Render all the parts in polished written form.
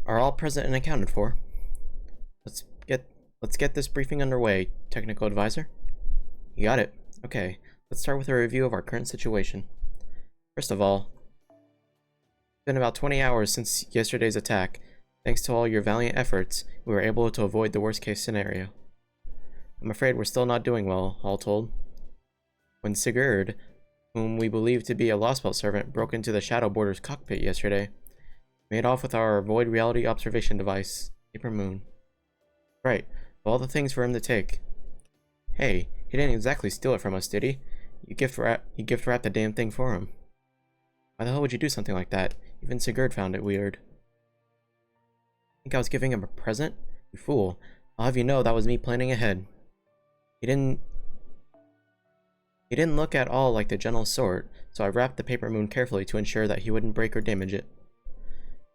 Are all present and accounted for? Let's get let's get this briefing underway, technical advisor. You got it. Okay, let's start with a review of our current situation. First of all, it's been about 20 hours since yesterday's attack. Thanks to all your valiant efforts, we were able to avoid the worst case scenario. I'm afraid we're still not doing well, all told. When Sigurd, whom we believe to be a Lostbelt servant, broke into the Shadow Border's cockpit yesterday, made off with our void reality observation device, Paper Moon. Right, of all the things for him to take. Hey, he didn't exactly steal it from us, did he? You gift wrapped the damn thing for him. Why the hell would you do something like that? Even Sigurd found it weird. Think I was giving him a present? You fool. I'll have you know that was me planning ahead. He didn't look at all like the gentle sort, so I wrapped the Paper Moon carefully to ensure that he wouldn't break or damage it.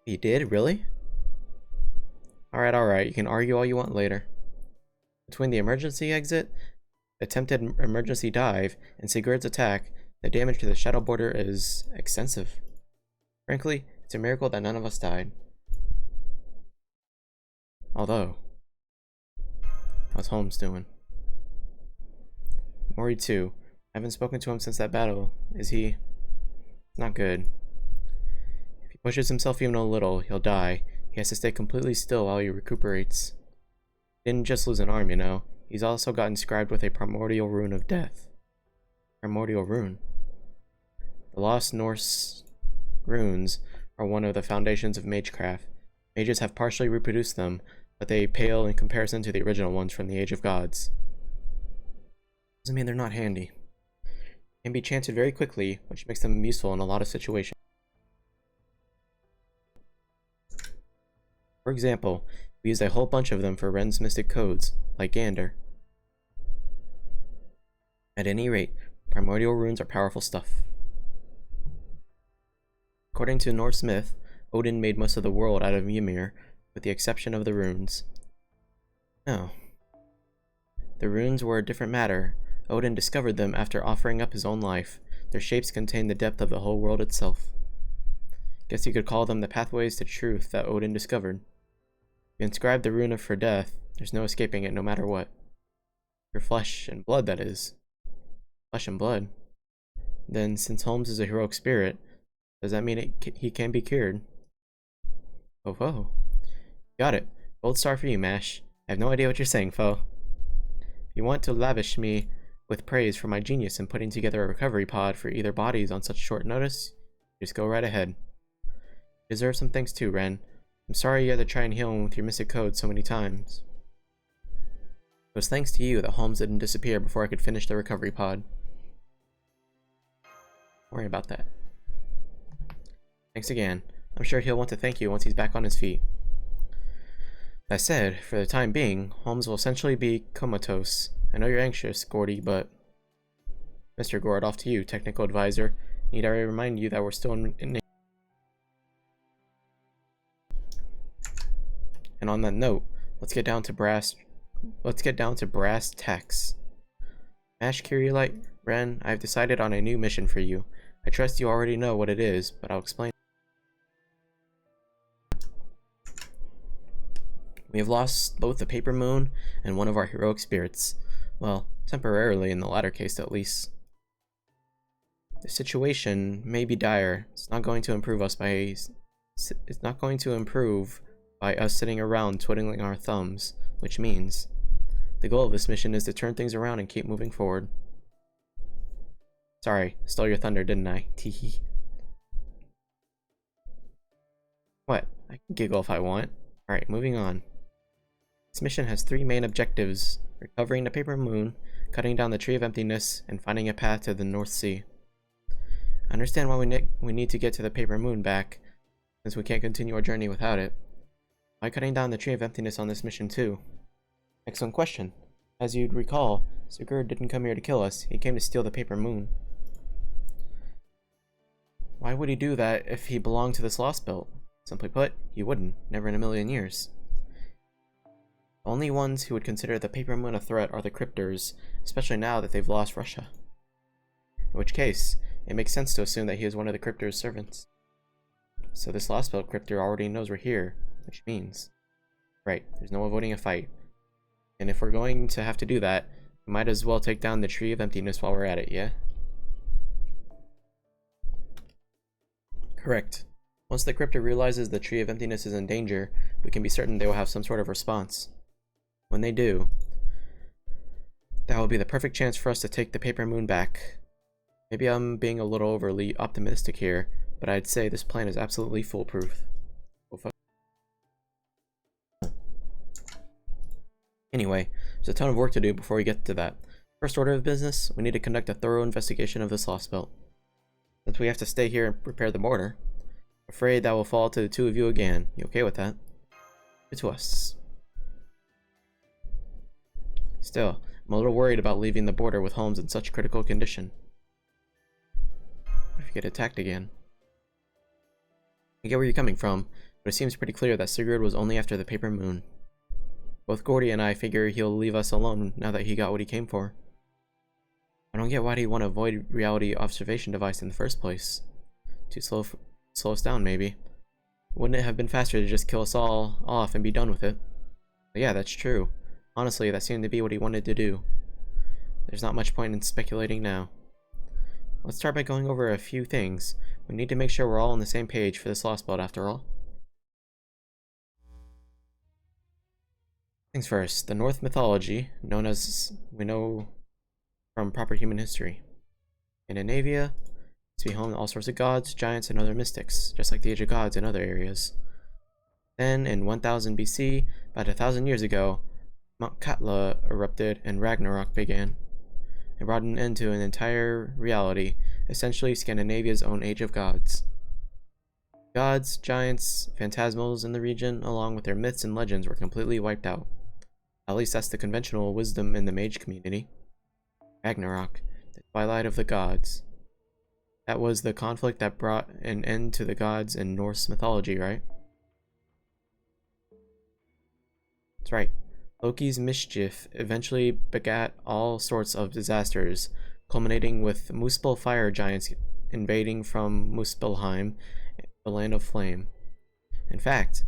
He did? Really? Alright, you can argue all you want later. Between the emergency exit, attempted emergency dive, and Sigurd's attack, the damage to the Shadow Border is extensive. Frankly, it's a miracle that none of us died. Although, how's Holmes doing? Mori too. I haven't spoken to him since that battle. Is he? Not good. If he pushes himself even a little, he'll die. He has to stay completely still while he recuperates. He didn't just lose an arm, you know. He's also got inscribed with a primordial rune of death. Primordial rune? The lost Norse runes are one of the foundations of magecraft. Mages have partially reproduced them, but they pale in comparison to the original ones from the Age of Gods. Doesn't mean they're not handy. Can be chanted very quickly, which makes them useful in a lot of situations. For example, we used a whole bunch of them for Ren's mystic codes, like Gander. At any rate, primordial runes are powerful stuff. According to Norse myth, Odin made most of the world out of Ymir, with the exception of the runes. No. The runes were a different matter. Odin discovered them after offering up his own life. Their shapes contain the depth of the whole world itself. Guess you could call them the pathways to truth that Odin discovered. If you inscribe the rune for death, there's no escaping it no matter what. Your flesh and blood, that is. Flesh and blood. Then, since Holmes is a heroic spirit, does that mean he can be cured? Oh, whoa. Got it. Gold star for you, MASH. I have no idea what you're saying, foe. If you want to lavish me with praise for my genius in putting together a recovery pod for either bodies on such short notice, just go right ahead. You deserve some thanks too, Ren. I'm sorry you had to try and heal him with your mystic code so many times. It was thanks to you that Holmes didn't disappear before I could finish the recovery pod. Don't worry about that. Thanks again. I'm sure he'll want to thank you once he's back on his feet. That said, for the time being, Holmes will essentially be comatose. I know you're anxious, Gordy, but... Mr. Gord, off to you, technical advisor. Need I remind you that we're still in... And on that note, let's get down to brass tacks. Ash Curiolite, Ren, I've decided on a new mission for you. I trust you already know what it is, but I'll explain. We have lost both the Paper Moon and one of our heroic spirits. Well, temporarily in the latter case at least. The situation may be dire. It's not going to improve by us sitting around twiddling our thumbs, which means the goal of this mission is to turn things around and keep moving forward. Sorry, stole your thunder, didn't I? Teehee. What? I can giggle if I want. Alright, moving on. This mission has 3 main objectives: recovering the Paper Moon, cutting down the Tree of Emptiness, and finding a path to the North Sea. I understand why we need to get to the Paper Moon back, since we can't continue our journey without it. Why cutting down the Tree of Emptiness on this mission too? Excellent question. As you'd recall, Sigurd didn't come here to kill us, he came to steal the Paper Moon. Why would he do that if he belonged to this Lostbelt? Simply put, he wouldn't, never in a million years. The only ones who would consider the Paper Moon a threat are the Cryptors, especially now that they've lost Russia. In which case, it makes sense to assume that he is one of the Cryptors' servants. So this Lostbelt crypter already knows we're here, which means... Right, there's no avoiding a fight. And if we're going to have to do that, we might as well take down the Tree of Emptiness while we're at it, yeah? Correct. Once the crypter realizes the Tree of Emptiness is in danger, we can be certain they will have some sort of response. When they do, that will be the perfect chance for us to take the Paper Moon back. Maybe I'm being a little overly optimistic here, but I'd say this plan is absolutely foolproof. Anyway, there's a ton of work to do before we get to that. First order of business, we need to conduct a thorough investigation of this Lostbelt. Since we have to stay here and prepare the mortar, I'm afraid that will fall to the two of you again. You okay with that? Good to us. Still, I'm a little worried about leaving the border with homes in such critical condition. What if you get attacked again? I get where you're coming from, but it seems pretty clear that Sigurd was only after the Paper Moon. Both Gordy and I figure he'll leave us alone now that he got what he came for. I don't get why he'd want to avoid reality observation device in the first place. Too slow us down, maybe. Wouldn't it have been faster to just kill us all off and be done with it? But yeah, that's true. Honestly, that seemed to be what he wanted to do. There's not much point in speculating now. Let's start by going over a few things. We need to make sure we're all on the same page for this Lostbelt after all. Things first, the North mythology, known as we know from proper human history. Scandinavia, to be home to all sorts of gods, giants, and other mystics, just like the Age of Gods in other areas. Then, in 1000 BC, about 1,000 years ago, Mount Katla erupted and Ragnarok began. It brought an end to an entire reality, essentially Scandinavia's own Age of Gods. Gods, giants, phantasmals in the region, along with their myths and legends, were completely wiped out. At least that's the conventional wisdom in the mage community. Ragnarok, the twilight of the gods. That was the conflict that brought an end to the gods in Norse mythology, right? That's right. Loki's mischief eventually begat all sorts of disasters, culminating with Muspel fire giants invading from Muspelheim, the land of flame. In fact,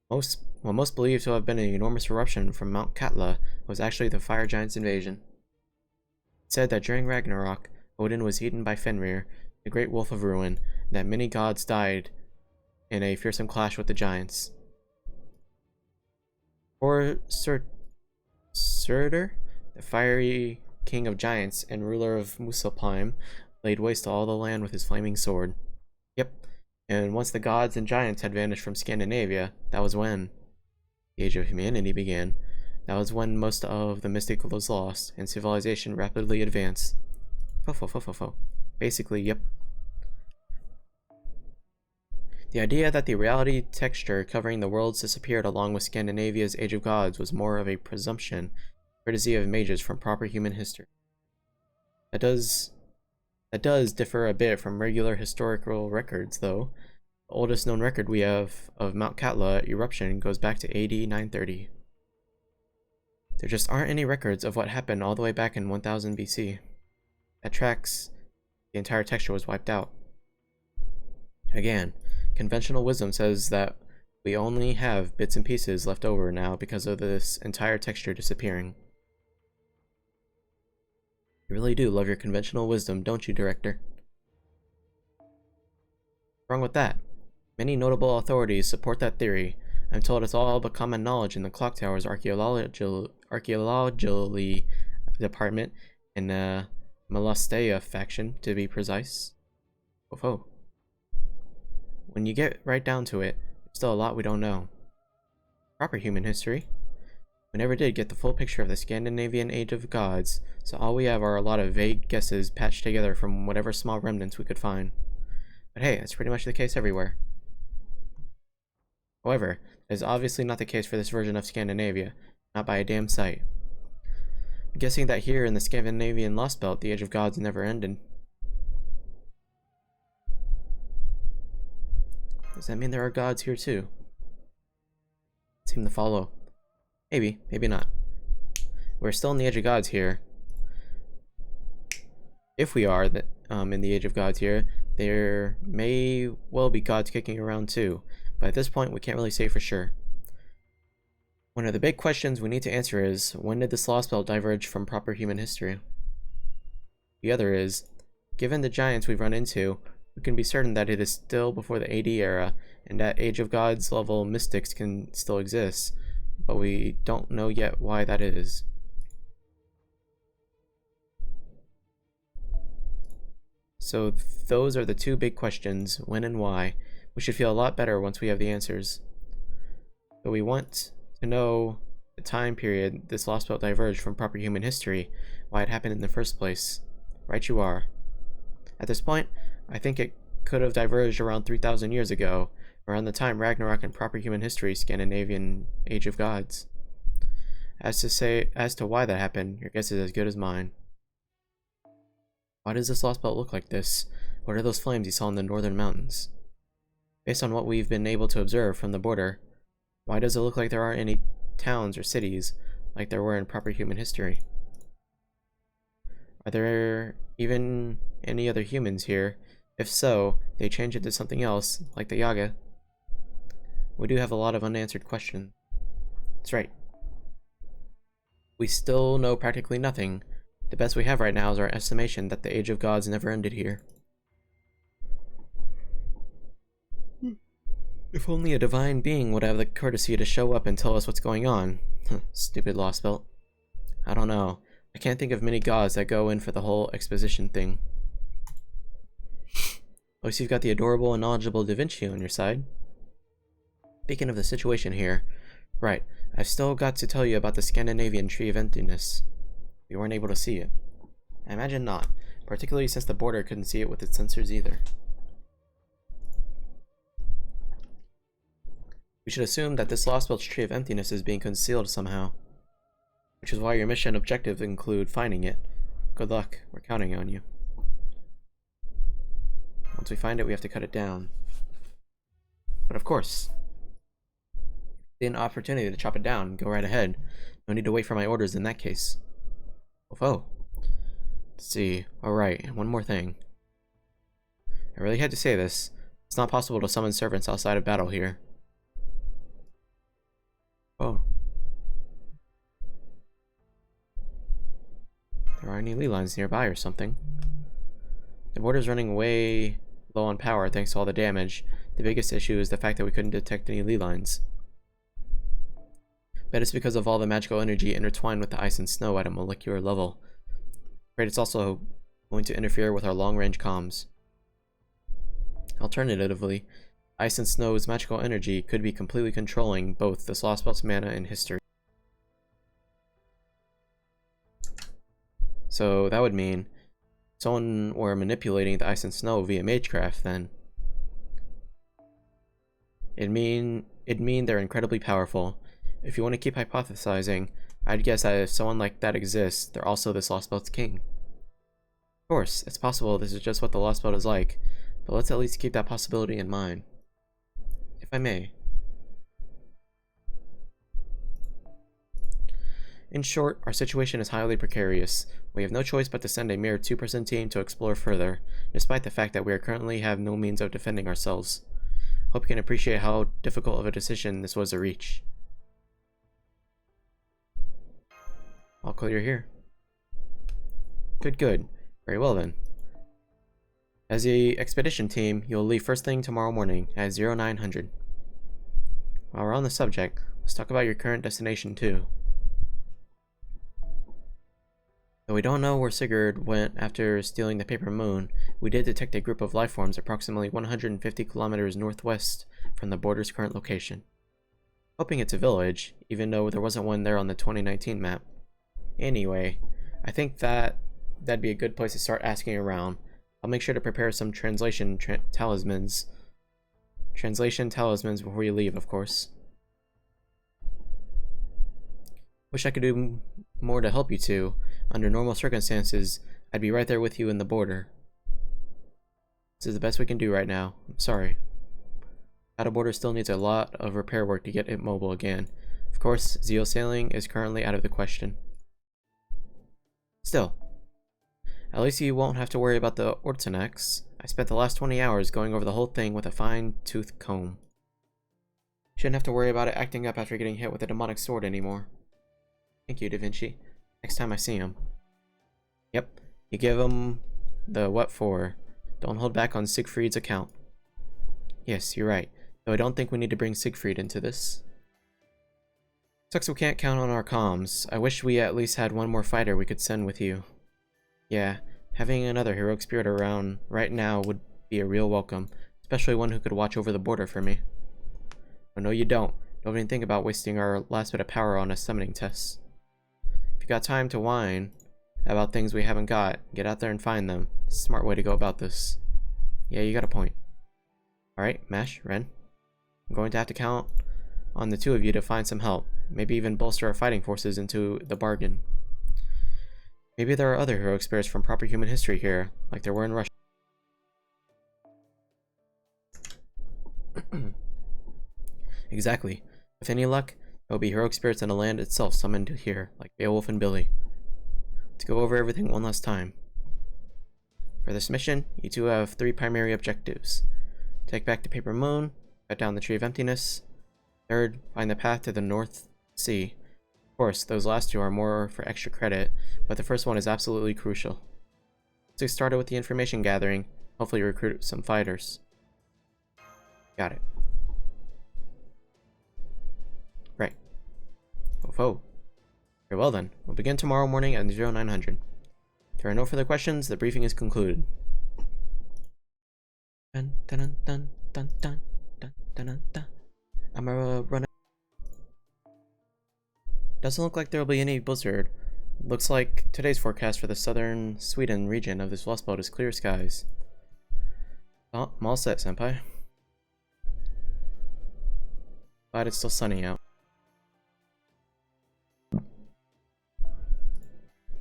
what most believe to have been an enormous eruption from Mount Katla was actually the fire giants' invasion. It said that during Ragnarok, Odin was eaten by Fenrir, the great wolf of ruin, and that many gods died in a fearsome clash with the giants. Or Surtur, the fiery king of giants and ruler of Muspelheim, laid waste to all the land with his flaming sword. Yep, and once the gods and giants had vanished from Scandinavia, that was when the Age of Humanity began. That was when most of the mystic was lost, and civilization rapidly advanced. Basically, yep. The idea that the reality texture covering the worlds disappeared along with Scandinavia's Age of Gods was more of a presumption, courtesy of mages from proper human history. That does differ a bit from regular historical records, though. The oldest known record we have of Mount Katla eruption goes back to AD 930. There just aren't any records of what happened all the way back in 1000 BC. That tracks the entire texture was wiped out. Again, conventional wisdom says that we only have bits and pieces left over now because of this entire texture disappearing. You really do love your conventional wisdom, don't you, director? What's wrong with that? Many notable authorities support that theory. I'm told it's all but common knowledge in the Clock Tower's archaeology department in the Malastaya faction, to be precise. When you get right down to it, there's still a lot we don't know. Proper human history. We never did get the full picture of the Scandinavian Age of Gods, so all we have are a lot of vague guesses patched together from whatever small remnants we could find. But hey, that's pretty much the case everywhere. However, that is obviously not the case for this version of Scandinavia, not by a damn sight. I'm guessing that here in the Scandinavian Lostbelt, the Age of Gods never ended. Does that mean there are gods here too? Seem to follow. Maybe, maybe not. We're still in the Age of Gods here. If we are in the Age of Gods here, There may well be gods kicking around too, but at this point we can't really say for sure. One of the big questions we need to answer is, when did this Lostbelt diverge from proper human history? The other is, given the giants we've run into, we can be certain that it is still before the AD era, and that Age of Gods level mystics can still exist, but we don't know yet why that is. So those are the two big questions, when and why. We should feel a lot better once we have the answers. But we want to know the time period this Lostbelt diverged from proper human history, why it happened in the first place. Right you are. At this point, I think it could have diverged around 3,000 years ago, around the time Ragnarok and proper human history Scandinavian Age of Gods. As to why that happened, your guess is as good as mine. Why does this Lostbelt look like this? What are those flames you saw in the northern mountains? Based on what we've been able to observe from the border, why does it look like there aren't any towns or cities like there were in proper human history? Are there even any other humans here? If so, they change into something else, like the Yaga. We do have a lot of unanswered questions. That's right. We still know practically nothing. The best we have right now is our estimation that the Age of Gods never ended here. If only a divine being would have the courtesy to show up and tell us what's going on. Stupid Lostbelt. I don't know. I can't think of many gods that go in for the whole exposition thing. At least you've got the adorable and knowledgeable Da Vinci on your side. Speaking of the situation here, right, I've still got to tell you about the Scandinavian Tree of Emptiness. We weren't able to see it. I imagine not, particularly since the border couldn't see it with its sensors either. We should assume that this Lostbelt's Tree of Emptiness is being concealed somehow, which is why your mission objectives include finding it. Good luck, we're counting on you. Once we find it, we have to cut it down. But of course, see an opportunity to chop it down, go right ahead. No need to wait for my orders in that case. Oh, let's see. Alright, one more thing. I really had to say this. It's not possible to summon servants outside of battle here. Oh. There aren't any ley lines nearby or something. The border's running way low on power thanks to all the damage. The biggest issue is the fact that we couldn't detect any ley lines. Bet it's because of all the magical energy intertwined with the ice and snow at a molecular level. Afraid it's also going to interfere with our long-range comms. Alternatively, ice and snow's magical energy could be completely controlling both the Lostbelt's mana and history. So that would mean someone were manipulating the ice and snow via magecraft then. It'd mean they're incredibly powerful. If you want to keep hypothesizing, I'd guess that if someone like that exists, they're also this Lostbelt's king. Of course, it's possible this is just what the Lostbelt is like, but let's at least keep that possibility in mind. If I may. In short, our situation is highly precarious. We have no choice but to send a mere 2-person team to explore further, despite the fact that we currently have no means of defending ourselves. Hope you can appreciate how difficult of a decision this was to reach. All clear here. Good. Very well then. As the expedition team, you'll leave first thing tomorrow morning at 0900. While we're on the subject, let's talk about your current destination too. Though we don't know where Sigurd went after stealing the Paper Moon, we did detect a group of lifeforms approximately 150 kilometers northwest from the border's current location. Hoping it's a village, even though there wasn't one there on the 2019 map. Anyway, I think that'd be a good place to start asking around. I'll make sure to prepare some translation talismans before you leave, of course. Wish I could do more to help you two. Under normal circumstances, I'd be right there with you in the border. This is the best we can do right now. I'm sorry. Battle Border still needs a lot of repair work to get it mobile again. Of course, Zeal sailing is currently out of the question. Still, at least you won't have to worry about the Ortanax. I spent the last 20 hours going over the whole thing with a fine-tooth comb. Shouldn't have to worry about it acting up after getting hit with a demonic sword anymore. Thank you, Da Vinci. Next time I see him. Yep, you give him the what for. Don't hold back on Siegfried's account. Yes, you're right. Though I don't think we need to bring Siegfried into this. Sucks we can't count on our comms. I wish we at least had one more fighter we could send with you. Yeah, having another heroic spirit around right now would be a real welcome, especially one who could watch over the border for me. Oh, no you don't. Don't even think about wasting our last bit of power on a summoning test. If you got time to whine about things we haven't got, get out there and find them. It's a smart way to go about this. Yeah, you got a point. Alright, Mash, Ren. I'm going to have to count on the two of you to find some help. Maybe even bolster our fighting forces into the bargain. Maybe there are other heroic spirits from proper human history here, like there were in Russia. Exactly. With any luck, there will be heroic spirits in the land itself summoned here, like Beowulf and Billy. Let's go over everything one last time. For this mission, you two have 3 primary objectives. Take back the Paper Moon, cut down the Tree of Emptiness. Third, find the path to the North Sea. Of course, those last 2 are more for extra credit, but the first one is absolutely crucial. Let's get started with the information gathering, hopefully recruit some fighters. Got it. Right. Oh. Very well then, we'll begin tomorrow morning at 0900. If there are no further questions, the briefing is concluded. Dun, dun, dun, dun, dun, dun, dun, dun, dun. I'm gonna run. Doesn't look like there will be any blizzard. Looks like today's forecast for the southern Sweden region of this Lostbelt is clear skies. Oh, I'm all set, senpai. Glad it's still sunny out.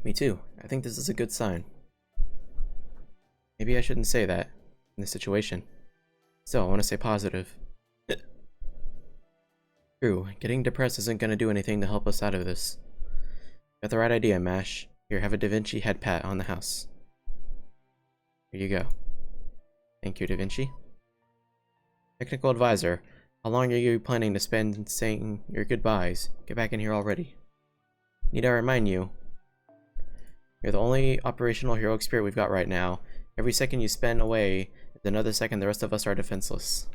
Me too. I think this is a good sign. Maybe I shouldn't say that in this situation. Still, I want to stay positive. True, getting depressed isn't going to do anything to help us out of this. Got the right idea, Mash. Here, have a Da Vinci head pat on the house. Here you go. Thank you, Da Vinci. Technical advisor, how long are you planning to spend saying your goodbyes? Get back in here already. Need I remind you? You're the only operational heroic spirit we've got right now. Every second you spend away is another second the rest of us are defenseless.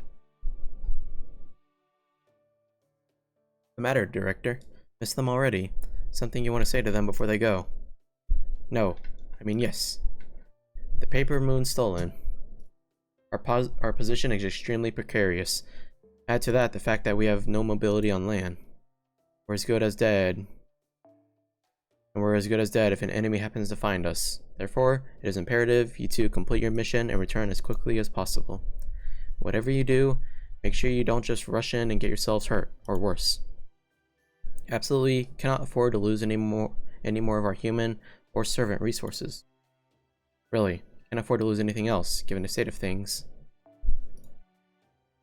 What's the matter, Director? Miss them already? Something you want to say to them before they go? No. I mean, yes. The Paper Moon stolen. Our position is extremely precarious. Add to that the fact that we have no mobility on land. We're as good as dead. And we're as good as dead if an enemy happens to find us. Therefore, it is imperative you two complete your mission and return as quickly as possible. Whatever you do, make sure you don't just rush in and get yourselves hurt, or worse. Absolutely cannot afford to lose any more of our human or servant resources. Really, can't afford to lose anything else, given the state of things.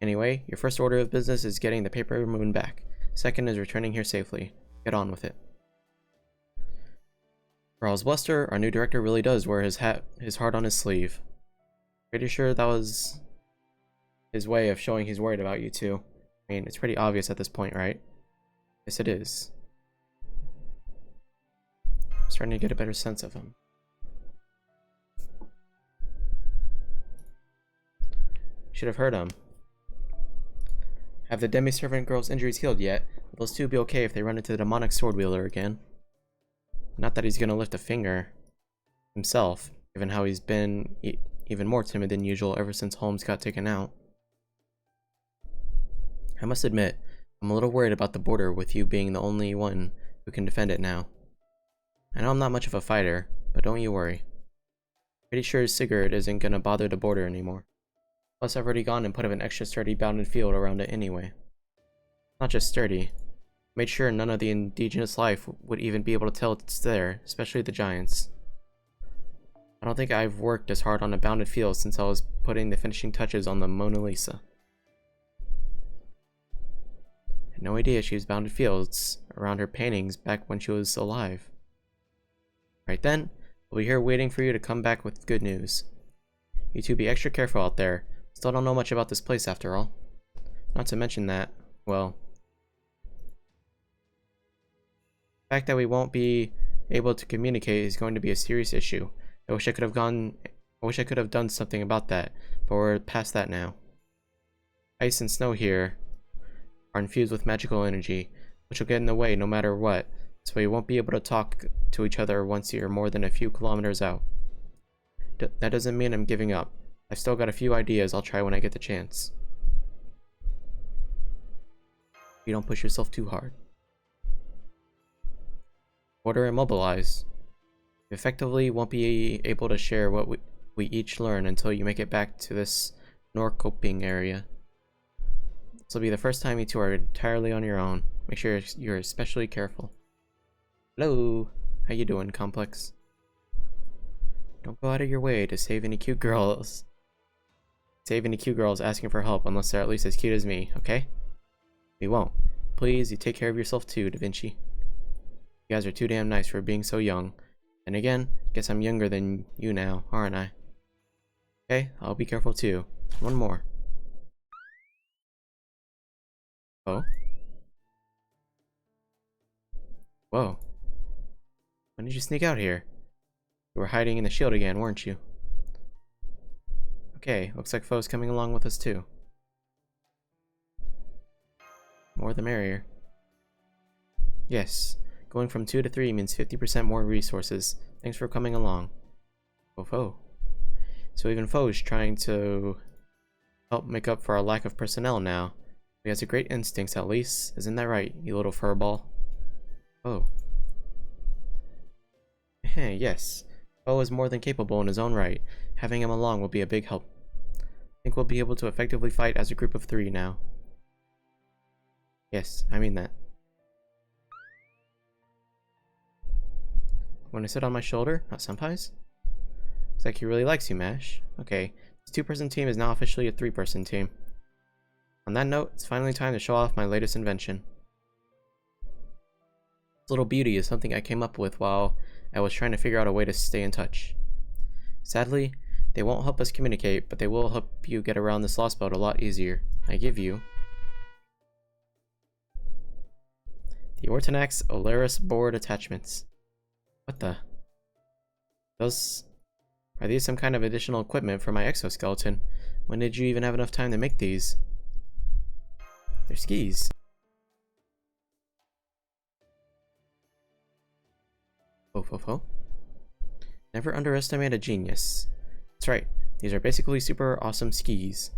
Anyway, your first order of business is getting the Paper Moon back. Second is returning here safely. Get on with it. For all's bluster, our new director really does wear his heart on his sleeve. Pretty sure that was his way of showing he's worried about you two. I mean, it's pretty obvious at this point, right? Yes, it is. I'm starting to get a better sense of him. Should have heard him. Have the demi-servant girl's injuries healed yet? Will those two be okay if they run into the demonic sword wielder again? Not that he's gonna lift a finger himself, given how he's been even more timid than usual ever since Holmes got taken out. I must admit, I'm a little worried about the border with you being the only one who can defend it now. I know I'm not much of a fighter, but don't you worry. Pretty sure Sigurd isn't gonna bother the border anymore. Plus, I've already gone and put up an extra sturdy bounded field around it anyway. Not just sturdy. Made sure none of the indigenous life would even be able to tell it's there, especially the giants. I don't think I've worked as hard on a bounded field since I was putting the finishing touches on the Mona Lisa. I had no idea she was bounded fields around her paintings back when she was alive. Right then, we'll be here waiting for you to come back with good news. You two be extra careful out there. Still don't know much about this place after all. Not to mention that, well, the fact that we won't be able to communicate is going to be a serious issue. I wish I could have done something about that, but we're past that now. Ice and snow here are infused with magical energy, which will get in the way no matter what, so we won't be able to talk to each other once you're more than a few kilometers out. That doesn't mean I'm giving up. I've still got a few ideas I'll try when I get the chance. You don't push yourself too hard. Order immobilized. You effectively won't be able to share what we each learn until you make it back to this Norrköping area. This will be the first time you two are entirely on your own. Make sure you're especially careful. Hello! How you doing, Complex? Don't go out of your way to save any cute girls. Save any cute girls asking for help unless they're at least as cute as me, okay? We won't. Please, you take care of yourself too, Da Vinci. You guys are too damn nice for being so young. And again, guess I'm younger than you now, aren't I? Okay, I'll be careful too. One more. Oh? Whoa. When did you sneak out here? You were hiding in the shield again, weren't you? Okay, looks like Foe's coming along with us too. More the merrier. Yes, going from 2 to 3 means 50% more resources. Thanks for coming along. Oh, Foe. So even Foe's trying to help make up for our lack of personnel now. He has a great instincts at least. Isn't that right, you little furball? Oh. Hey, yes. Foe is more than capable in his own right. Having him along will be a big help. I think we'll be able to effectively fight as a group of 3 now. Yes, I mean that. Want to sit on my shoulder, not Senpai's? Looks like he really likes you, Mash. Okay, this 2-person team is now officially a 3-person team. On that note, it's finally time to show off my latest invention. This little beauty is something I came up with while I was trying to figure out a way to stay in touch. Sadly, they won't help us communicate, but they will help you get around this Lostbelt a lot easier. I give you the Ortonax Olaris board attachments. What the? Are these some kind of additional equipment for my exoskeleton? When did you even have enough time to make these? They're skis. Oh. Never underestimate a genius. That's right, these are basically super awesome skis.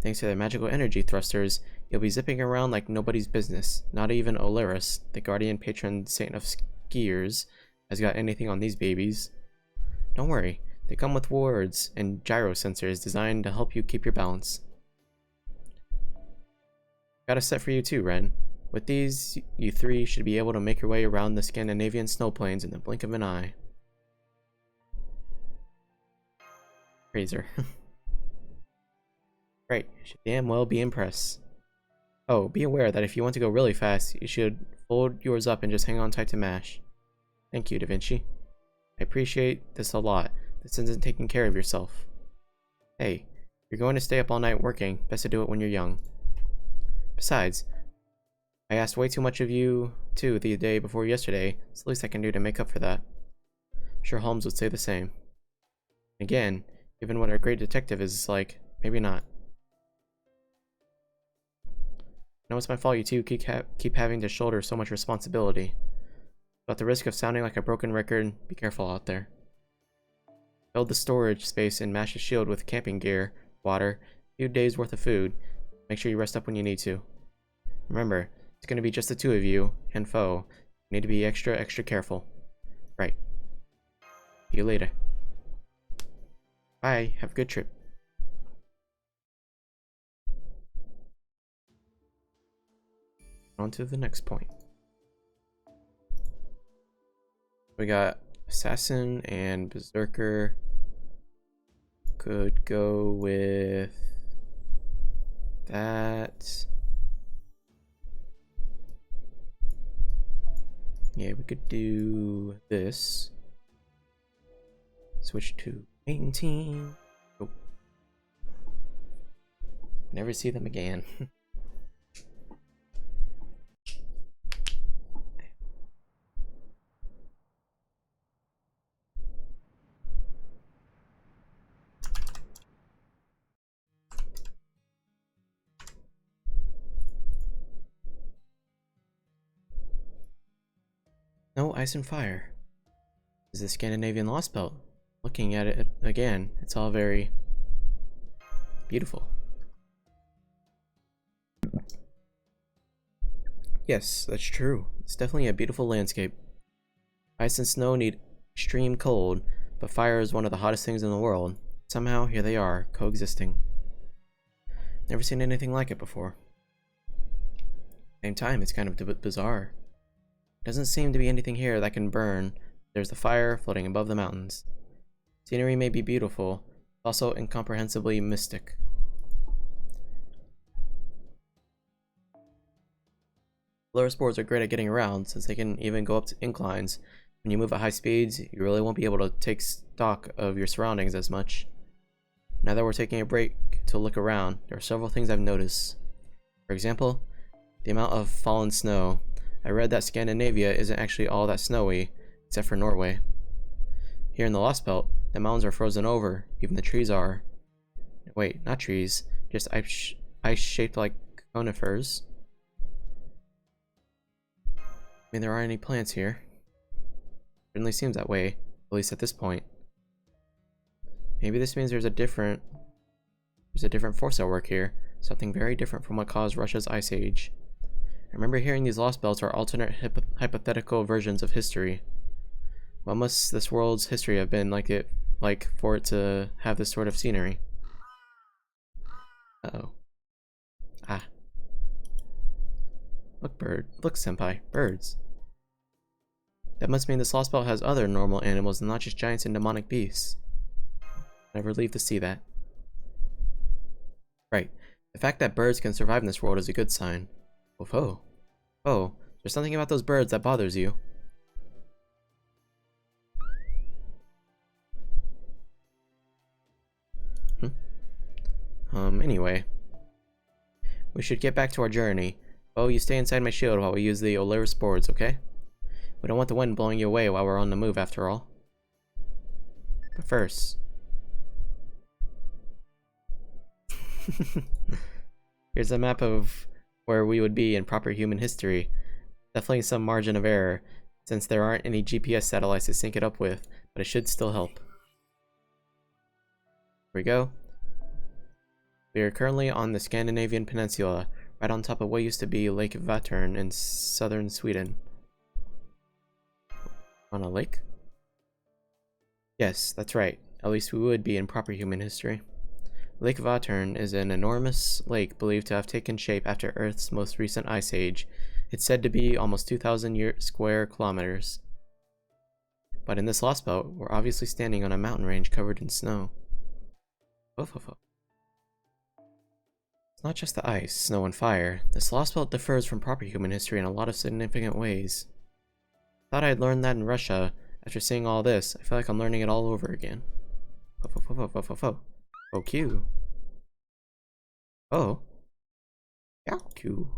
Thanks to their magical energy thrusters, you'll be zipping around like nobody's business. Not even Olaris, the guardian patron saint of skiers, has got anything on these babies. Don't worry, they come with wards and gyro sensors designed to help you keep your balance. Got a set for you too, Ren. With these, you 3 should be able to make your way around the Scandinavian snow plains in the blink of an eye. Razor. Great, you should damn well be impressed. Oh, be aware that if you want to go really fast, you should fold yours up and just hang on tight to Mash. Thank you, Da Vinci. I appreciate this a lot. This isn't taking care of yourself. Hey, if you're going to stay up all night working, best to do it when you're young. Besides, I asked way too much of you, too, the day before yesterday. It's the least I can do to make up for that. I'm sure Holmes would say the same. Again, given what our great detective is like, maybe not. I know it's my fault you two keep having to shoulder so much responsibility. But at the risk of sounding like a broken record, be careful out there. Build the storage space in Mash's shield with camping gear, water, a few days worth of food. Make sure you rest up when you need to. Remember, it's going to be just the 2 of you and Foe. You need to be extra careful. Right. See you later. Bye. Have a good trip. On to the next point. We got Assassin and Berserker. Could go with that. Yeah, we could do this. Switch to main team. Oh, Never see them again. No ice and fire. This is the Scandinavian Lostbelt. Looking at it again, it's all very beautiful. Yes, that's true. It's definitely a beautiful landscape. Ice and snow need extreme cold, but fire is one of the hottest things in the world. Somehow, here they are, coexisting. Never seen anything like it before. Same time, it's kind of bizarre. Doesn't seem to be anything here that can burn. There's the fire floating above the mountains. Scenery may be beautiful, also incomprehensibly mystic. Lower sports are great at getting around, since they can even go up to inclines. When you move at high speeds, you really won't be able to take stock of your surroundings as much. Now that we're taking a break to look around, there are several things I've noticed. For example, the amount of fallen snow. I read that Scandinavia isn't actually all that snowy, except for Norway. Here in the Lostbelt, the mountains are frozen over, even the trees are. Wait, not trees, just ice-shaped like conifers. I mean, there aren't any plants here. Certainly seems that way, at least at this point. Maybe this means there's a different force at work here, something very different from what caused Russia's Ice Age. I remember hearing these lost belts are alternate hypothetical versions of history. What must this world's history have been like for it to have this sort of scenery? Uh-oh. Ah. Look, senpai, birds. That must mean this lost belt has other normal animals and not just giants and demonic beasts. I'm relieved to see that. Right. The fact that birds can survive in this world is a good sign. Oh, there's something about those birds that bothers you. Anyway. We should get back to our journey. Oh, you stay inside my shield while we use the Olaris boards, okay? We don't want the wind blowing you away while we're on the move, after all. But first... Here's a map of where we would be in proper human history. Definitely some margin of error, since there aren't any GPS satellites to sync it up with, but it should still help. Here we go. We are currently on the Scandinavian peninsula, right on top of what used to be Lake Vättern in southern Sweden. On a lake? Yes, that's right. At least we would be in proper human history. Lake Vättern is an enormous lake believed to have taken shape after Earth's most recent ice age. It's said to be almost 2,000 square kilometers. But in this lost belt, we're obviously standing on a mountain range covered in snow. It's not just the ice, snow, and fire. This lost belt differs from proper human history in a lot of significant ways. Thought I'd learned that in Russia. After seeing all this, I feel like I'm learning it all over again. Oh, Q. Oh. Yeah, Q.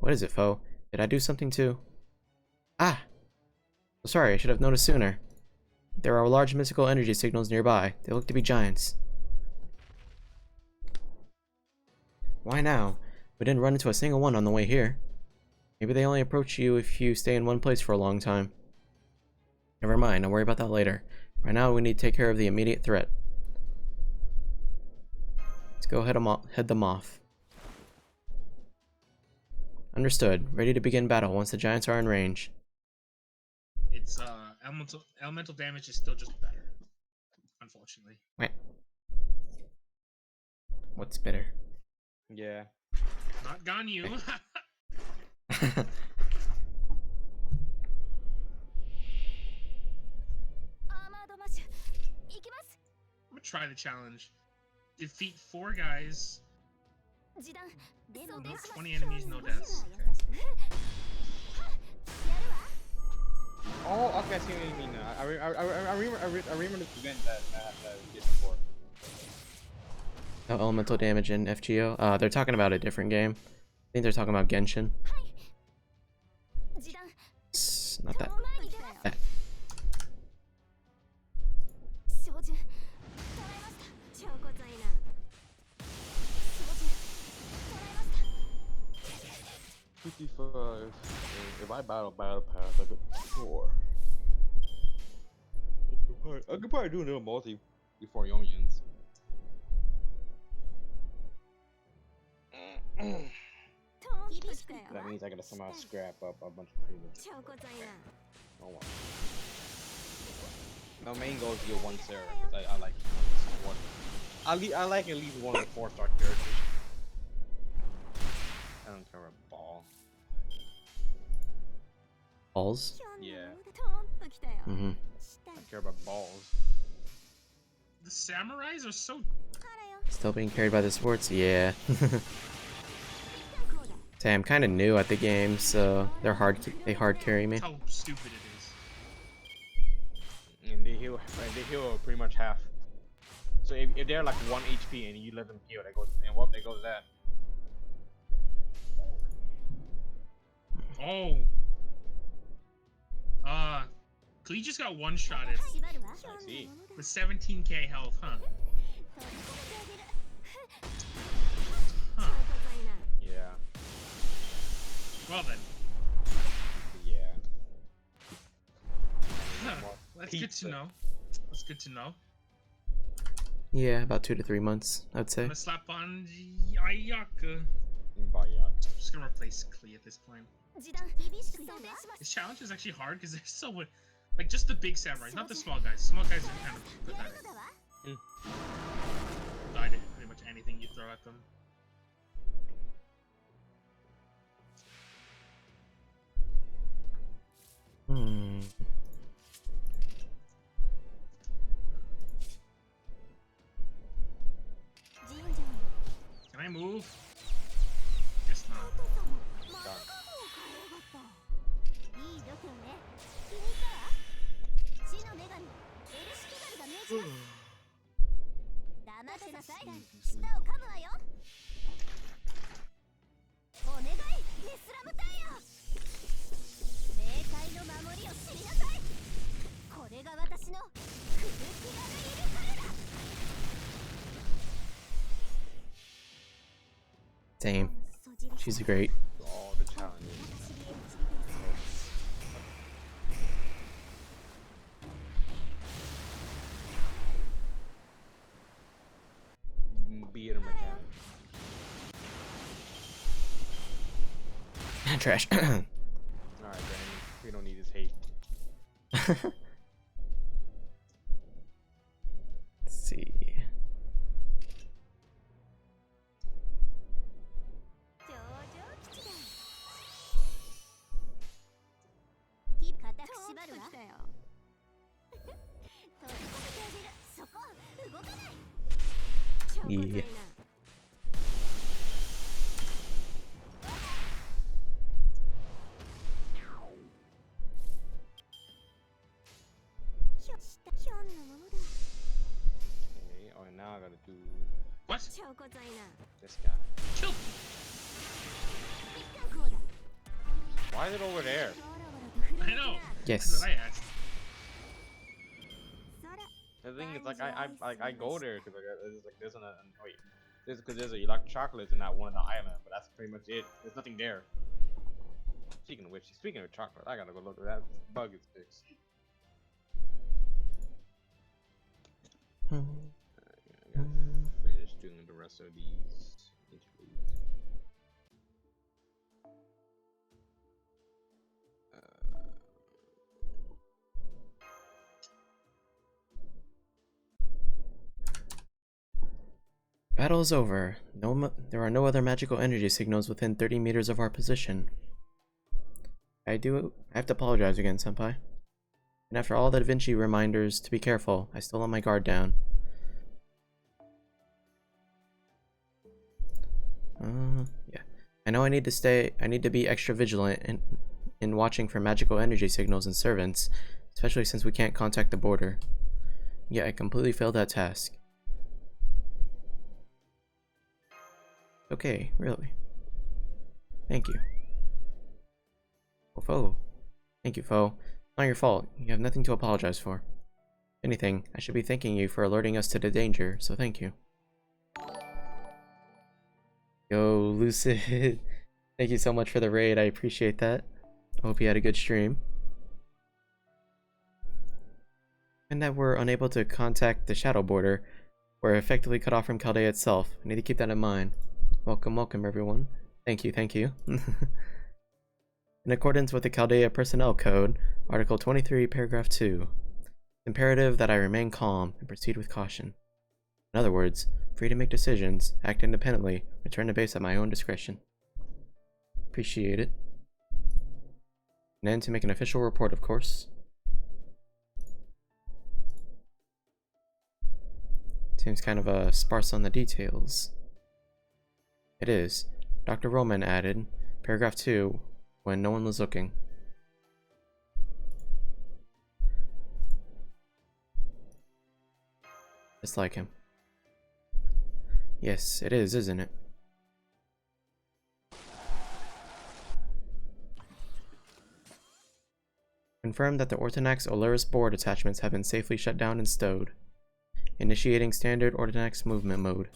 What is it, Foe? Did I do something too? Ah! Oh, sorry, I should have noticed sooner. There are large mystical energy signals nearby. They look to be giants. Why now? We didn't run into a single one on the way here. Maybe they only approach you if you stay in one place for a long time. Never mind, I'll worry about that later. Right now, we need to take care of the immediate threat. Let's go head them off. Understood. Ready to begin battle once the giants are in range. It's elemental damage is still just better, unfortunately. Wait. What's better? Yeah. Not Ganyu. Okay. I'm gonna try the challenge. Defeat 4 guys. No 20 enemies, no deaths. Okay. Oh, okay, I see what you mean now. I remember this event that we did before. Oh, elemental damage in FGO. They're talking about a different game. I think they're talking about Genshin. It's not that. That. If I battle pass, I could score. I could probably do a little multi before Young ends. That means I gotta somehow scrap up a bunch of payments. Oh well. My main goal is to get one Sarah, because I like one. I like at least one of the 4-star characters. I don't care about ball. Balls? Yeah. Mm-hmm. I care about balls. The samurais are so. Still being carried by the sports? Yeah. Say, I'm kind of new at the game, so they hard carry me. That's how stupid it is. And they heal pretty much half. So if they're like 1 HP and you let them heal, they go to that. Oh. Klee just got one-shotted I see. with 17k health, huh? Huh. Yeah. Well then. Yeah. Huh. That's good to know. That's good to know. Yeah, about 2 to 3 months, I'd say. I'm gonna slap on Ayaka. Bayak. I'm just gonna replace Klee at this point. This challenge is actually hard because there's so much. Like, just the big samurais, not the small guys. Small guys are kind of pathetic. Die to pretty much anything you throw at them. Hmm. Can I move? Guess not. Same. She's great. All the challenges. Be it a mechanic. Trash. Alright, Brandon. We don't need his hate. Let's see. Yeah. Okay, oh, and now I gotta do What? this guy. Chill. Why is it over there? I know. Yes. That's what I asked. The thing is, like, I go there because there's wait, because there's a electric chocolates in that one on the island, but that's pretty much it. There's nothing there. Speaking of which, speaking of chocolate, I gotta go look at that. Bug is fixed. I gotta finish doing the rest of these interludes. Battle is over. There are no other magical energy signals within 30 meters of our position. I have to apologize again, senpai. And after all the Da Vinci reminders to be careful, I still let my guard down. Yeah. I know I need to be extra vigilant in watching for magical energy signals and servants, especially since we can't contact the border. Yet I completely failed that task. Okay, really. Thank you. Oh, Foe. Thank you, Foe. Not your fault. You have nothing to apologize for. If anything, I should be thanking you for alerting us to the danger, so thank you. Yo, Lucid. Thank you so much for the raid. I appreciate that. I hope you had a good stream. And that we're unable to contact the Shadow Border. We're effectively cut off from Chaldea itself. I need to keep that in mind. Welcome, welcome, everyone. Thank you, thank you. In accordance with the Chaldea Personnel Code, Article 23, Paragraph 2, imperative that I remain calm and proceed with caution. In other words, free to make decisions, act independently, return to base at my own discretion. Appreciate it. And then to make an official report, of course. Seems kind of sparse on the details. It is. Dr. Roman added, Paragraph 2, when no one was looking. Just like him. Yes, it is, isn't it? Confirm that the Ortonax Olaris board attachments have been safely shut down and stowed. Initiating standard Ortonax movement mode.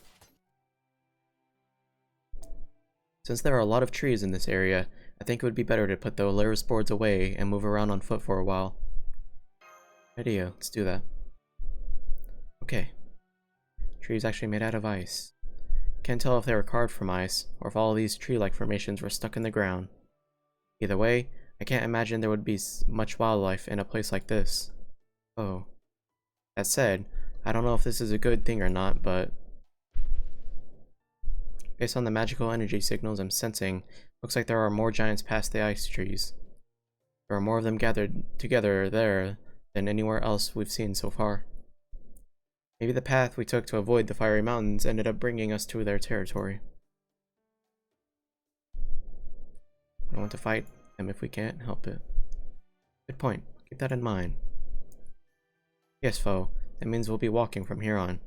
Since there are a lot of trees in this area, I think it would be better to put the Olaris boards away and move around on foot for a while. Idea, let's do that. Okay. Trees actually made out of ice. Can't tell if they were carved from ice, or if all these tree-like formations were stuck in the ground. Either way, I can't imagine there would be much wildlife in a place like this. Oh. That said, I don't know if this is a good thing or not, but based on the magical energy signals I'm sensing, looks like there are more giants past the ice trees. There are more of them gathered together there than anywhere else we've seen so far. Maybe the path we took to avoid the fiery mountains ended up bringing us to their territory. We don't want to fight them if we can't help it. Good point. Keep that in mind. Yes, Foe. That means we'll be walking from here on.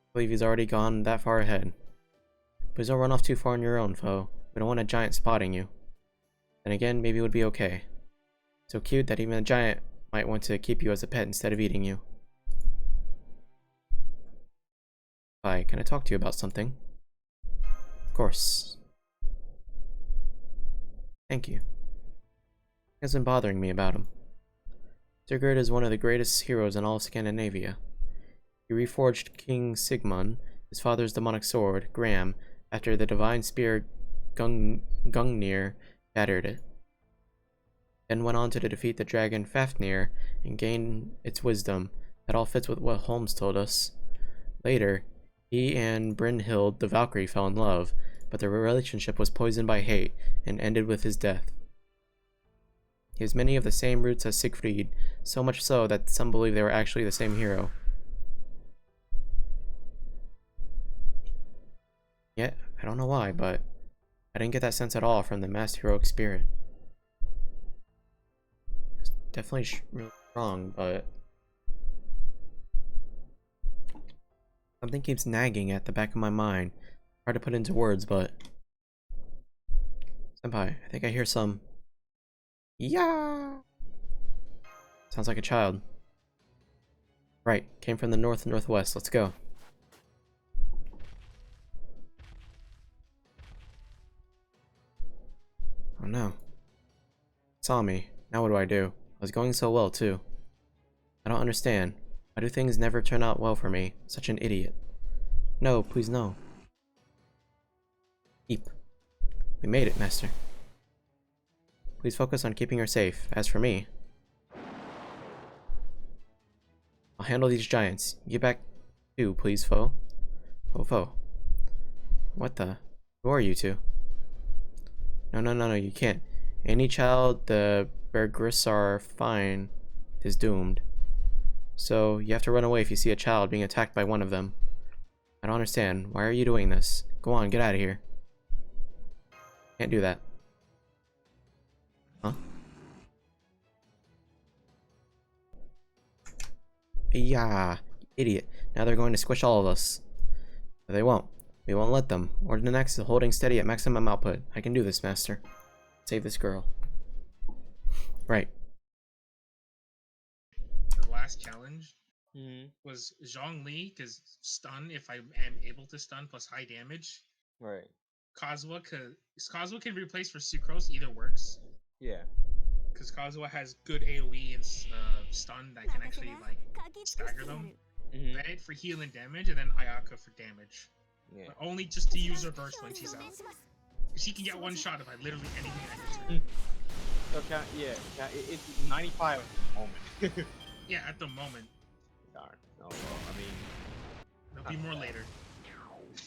I believe he's already gone that far ahead. Please don't run off too far on your own, Foe. We don't want a giant spotting you. Then again, maybe it would be okay. So cute that even a giant might want to keep you as a pet instead of eating you. Hi, can I talk to you about something? Of course. Thank you. He has been bothering me about him. Sigurd is one of the greatest heroes in all of Scandinavia. He reforged King Sigmund, his father's demonic sword, Gram, after the divine spear Gungnir battered it. Then went on to defeat the dragon Fafnir and gain its wisdom. That all fits with what Holmes told us. Later, he and Brynhild the Valkyrie fell in love, but their relationship was poisoned by hate and ended with his death. He has many of the same roots as Siegfried, so much so that some believe they were actually the same hero. Yet, I don't know why, but I didn't get that sense at all from the masked heroic spirit. It's definitely really strong, but something keeps nagging at the back of my mind. Hard to put into words, but Senpai, I think I hear some. Yeah. Sounds like a child. Right, came from the northwest. Let's go. Oh no. Saw me. Now what do I do? I was going so well too. I don't understand. Why do things never turn out well for me? Such an idiot. No, please no. Keep. We made it, Master. Please focus on keeping her safe. As for me, I'll handle these giants. Get back too, please, Foe. Oh, Foe. What the? Who are you two? No, you can't. Any child the Bergrissar find is doomed. So, you have to run away if you see a child being attacked by one of them. I don't understand. Why are you doing this? Go on, get out of here. Can't do that. Huh? Yeah, idiot. Now they're going to squish all of us. But they won't. We won't let them. Order the next is holding steady at maximum output. I can do this, Master. Save this girl. Right. The last challenge Mm-hmm. was Zhongli, because stun, if I am able to stun plus high damage. Right. Kazuha can replace for Sucrose, either works. Yeah. Because Kazuha has good AoE and stun that can actually like stagger them. Mm-hmm. Bennett for heal and damage, and then Ayaka for damage. Yeah. But only just to use her burst when she's out. She can get one shot by literally anything I hit her. So it's 95 at the moment. Yeah, at the moment. Darn. Oh well, I mean, There'll be more later.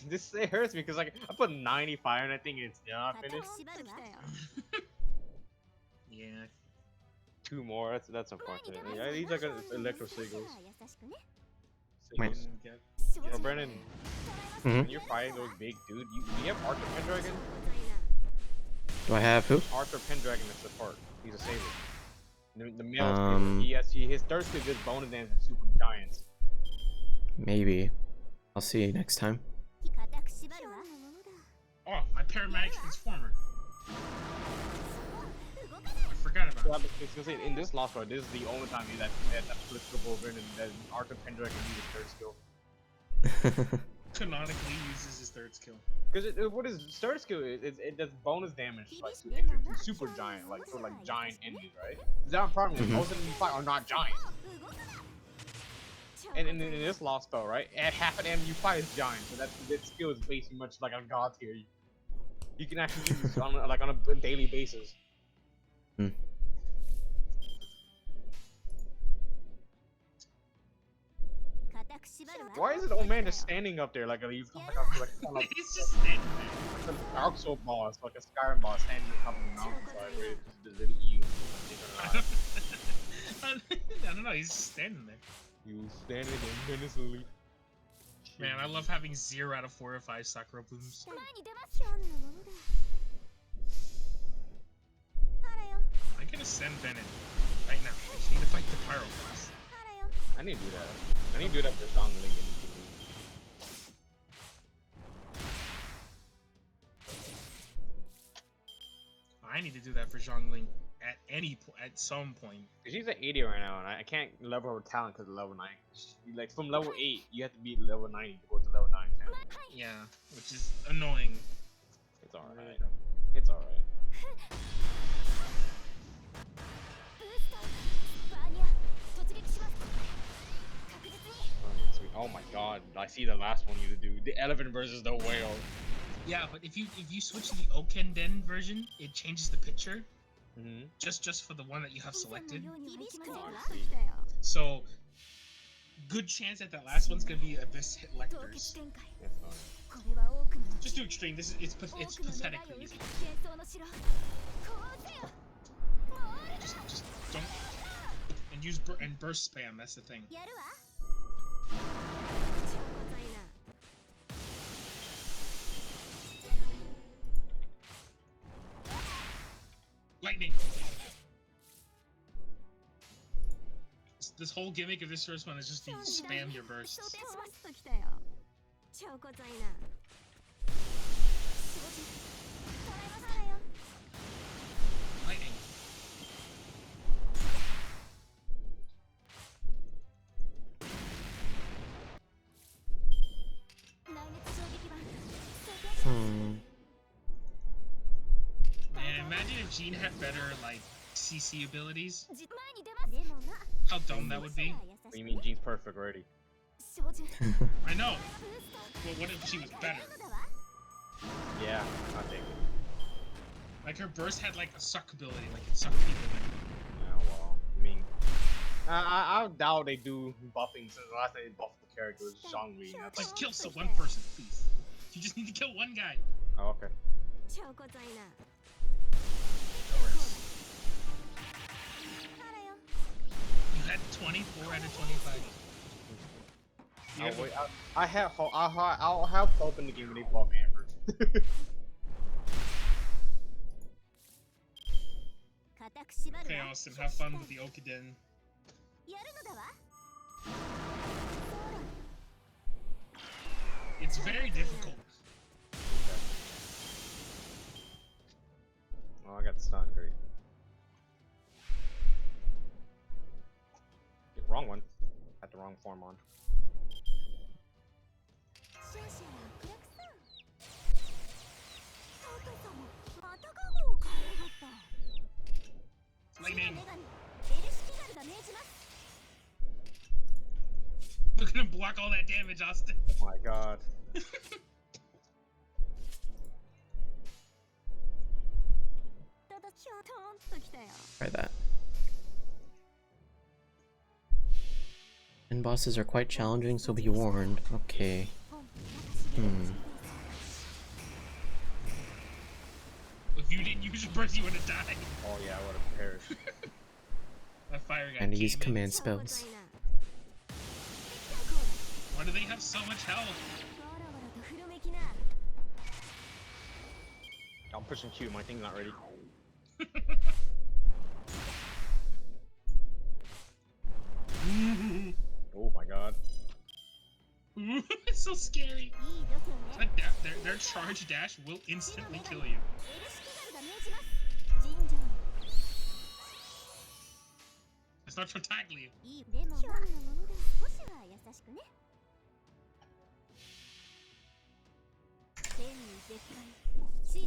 this it hurts me because like I put 95 and I think it's not finished. Yeah. 2 more. That's unfortunate. Yeah, these are good electro signals. Wait. So Brennan, when you're fighting those big dude, you have Arthur Pendragon? Do I have who? Arthur Pendragon is support. He's a saver. The male his third skill gives bonus damage to super giants. Maybe. I'll see you next time. Oh, my paramedic transformer. I forgot about it. In this Lost Belt, this is the only time that applicable Brennan that Arthur Pendragon uses third skill. Canonically uses his third skill. Because what his third skill is, it does bonus damage like to super giant, like for like giant enemies, right? Is that a problem? Most enemies you fight are not giant. And in this Lost Belt, right? At half an enemy you fight is giant, so that skill is basically much like a god tier. You can actually use on a daily basis. Hmm. Why is it old man just standing up there like he's like He's just standing there. a Dark Soul boss, like a Skyrim boss standing on top of the mountainside where it's just you. I don't know, he's just standing there. You standing there menacingly. Man, I love having 0 out of 4 or 5 Sakura blooms. I can ascend Bennett right now. I just need to fight the Pyro boss. I need to do that. I need to do that for Zhongli and I need to do that for Zhongli at some point. she's at 80 right now, and I can't level her talent because of level 9. Like from level 8, you have to be level 90 to go to level 9. Yeah, which is annoying. It's alright. It's alright. Oh my god, I see the last one you do. The elephant versus the whale. Yeah, but if you switch to the Okenden version, it changes the picture. Just for the one that you have selected. So good chance that last one's gonna be Abyss hit Lectors. Just do extreme. It's pathetically easy. Just don't and use burst spam. That's the thing. Lightning. This whole gimmick of this first one is just to spam your bursts. Lightning. Man, imagine if Jean had better, like, CC abilities. How dumb that would be. What do you mean Jean's perfect already? I know. Well, what if she was better? Yeah, I think. Like, her burst had, like, a suck ability, like, it sucked people in. Yeah, well, I mean... I doubt they do buffing since the last time they buffed the character was Zhongli. Just kill one person, please. You just need to kill one guy. Oh, okay. That works. You had 24 out of 25. I'll have hope in the game when they buff Amber. Okay, Austin, have fun with the Okiden. It's very difficult. Oh, I got stunned. Great. Wrong one. Had the wrong form on. Lightning. We're gonna block all that damage, Austin. Oh my god. Try that. And bosses are quite challenging, so be warned. Okay. If you didn't use your burst, you would have died. Oh yeah, I would have perished. That fire guy. And use came in. command spells. Why do they have so much health? I'm pushing Q. My thing's not ready. Oh my god. It's so scary. Like their charge dash will instantly kill you. It's not to tackle you.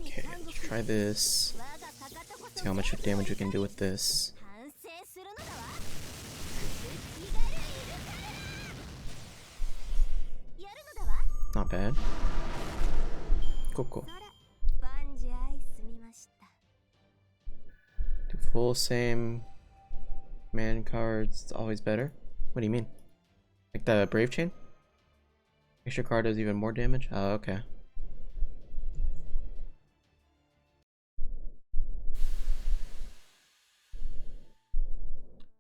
Okay, let's try this. See how much damage we can do with this. Not bad. Cool. Do full same man cards, it's always better. What do you mean? Like the Brave Chain? Extra card does even more damage? Oh, okay.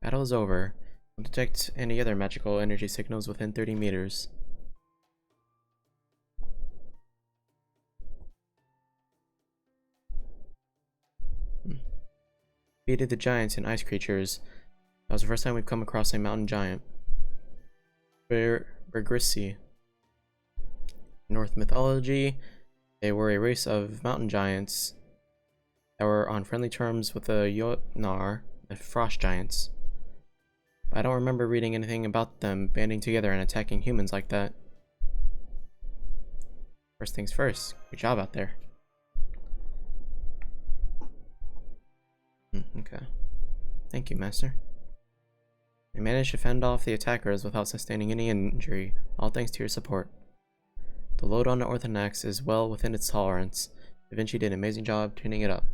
Battle is over. Don't detect any other magical energy signals within 30 meters. Defeated the giants and ice creatures. That was the first time we've come across a mountain giant. Bergrissi. In Norse mythology, they were a race of mountain giants that were on friendly terms with the Jotnar, the frost giants. I don't remember reading anything about them banding together and attacking humans like that. First things first, good job out there. Okay. Thank you, Master. I managed to fend off the attackers without sustaining any injury, all thanks to your support. The load on the Orthonax is well within its tolerance. Da Vinci did an amazing job tuning it up.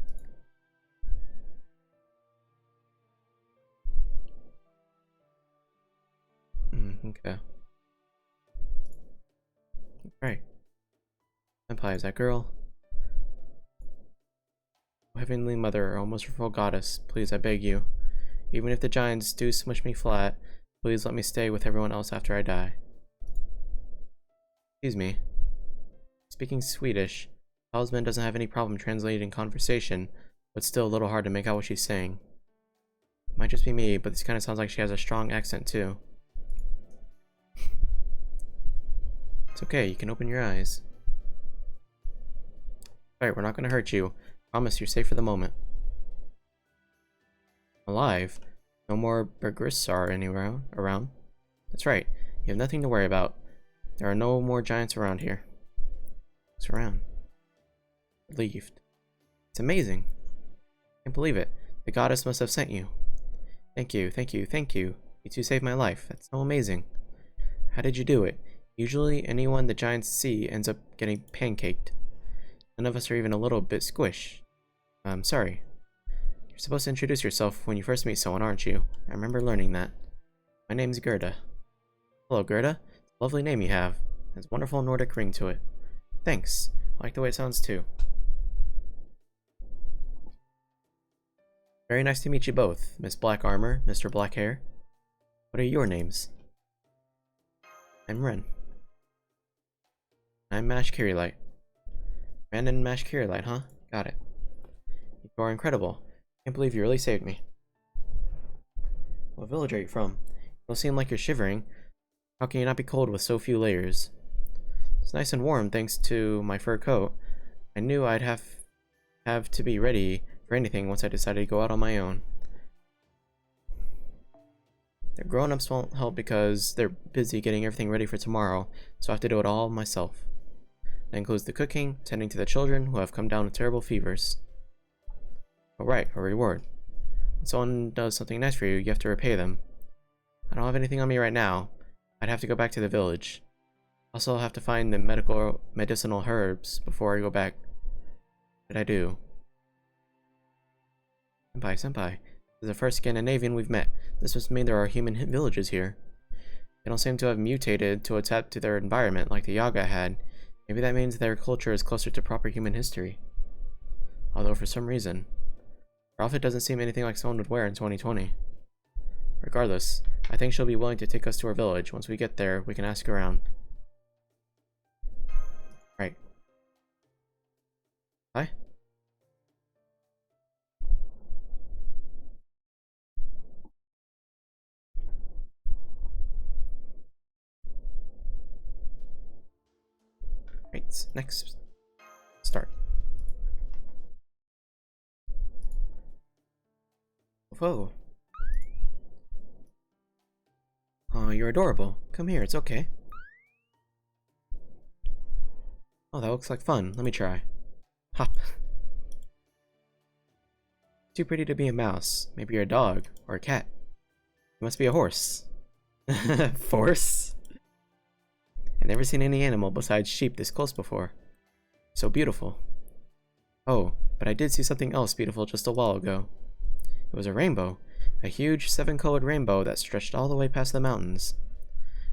Okay. Alright. Senpai, is that girl? Heavenly Mother, O most merciful goddess, please, I beg you. Even if the giants do smush me flat, please let me stay with everyone else after I die. Excuse me. Speaking Swedish, Talisman doesn't have any problem translating conversation, but still a little hard to make out what she's saying. Might just be me, but this kind of sounds like she has a strong accent too. It's okay, you can open your eyes. Alright, we're not gonna hurt you. Promise you're safe for the moment. Alive? No more Bergrissar anywhere around? That's right, you have nothing to worry about. There are no more giants around here. What's around? Relieved. It's amazing. Can't believe it. The goddess must have sent you. Thank you, thank you, thank you. You two saved my life. That's so amazing. How did you do it? Usually, anyone the giants see ends up getting pancaked. None of us are even a little bit squished. I'm sorry. You're supposed to introduce yourself when you first meet someone, aren't you? I remember learning that. My name's Gerda. Hello, Gerda. It's a lovely name you have. It has a wonderful Nordic ring to it. Thanks. I like the way it sounds too. Very nice to meet you both, Miss Black Armor, Mr. Black Hair. What are your names? I'm Ren. I'm Mash Kirilight. Ren and Mash Kirilight, huh? Got it. You are incredible. Can't believe you really saved me. What village are you from? You don't seem like you're shivering. How can you not be cold with so few layers? It's nice and warm thanks to my fur coat. I knew I'd have to be ready for anything once I decided to go out on my own. The grown-ups won't help because they're busy getting everything ready for tomorrow, so I have to do it all myself. That includes the cooking, tending to the children who have come down with terrible fevers. Alright, a reward. When someone does something nice for you, you have to repay them. I don't have anything on me right now. I'd have to go back to the village. Also, I'll have to find the medicinal herbs before I go back. What did I do? Senpai. This is the first Scandinavian we've met. This must mean there are human villages here. They don't seem to have mutated to adapt to their environment like the Yaga had. Maybe that means their culture is closer to proper human history. Although for some reason, her outfit doesn't seem anything like someone would wear in 2020. Regardless, I think she'll be willing to take us to her village. Once we get there, we can ask around. Right. Hi? Right, next. Start. Whoa. Oh, you're adorable. Come here, it's okay. Oh, that looks like fun. Let me try. Hop. Too pretty to be a mouse. Maybe you're a dog or a cat. You must be a horse. Force? I've never seen any animal besides sheep this close before. So beautiful. Oh, but I did see something else beautiful just a while ago. It was a rainbow. A huge 7-colored rainbow that stretched all the way past the mountains.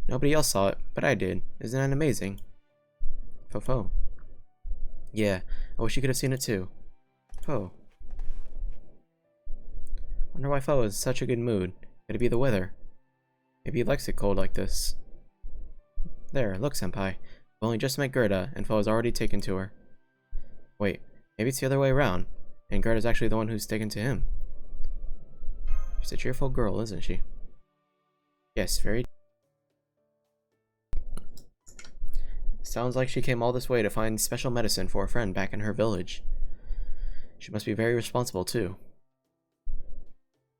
Nobody else saw it, but I did. Isn't that amazing? Fo. Yeah, I wish you could have seen it too. Fo. Wonder why Fo is in such a good mood. Could it be the weather? Maybe he likes it cold like this. There, look, Senpai. We only just met Gerda, and Fo is already taken to her. Wait, maybe it's the other way around, and Gerda's actually the one who's taken to him. She's a cheerful girl, isn't she? Yes, very. Sounds like she came all this way to find special medicine for a friend back in her village. She must be very responsible, too.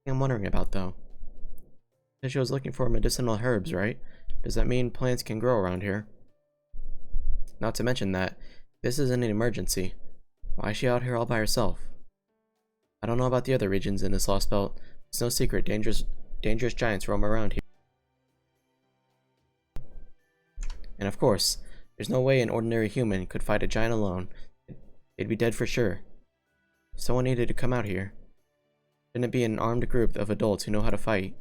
I'm wondering about, though. She was looking for medicinal herbs, right? Does that mean plants can grow around here? Not to mention that this isn't an emergency. Why is she out here all by herself? I don't know about the other regions in this Lostbelt. It's no secret dangerous giants roam around here. And of course, there's no way an ordinary human could fight a giant alone. They'd be dead for sure. Someone needed to come out here. Shouldn't it be an armed group of adults who know how to fight?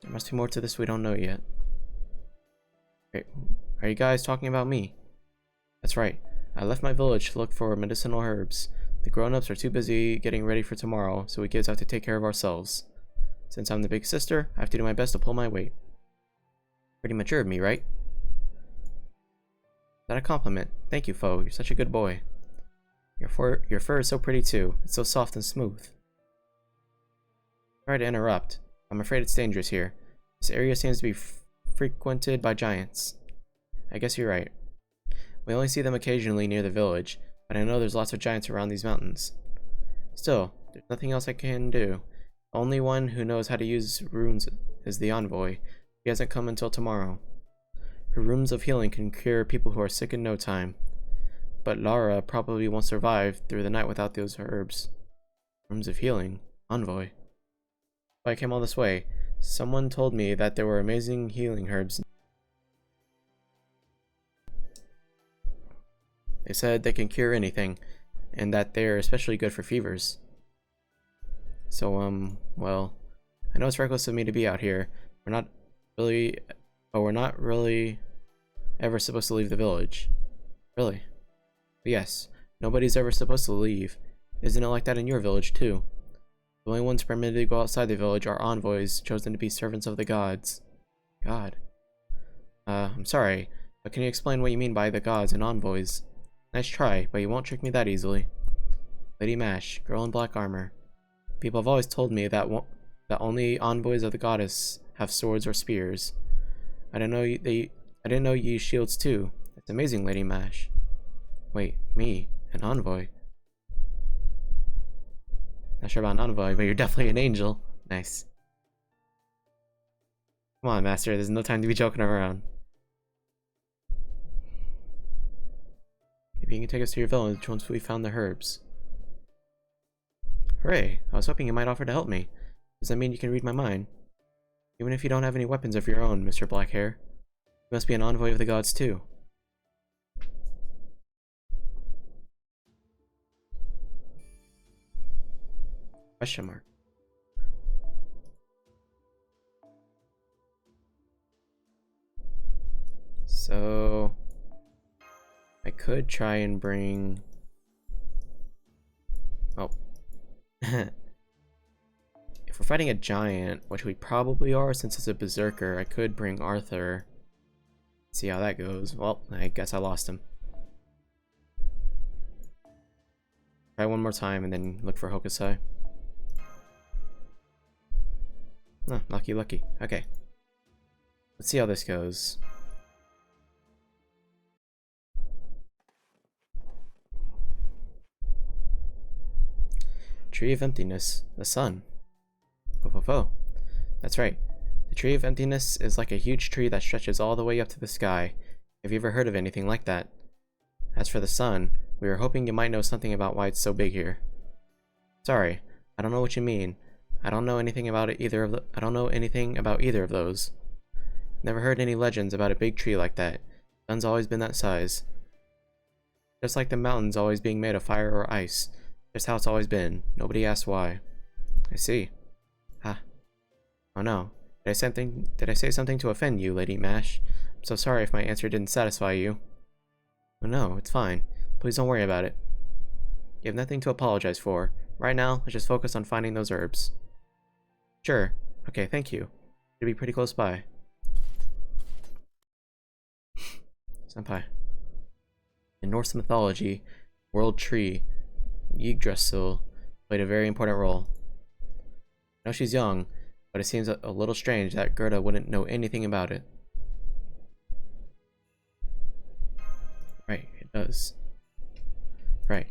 There must be more to this we don't know yet. Wait, are you guys talking about me? That's right. I left my village to look for medicinal herbs. The grown-ups are too busy getting ready for tomorrow, so we kids have to take care of ourselves. Since I'm the big sister, I have to do my best to pull my weight. Pretty mature of me, right? Is that a compliment? Thank you, Fo. You're such a good boy. Your fur is so pretty too. It's so soft and smooth. Sorry to interrupt. I'm afraid it's dangerous here. This area seems to be frequented by giants. I guess you're right. We only see them occasionally near the village, but I know there's lots of giants around these mountains. Still, there's nothing else I can do. The only one who knows how to use runes is the envoy. He hasn't come until tomorrow. Her runes of healing can cure people who are sick in no time. But Lara probably won't survive through the night without those herbs. Runes of healing? Envoy. I came all this way. Someone told me that there were amazing healing herbs. They said they can cure anything, and that they're especially good for fevers. So, well, I know it's reckless of me to be out here. We're not really ever supposed to leave the village. Really? But yes, nobody's ever supposed to leave. Isn't it like that in your village, too? The only ones permitted to go outside the village are envoys, chosen to be servants of the gods. God. I'm sorry, but can you explain what you mean by the gods and envoys? Nice try, but you won't trick me that easily. Lady Mash, girl in black armor. People have always told me that only envoys of the goddess have swords or spears. I didn't know I didn't know you use shields too. That's amazing, Lady Mash. Wait, me? An envoy? Not sure about an envoy, but you're definitely an angel. Nice. Come on, Master, there's no time to be joking around. Maybe you can take us to your village once we found the herbs. Hooray! I was hoping you might offer to help me. Does that mean you can read my mind? Even if you don't have any weapons of your own, Mr. Blackhair. You must be an envoy of the gods too. Question mark. So I could try and bring... Oh. If we're fighting a giant, which we probably are since it's a berserker, I could bring Arthur. See how that goes. Well, I guess I lost him. Try one more time and then look for Hokusai. Oh, lucky, lucky. Okay. Let's see how this goes. Tree of Emptiness. The sun. Fo. That's right. The Tree of Emptiness is like a huge tree that stretches all the way up to the sky. Have you ever heard of anything like that? As for the sun, we were hoping you might know something about why it's so big here. Sorry, I don't know what you mean. I don't know anything about either of those. Never heard any legends about a big tree like that. The sun's always been that size. Just like the mountains always being made of fire or ice. Just how it's always been. Nobody asked why. I see. Ah. Oh no. Did I say something to offend you, Lady Mash? I'm so sorry if my answer didn't satisfy you. Oh no, it's fine. Please don't worry about it. You have nothing to apologize for. Right now, let's just focus on finding those herbs. Sure. Okay, thank you. It'll be pretty close by. Senpai. In Norse mythology, world tree, Yggdrasil, played a very important role. I know she's young, but it seems a little strange that Gerda wouldn't know anything about it. Right, it does. Right.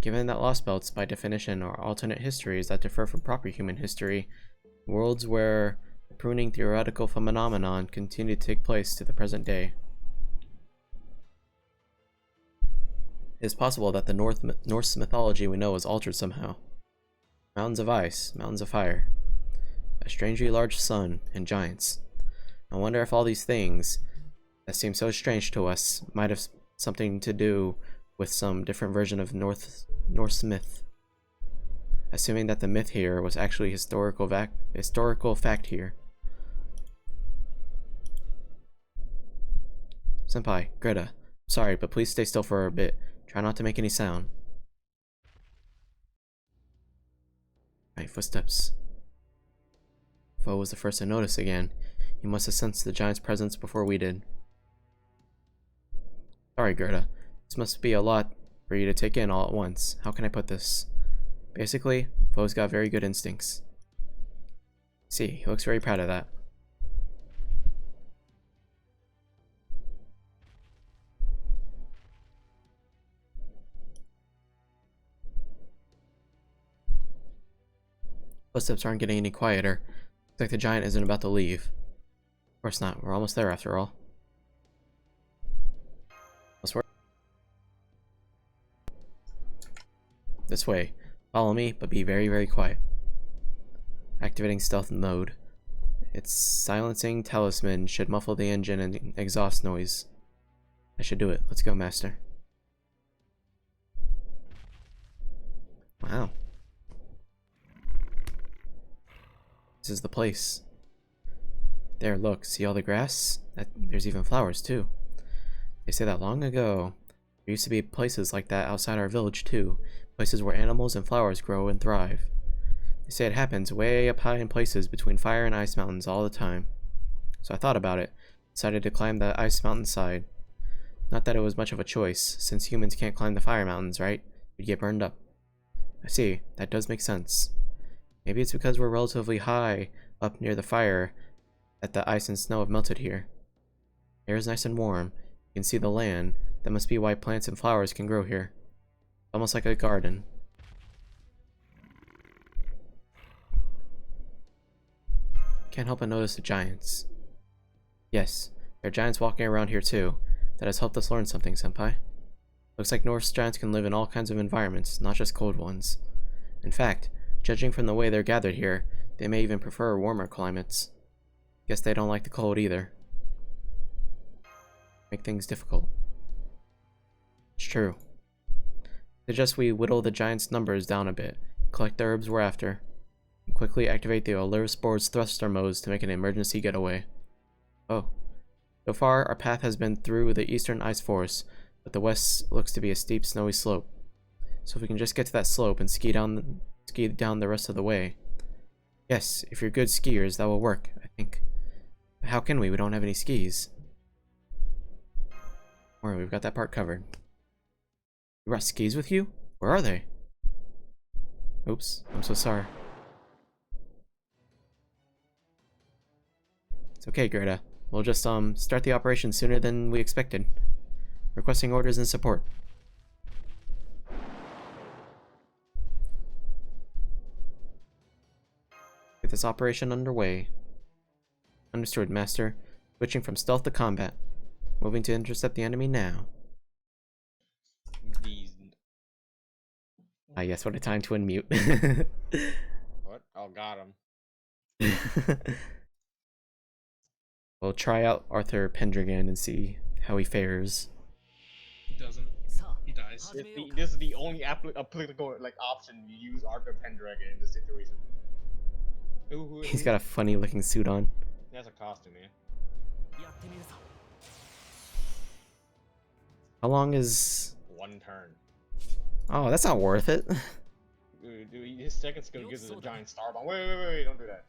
Given that Lostbelts, by definition, are alternate histories that differ from proper human history, worlds where the pruning theoretical phenomenon continue to take place to the present day. It is possible that the Norse mythology we know is altered somehow. Mountains of ice, mountains of fire, a strangely large sun, and giants. I wonder if all these things that seem so strange to us might have something to do with some different version of Norse myth. Assuming that the myth here was actually historical fact here. Senpai, Greta, sorry, but please stay still for a bit. Try not to make any sound. Right, footsteps. Fo was the first to notice again. He must have sensed the giant's presence before we did. Sorry, Gerda. This must be a lot for you to take in all at once. How can I put this? Basically, Fo's got very good instincts. See, he looks very proud of that. Footsteps aren't getting any quieter. Looks like the giant isn't about to leave. Of course not. We're almost there after all. Let's work. This way. Follow me, but be very, very quiet. Activating stealth mode. Its silencing talisman should muffle the engine and exhaust noise. I should do it. Let's go, Master. Wow. This is the place. There, look, see all the grass? There's even flowers, too. They say that long ago, there used to be places like that outside our village, too. Places where animals and flowers grow and thrive. They say it happens way up high in places between fire and ice mountains all the time. So I thought about it, decided to climb the ice mountain side. Not that it was much of a choice, since humans can't climb the fire mountains, right? We'd get burned up. I see, that does make sense. Maybe it's because we're relatively high up near the fire that the ice and snow have melted here. Air is nice and warm. You can see the land. That must be why plants and flowers can grow here. Almost like a garden. Can't help but notice the giants. Yes, there are giants walking around here too. That has helped us learn something, Senpai. Looks like Norse giants can live in all kinds of environments, not just cold ones. In fact, judging from the way they're gathered here, they may even prefer warmer climates. Guess they don't like the cold either. Make things difficult. It's true. Suggest we whittle the giants' numbers down a bit, collect the herbs we're after, and quickly activate the Alluraspor's thruster modes to make an emergency getaway. Oh. So far, our path has been through the eastern ice forest, but the west looks to be a steep, snowy slope. So if we can just get to that slope and ski down the rest of the way. Yes, if you're good skiers, that will work, I think. But how can we? We don't have any skis. Alright, we've got that part covered. You brought skis with you? Where are they? Oops, I'm so sorry. It's okay, Gerda. We'll just start the operation sooner than we expected. Requesting orders and support. Get this operation underway. Understood, Master. Switching from stealth to combat. Moving to intercept the enemy now. Ah, yes, what a time to unmute. What? Oh, got him. We'll try out Arthur Pendragon and see how he fares. He doesn't. He dies. This is the only applicable like option you use Arthur Pendragon in this situation. He's got a funny looking suit on. That's a costume, man. How long is... 1 turn. Oh, that's not worth it. Dude, his second skill gives us a giant star bomb. Wait, don't do that.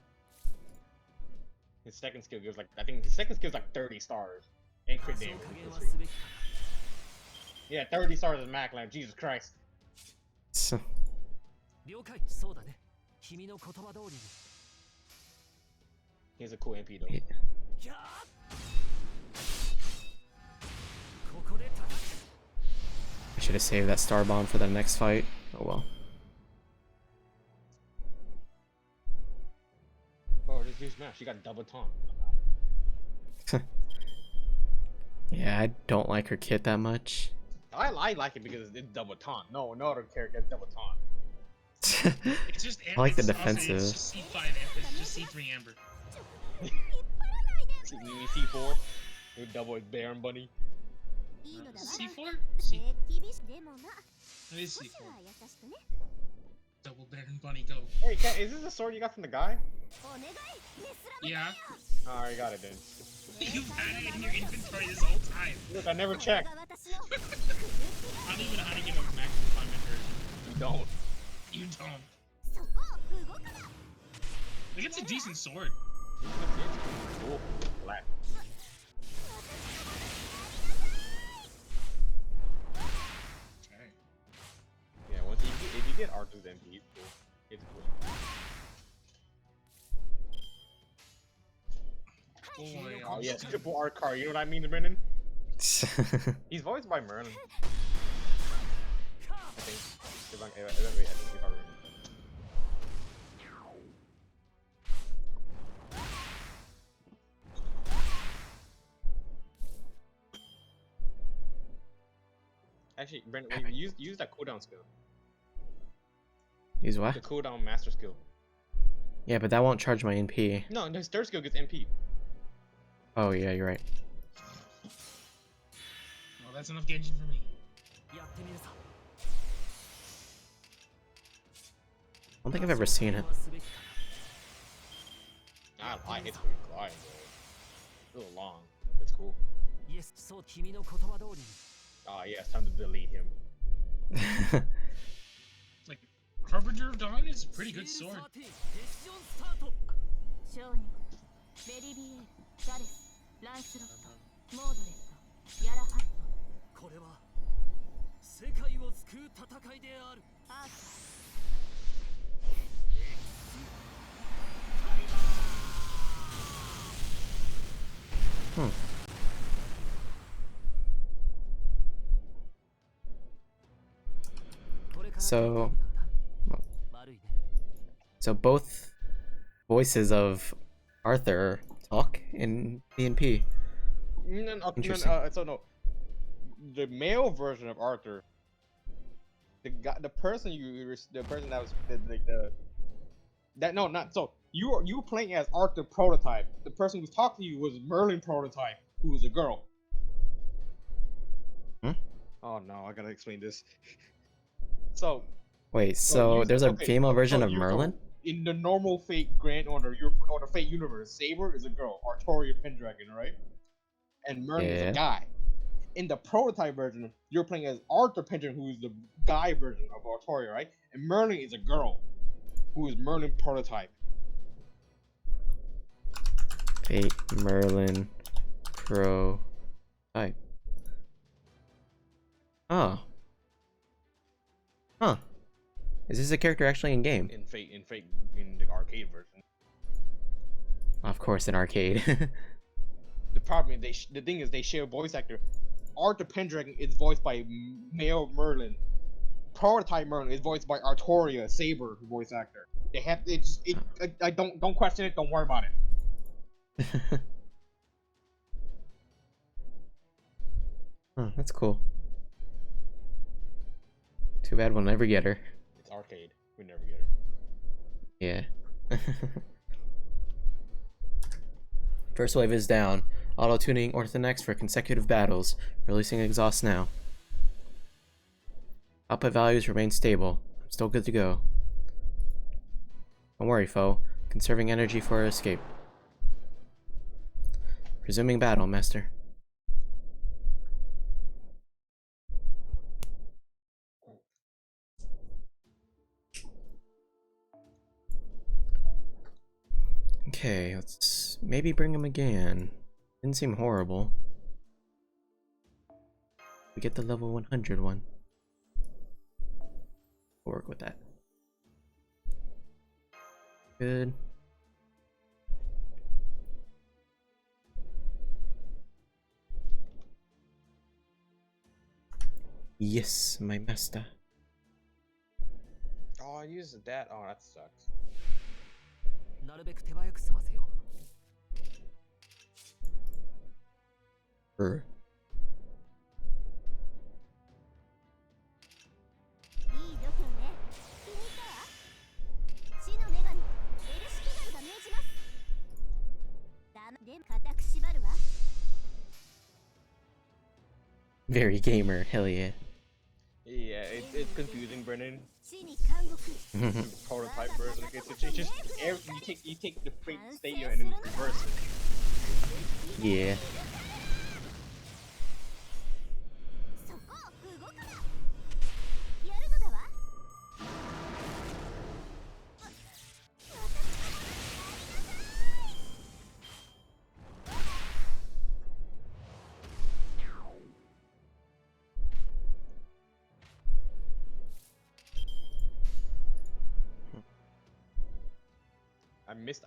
His second skill gives like, I think his second skill is like 30 stars. And crit damage. Yeah, 30 stars is Mac Lamp, Jesus Christ. So... He's a cool MP though. Yeah. I should have saved that star bomb for the next fight. Oh well. Oh, this dude's smash. She got double taunt. Yeah, I don't like her kit that much. I like it because it's double taunt. No other character has double taunt. It's just I like the it's defensive. Also, it's just C5 Amber. It's just C3 Amber. C4 with double Baron Bunny. C4? C. It is C4. Double Baron Bunny go. Hey, is this the sword you got from the guy? Yeah. Alright, got it then. You've had it in your inventory this whole time. Look, I never checked. I don't even know how to get a maximum comment version. You don't. You don't. Like, it's a decent sword. Cool. Black. Okay. Yeah, if you get Arthur's MP, it's cool. It's cool. Oh yeah, triple art card. You know what I mean, Brendan? He's voiced by Merlin. I think. If I remember. Actually, Brendan, use that cooldown skill. Use what? The cooldown master skill. Yeah, but that won't charge my NP. No, his third skill gets MP. Oh yeah, you're right. Well, that's enough Genjin for me. I don't think I've ever seen it. I like it's pretty quiet, bro. A little long. It's cool. Oh yeah, it's time to delete him. Like, Harbinger of Dawn is a pretty good sword. So, so both voices of Arthur talk in PNP. Interesting. So no, the male version of Arthur, the person the person that was that no, not so you were playing as Arthur prototype. The person who was talking to you was Merlin prototype, who was a girl. Hmm? Oh no, I gotta explain this. So Wait, so there's a female version of Merlin? In the normal Fate Grand Order, or the Fate universe, Saber is a girl, Artoria Pendragon, right? And Merlin is a Yeah. guy. In the prototype version, you're playing as Arthur Pendragon, who is the guy version of Artoria, right? And Merlin is a girl, who is Merlin prototype. Fate Merlin Pro type. Oh. Huh. Is this a character actually in game? In the arcade version. Of course, in arcade. The problem is the thing is they share voice actor. Arthur Pendragon is voiced by male Merlin. Prototype Merlin is voiced by Artoria Saber voice actor. They have I don't question it. Don't worry about it. Huh, that's cool. Too bad we'll never get her. It's arcade. We never get her. Yeah. First wave is down. Auto-tuning Orthonex for consecutive battles. Releasing exhaust now. Output values remain stable. I'm still good to go. Don't worry, foe. Conserving energy for escape. Resuming battle, master. Okay, let's maybe bring him again. Didn't seem horrible. We get the level 100 one. We'll work with that. Good. Yes, my master. Oh, I used that. Oh, that sucks. Er. Very gamer, hell yeah. Yeah, it's confusing, Brennan. Prototype version. It's just you take the fake stadium and then reverse it. Yeah.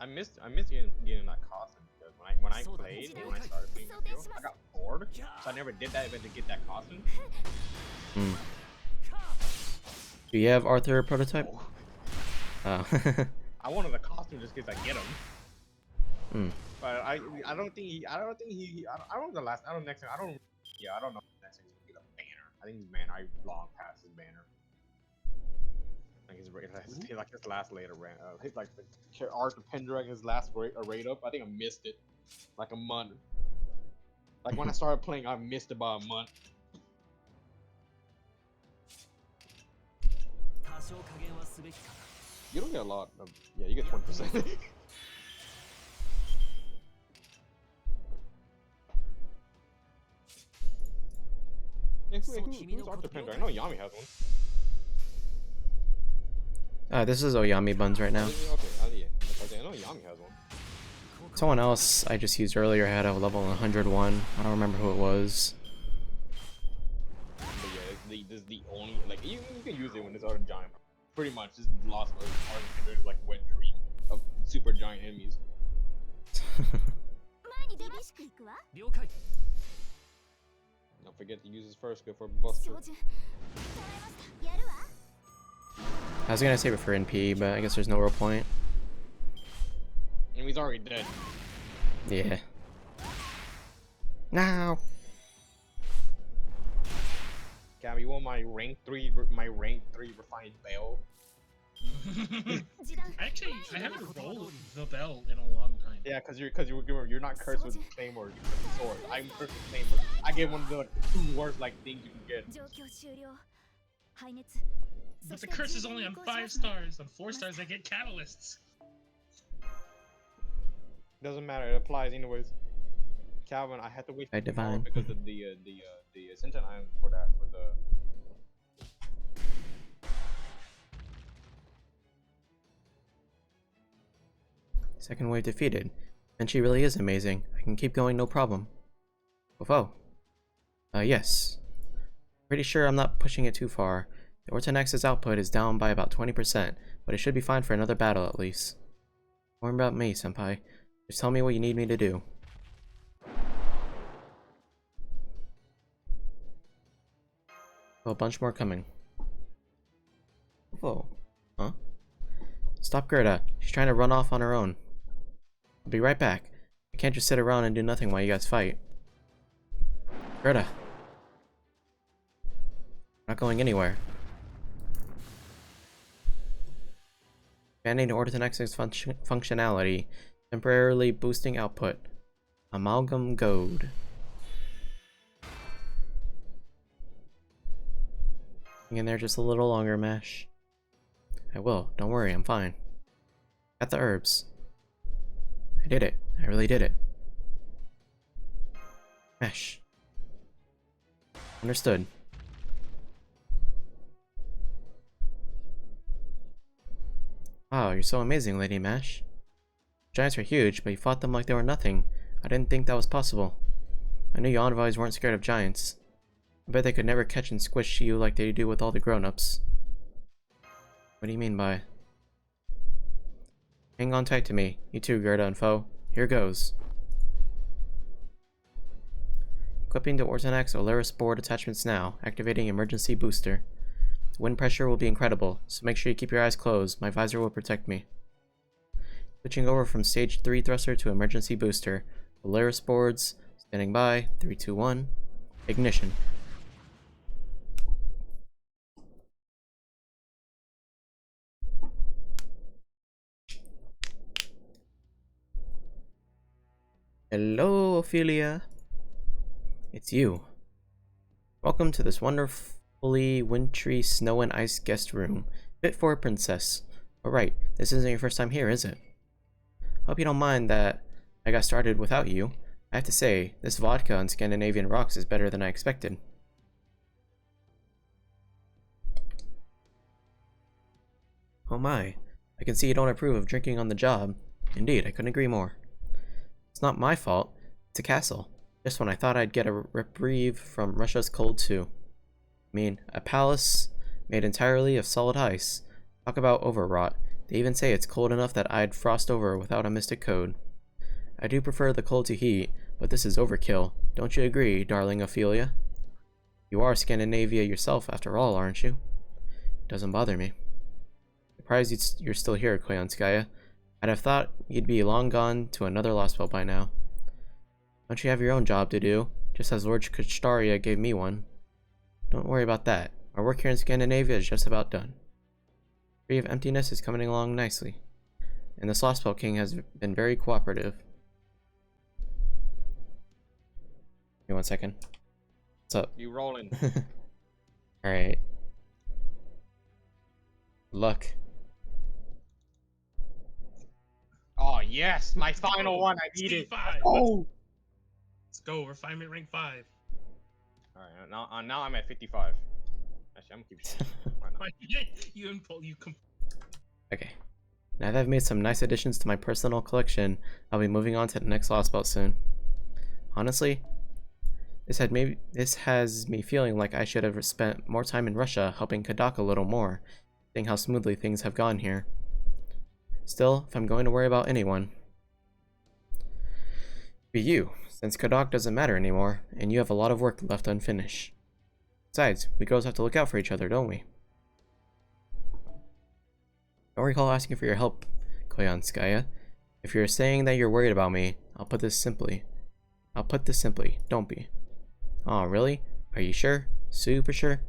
I missed getting that costume because when I started playing the video, I got bored, so I never did that event to get that costume. Hmm. Do you have Arthur prototype? Oh. I wanted the costume just because I get him. Hmm. But I don't think he I don't know the last I don't know next time I don't know if next time he's gonna get a banner. I think his banner I long past his banner. Like his last later ran his like the Arthur Pendragon his last rate up. I think I missed it like a month. Like when I started playing, I missed about a month. You don't get a lot of yeah, you get 20%. Who's Arthur Pendragon? I know Yami has one. This is Oyami Buns right now. Okay, yeah. I know Yami has one. Someone else I just used earlier had a level 101. I don't remember who it was. But yeah, this is the only like you can use it when it's Art of Giant. Pretty much, just lost Art of like wet dream of super giant enemies. Don't forget to use his first skill for buster. I was gonna save it for NP, but I guess there's no real point. And he's already dead. Yeah. Now. Gab, you want my rank 3 refined bell? I haven't rolled the bell in a long time. Yeah, you're not cursed with claymore, you're cursed with sword. I'm cursed with claymore. I get one of the 2 worst like things you can get. But the curse is only on 5 stars. On 4 stars, I get catalysts. Doesn't matter, it applies anyways. Calvin, I had to wait By for tomorrow divine. because of the Ascension Iron for the Second wave defeated. And she really is amazing. I can keep going no problem. Whoa. Yes. Pretty sure I'm not pushing it too far. The Ortonex's output is down by about 20%, but it should be fine for another battle at least. More about me, senpai. Just tell me what you need me to do. Oh, a bunch more coming. Whoa. Huh? Stop Gerda. She's trying to run off on her own. I'll be right back. I can't just sit around and do nothing while you guys fight. Gerda. Not going anywhere. Expanding Ortonex's functionality. Temporarily boosting output. Amalgam Goad. Hang in there just a little longer, Mesh. I will. Don't worry, I'm fine. Got the herbs. I did it. I really did it. Mesh. Understood. Wow, you're so amazing, Lady Mesh. Giants are huge, but you fought them like they were nothing. I didn't think that was possible. I knew you Envoys weren't scared of giants. I bet they could never catch and squish you like they do with all the grown-ups. What do you mean by... Hang on tight to me. You too, Gerda and Foe. Here goes. Equipping the Ortonex Olaris board attachments now. Activating emergency booster. Wind pressure will be incredible, so make sure you keep your eyes closed. My visor will protect me. Switching over from stage 3 thruster to emergency booster. Olaris boards. Standing by. 3, 2, 1. Ignition. Hello, Ophelia. It's you. Welcome to this wonderfully wintry snow and ice guest room, fit for a princess. Alright, this isn't your first time here, is it? Hope you don't mind that I got started without you. I have to say, this vodka on Scandinavian rocks is better than I expected. Oh my, I can see you don't approve of drinking on the job. Indeed, I couldn't agree more. It's not my fault. It's a castle. Just when I thought I'd get a reprieve from Russia's cold too. I mean, a palace made entirely of solid ice. Talk about overwrought. They even say it's cold enough that I'd frost over without a mystic code. I do prefer the cold to heat, but this is overkill. Don't you agree, darling Ophelia? You are Scandinavia yourself after all, aren't you? Doesn't bother me. Surprised you're still here, Koyanskaya. I'd have thought you'd be long gone to another Lostbelt by now. Don't you have your own job to do, just as Lord Kuchtaria gave me one? Don't worry about that. Our work here in Scandinavia is just about done. Tree of Emptiness is coming along nicely, and the Lostbelt King has been very cooperative. Give me 1 second. What's up? You rolling. Alright. Luck. Oh yes, my final one. I need it. 65. Oh. Let's go. Refinement rank 5. All right, now I'm at 55. Actually, I'm gonna keep. Why not? Okay. Now that I've made some nice additions to my personal collection, I'll be moving on to the next Lostbelt soon. Honestly, this has me feeling like I should have spent more time in Russia helping Kadak a little more, seeing how smoothly things have gone here. Still, if I'm going to worry about anyone, be you, since Kadak doesn't matter anymore, and you have a lot of work left unfinished. Besides, we girls have to look out for each other, don't we? Don't recall asking for your help, Koyanskaya. If you're saying that you're worried about me, I'll put this simply. Don't be. Aw, really? Are you sure? Super sure?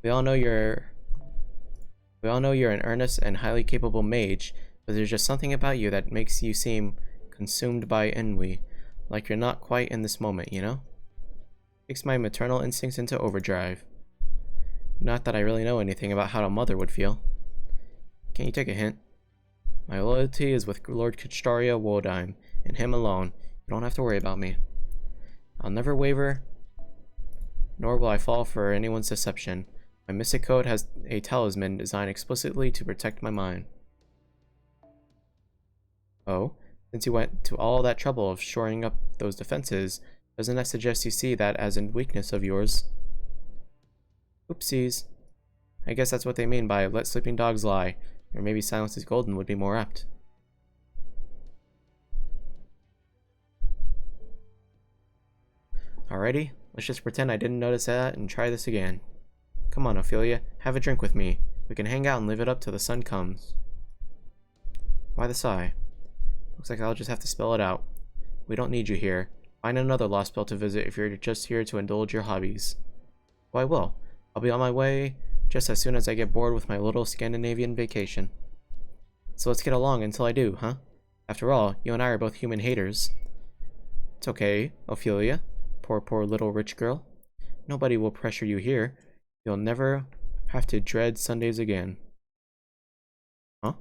We all know you're an earnest and highly capable mage, but there's just something about you that makes you seem consumed by ennui, like you're not quite in this moment, you know? Takes my maternal instincts into overdrive. Not that I really know anything about how a mother would feel. Can't you take a hint? My loyalty is with Lord Kishtaria Woldheim, and him alone. You don't have to worry about me. I'll never waver, nor will I fall for anyone's deception. My mystic code has a talisman designed explicitly to protect my mind. Oh, since you went to all that trouble of shoring up those defenses, doesn't that suggest you see that as a weakness of yours? Oopsies. I guess that's what they mean by let sleeping dogs lie, or maybe silence is golden would be more apt. Alrighty, let's just pretend I didn't notice that and try this again. Come on, Ophelia, have a drink with me. We can hang out and live it up till the sun comes. Why the sigh? Looks like I'll just have to spell it out. We don't need you here. Find another Lostbelt to visit if you're just here to indulge your hobbies. Oh, I will. I'll be on my way just as soon as I get bored with my little Scandinavian vacation. So let's get along until I do, huh? After all, you and I are both human haters. It's okay, Ophelia. Poor little rich girl. Nobody will pressure you here. You'll never have to dread Sundays again. Huh?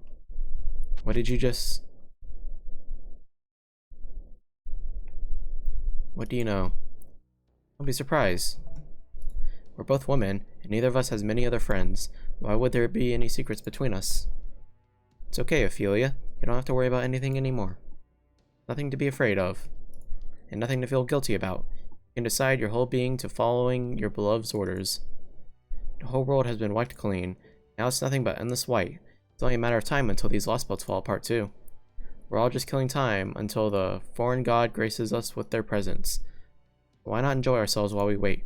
What did you just... What do you know? Don't be surprised. We're both women, and neither of us has many other friends. Why would there be any secrets between us? It's okay, Ophelia. You don't have to worry about anything anymore. Nothing to be afraid of. And nothing to feel guilty about. You can decide your whole being to following your beloved's orders. The whole world has been wiped clean. Now it's nothing but endless white. It's only a matter of time until these Lostbelts fall apart too. We're all just killing time until the foreign god graces us with their presence. Why not enjoy ourselves while we wait?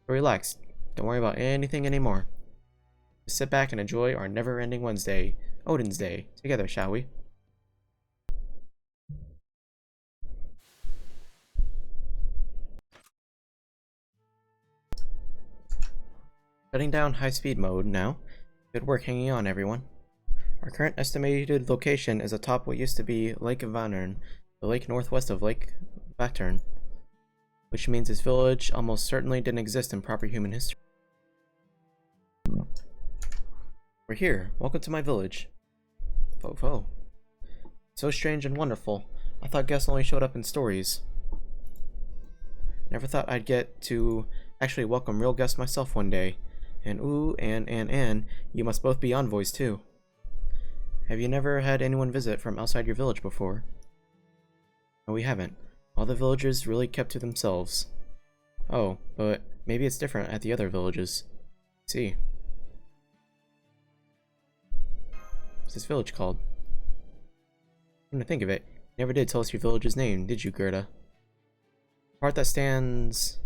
Relax. Don't worry about anything anymore. Just sit back and enjoy our never-ending Wednesday, Odin's Day, together, shall we? Shutting down high-speed mode now. Good work hanging on, everyone. Our current estimated location is atop what used to be Lake Vanern, the lake northwest of Lake Vattern, which means this village almost certainly didn't exist in proper human history. We're here. Welcome to my village. Fo. So strange and wonderful. I thought guests only showed up in stories. Never thought I'd get to actually welcome real guests myself one day. And ooh, and you must both be envoys too. Have you never had anyone visit from outside your village before? No, we haven't. All the villagers really kept to themselves. Oh, but maybe it's different at the other villages. Let's see. What's this village called? Come to think of it, you never did tell us your village's name, did you, Gerda? The part that stands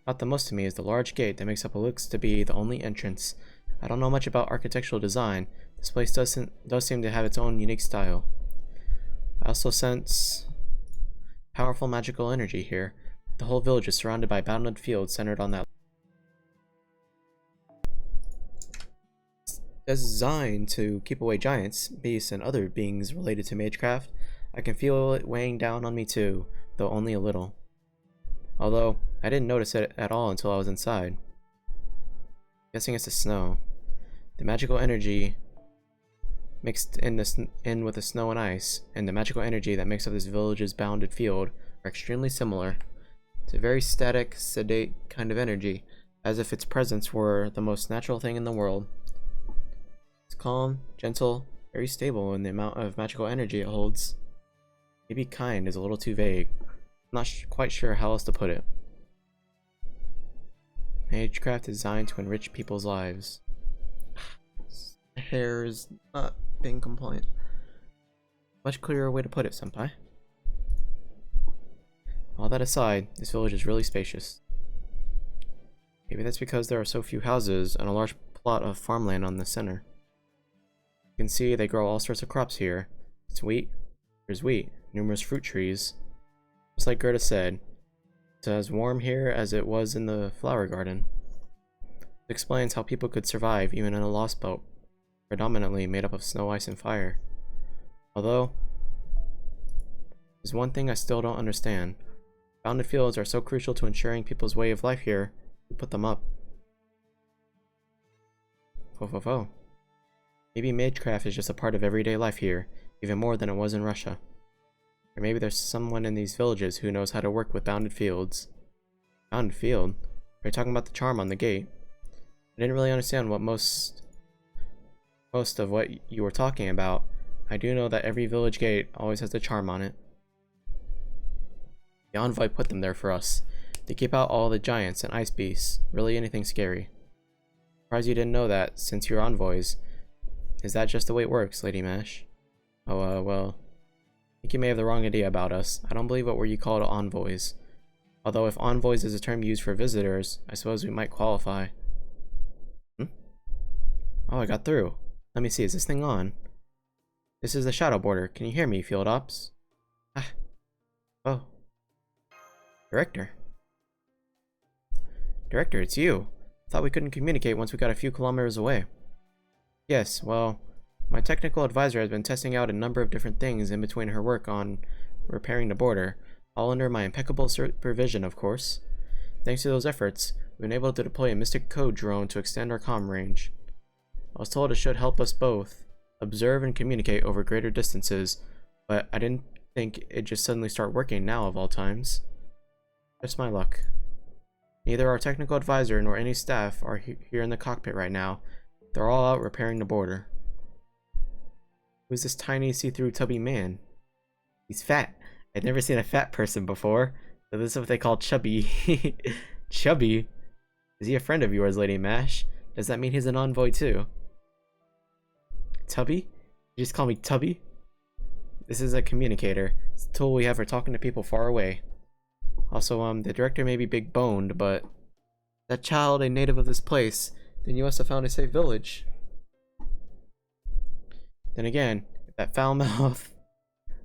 out the most to me is the large gate that makes up what looks to be the only entrance. I don't know much about architectural design. This place does seem to have its own unique style. I also sense powerful magical energy here. The whole village is surrounded by bounded fields centered on that. It's designed to keep away giants, beasts, and other beings related to magecraft. I can feel it weighing down on me too, though only a little. Although, I didn't notice it at all until I was inside. Guessing it's the snow. The magical energy mixed in with the snow and ice, and the magical energy that makes up this village's bounded field are extremely similar. It's a very static, sedate kind of energy, as if its presence were the most natural thing in the world. It's calm, gentle, very stable in the amount of magical energy it holds. Maybe kind is a little too vague. I'm not quite sure how else to put it. Magecraft designed to enrich people's lives. Hair is not being compliant. Much clearer way to put it, senpai. All that aside, this village is really spacious. Maybe that's because there are so few houses and a large plot of farmland on the center. You can see they grow all sorts of crops here. It's wheat. There's wheat. Numerous fruit trees. Just like Gerda said, it's as warm here as it was in the flower garden. It explains how people could survive even in a Lostbelt, predominantly made up of snow, ice, and fire. Although, there's one thing I still don't understand. Bounded fields are so crucial to ensuring people's way of life here. Who put them up? Fo. Maybe magecraft is just a part of everyday life here, even more than it was in Russia. Or maybe there's someone in these villages who knows how to work with bounded fields. Bounded field? Are you talking about the charm on the gate? I didn't really understand what most of what you were talking about. I do know that every village gate always has the charm on it. The envoy put them there for us. They keep out all the giants and ice beasts. Really anything scary. Surprised you didn't know that, since you're envoys. Is that just the way it works, Lady Mash? Oh, well. I think you may have the wrong idea about us. I don't believe what were you called envoys. Although if envoys is a term used for visitors, I suppose we might qualify. Oh, I got through. Let me see, is this thing on? This is the shadow border. Can you hear me, Field Ops? Oh. Director, it's you. Thought we couldn't communicate once we got a few kilometers away. Yes, well, my technical advisor has been testing out a number of different things in between her work on repairing the border, all under my impeccable supervision, of course. Thanks to those efforts, we've been able to deploy a Mystic Code drone to extend our comm range. I was told it should help us both observe and communicate over greater distances, but I didn't think it'd just suddenly start working now of all times. Just my luck. Neither our technical advisor nor any staff are here in the cockpit right now. They're all out repairing the border. Who's this tiny see-through tubby man? He's fat. I'd never seen a fat person before. So this is what they call chubby. Chubby? Is he a friend of yours, Lady Mash? Does that mean he's an envoy too? Tubby? You just call me Tubby? This is a communicator. It's a tool we have for talking to people far away. Also, the director may be big-boned, but that child a native of this place, then you must have found a safe village. Then again, if that foul-mouthed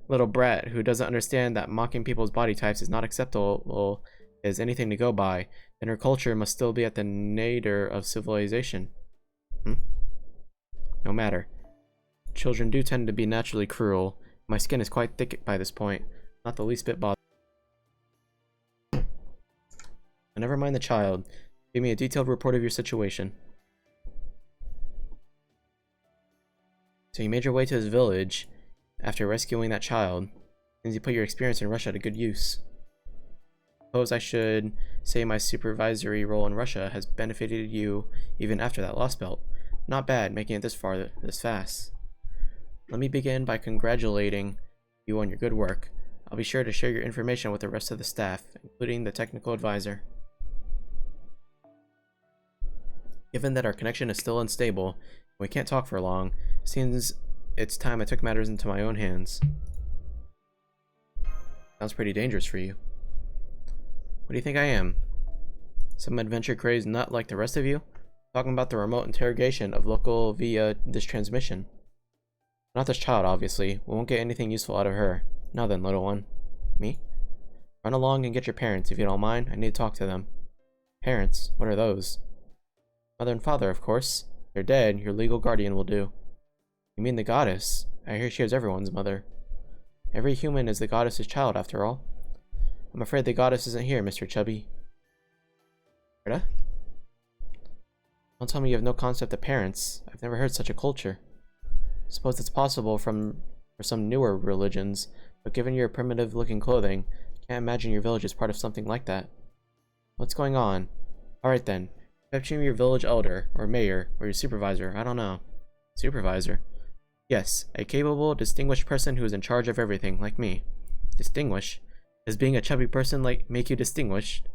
little brat who doesn't understand that mocking people's body types is not acceptable is anything to go by, then her culture must still be at the nadir of civilization. No matter. Children do tend to be naturally cruel. My skin is quite thick by this point, not the least bit bothered. Never mind the child. Give me a detailed report of your situation. So you made your way to his village after rescuing that child. Means you put your experience in Russia to good use. Suppose I should say my supervisory role in Russia has benefited you even after that Lostbelt. Not bad, making it this far this fast. Let me begin by congratulating you on your good work. I'll be sure to share your information with the rest of the staff, including the technical advisor. Given that our connection is still unstable, and we can't talk for long, it seems it's time I took matters into my own hands. Sounds pretty dangerous for you. What do you think I am? Some adventure-crazed nut like the rest of you? Talking about the remote interrogation of local via this transmission. Not this child, obviously. We won't get anything useful out of her. Now then, little one. Me? Run along and get your parents, if you don't mind. I need to talk to them. Parents? What are those? Mother and father, of course. They're dead. Your legal guardian will do. You mean the goddess? I hear she is everyone's mother. Every human is the goddess's child, after all. I'm afraid the goddess isn't here, Mr. Chubby. Greta? Don't tell me you have no concept of parents. I've never heard such a culture. Suppose it's possible for some newer religions, but given your primitive-looking clothing, I can't imagine your village is part of something like that. What's going on? Alright then. Picture your village elder, or mayor, or your supervisor, I don't know. Supervisor? Yes, a capable, distinguished person who is in charge of everything, like me. Distinguished? Does being a chubby person make you distinguished?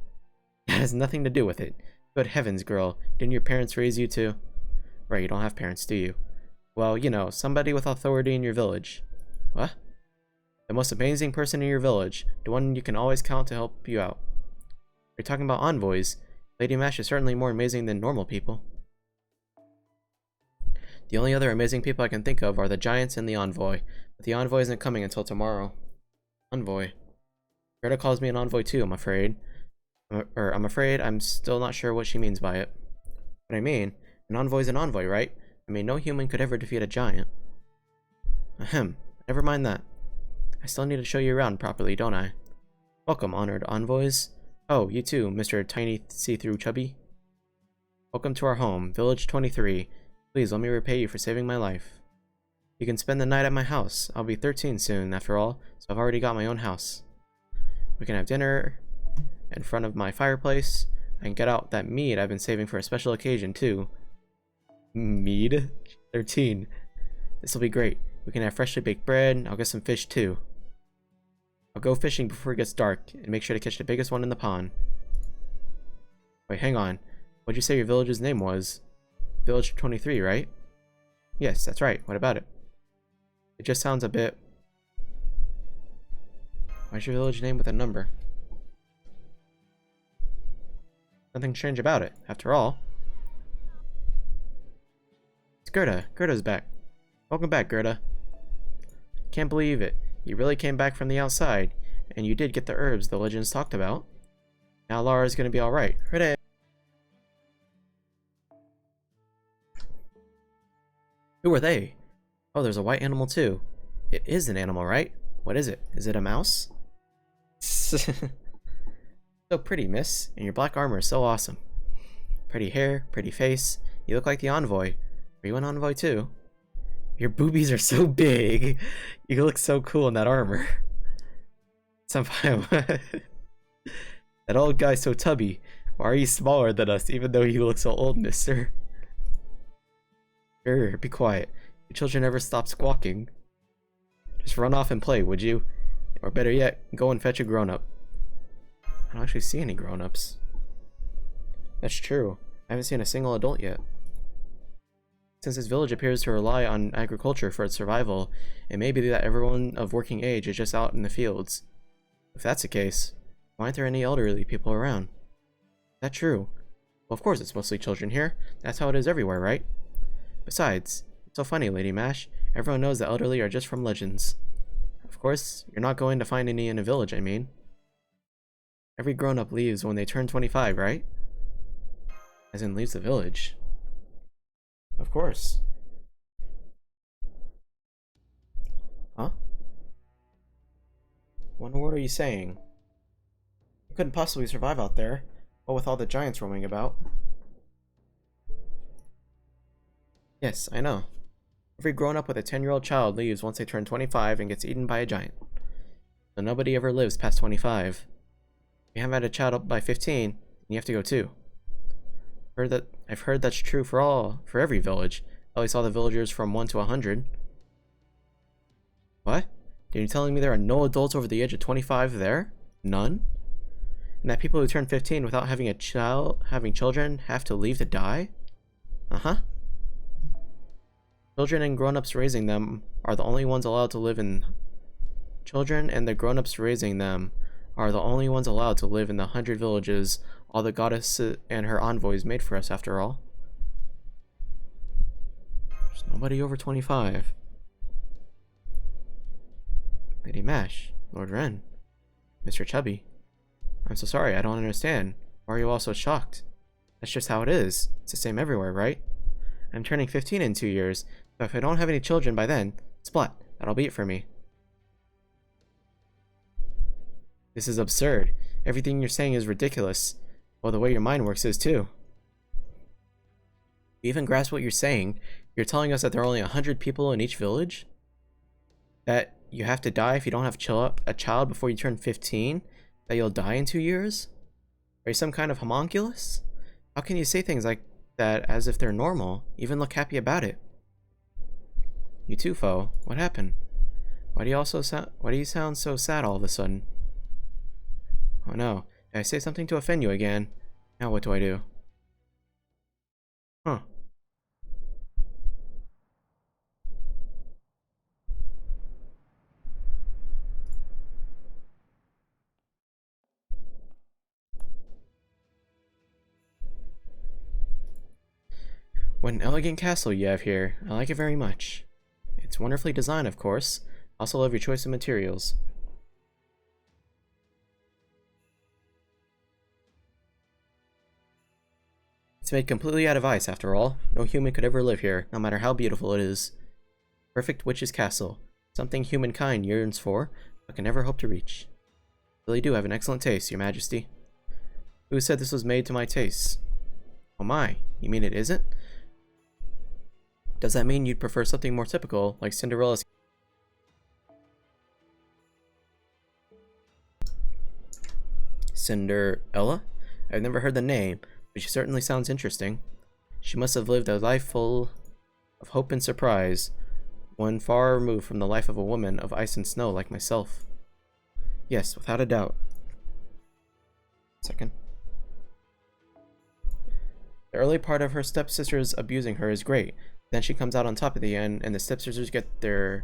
That has nothing to do with it. Good heavens, girl, didn't your parents raise you to... Right, you don't have parents, do you? Well, you know, somebody with authority in your village. What? The most amazing person in your village, the one you can always count to help you out. You're talking about envoys. Lady Mash is certainly more amazing than normal people. The only other amazing people I can think of are the giants and the envoy, but the envoy isn't coming until tomorrow. Envoy. Greta calls me an envoy too, I'm afraid. I'm afraid I'm still not sure what she means by it. But I mean, an envoy's an envoy, right? I mean, no human could ever defeat a giant. Ahem, never mind that. I still need to show you around properly, don't I? Welcome, honored envoys. Oh, you too, Mr. Tiny See-Through Chubby. Welcome to our home, Village 23. Please let me repay you for saving my life. You can spend the night at my house. I'll be 13 soon, after all, so I've already got my own house. We can have dinner in front of my fireplace. I can get out that mead I've been saving for a special occasion, too. Mead? 13. This'll be great. We can have freshly baked bread. I'll get some fish, too. I'll go fishing before it gets dark, and make sure to catch the biggest one in the pond. Wait, hang on. What'd you say your village's name was? Village 23, right? Yes, that's right. What about it? It just sounds a bit... Why's your village name with a number? Nothing strange about it, after all. It's Gerda. Gerda's back. Welcome back, Gerda. Can't believe it. You really came back from the outside, and you did get the herbs the legends talked about. Now Lara's gonna be alright. Hooray! Who are they? Oh, there's a white animal too. It is an animal, right? What is it? Is it a mouse? So pretty, miss, and your black armor is so awesome. Pretty hair, pretty face. You look like the envoy. Are you an envoy too? Your boobies are so big. You look so cool in that armor. Somehow. That old guy's so tubby. Why are you smaller than us even though you look so old, mister? Be quiet. Your children never stop squawking. Just run off and play, would you? Or better yet, go and fetch a grown-up. I don't actually see any grown-ups. That's true. I haven't seen a single adult yet. Since this village appears to rely on agriculture for its survival, it may be that everyone of working age is just out in the fields. If that's the case, why aren't there any elderly people around? Is that true? Well, of course it's mostly children here. That's how it is everywhere, right? Besides, it's so funny, Lady Mash. Everyone knows the elderly are just from legends. Of course, you're not going to find any in a village, I mean. Every grown-up leaves when they turn 25, right? As in, leaves the village. Of course. Huh? What word are you saying? You couldn't possibly survive out there, what with all the giants roaming about. Yes, I know. Every grown-up with a 10-year-old child leaves once they turn 25 and gets eaten by a giant. So nobody ever lives past 25. If you haven't had a child up by 15, you have to go too. I've heard that's true for every village. At least all the villagers from 1 to 100. What? Are you telling me there are no adults over the age of 25 there? None? And that people who turn 15 without having children have to leave to die? Uh-huh. Children and grown-ups raising them are the only ones allowed to live in... Children and the grown-ups raising them are the only ones allowed to live in the 100 villages all the goddess and her envoys made for us, after all. There's nobody over 25. Lady Mash, Lord Ren, Mr. Chubby. I'm so sorry, I don't understand. Why are you all so shocked? That's just how it is. It's the same everywhere, right? I'm turning 15 in 2 years, so if I don't have any children by then, splat, that'll be it for me. This is absurd. Everything you're saying is ridiculous. Well, the way your mind works is too. You even grasp what you're saying? You're telling us that there are only 100 people in each village? That you have to die if you don't have a child before you turn 15? That you'll die in 2 years? Are you some kind of homunculus? How can you say things like that as if they're normal? Even look happy about it. You too, Foe. What happened? Why do you sound so sad all of a sudden? Oh no, did I say something to offend you again? Now what do I do? Huh. An elegant castle you have here. I like it very much. It's wonderfully designed, of course. I also love your choice of materials. It's made completely out of ice, after all. No human could ever live here, no matter how beautiful it is. Perfect witch's castle. Something humankind yearns for, but can never hope to reach. You really do have an excellent taste, your majesty. Who said this was made to my tastes? Oh my, you mean it isn't? Does that mean you'd prefer something more typical, like Cinderella's? Cinderella? I've never heard the name, but she certainly sounds interesting. She must have lived a life full of hope and surprise, one far removed from the life of a woman of ice and snow like myself. Yes, without a doubt. Second. The early part of her stepsisters abusing her is great. Then she comes out on top at the end, and the stepsisters get their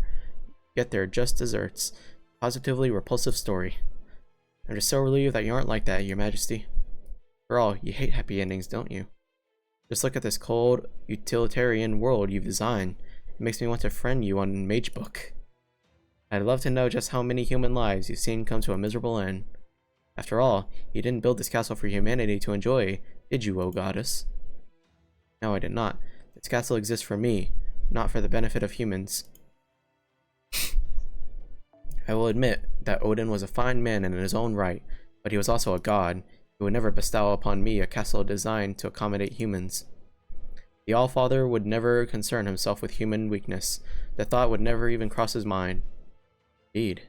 just desserts. Positively repulsive story. I'm just so relieved that you aren't like that, your majesty. For all, you hate happy endings, don't you? Just look at this cold, utilitarian world you've designed. It makes me want to friend you on Magebook. I'd love to know just how many human lives you've seen come to a miserable end. After all, you didn't build this castle for humanity to enjoy, did you, O goddess? No, I did not. This castle exists for me, not for the benefit of humans. I will admit that Odin was a fine man in his own right, but he was also a god. He would never bestow upon me a castle designed to accommodate humans. The Allfather would never concern himself with human weakness. The thought would never even cross his mind. Indeed.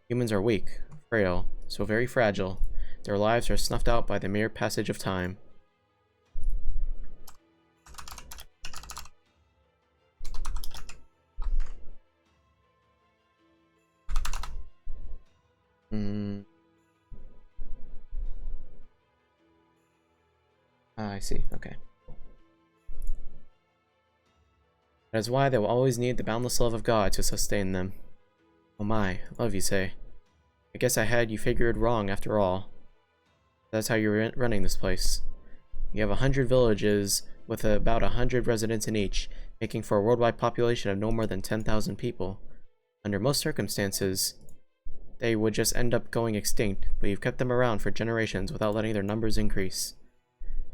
Humans are weak, frail, so very fragile. Their lives are snuffed out by the mere passage of time. I see. Okay. That is why they will always need the boundless love of God to sustain them. Oh my, love you say. I guess I had you figured wrong after all. That's how you're running this place. You have 100 villages with about 100 residents in each, making for a worldwide population of no more than 10,000 people. Under most circumstances, they would just end up going extinct, but you've kept them around for generations without letting their numbers increase.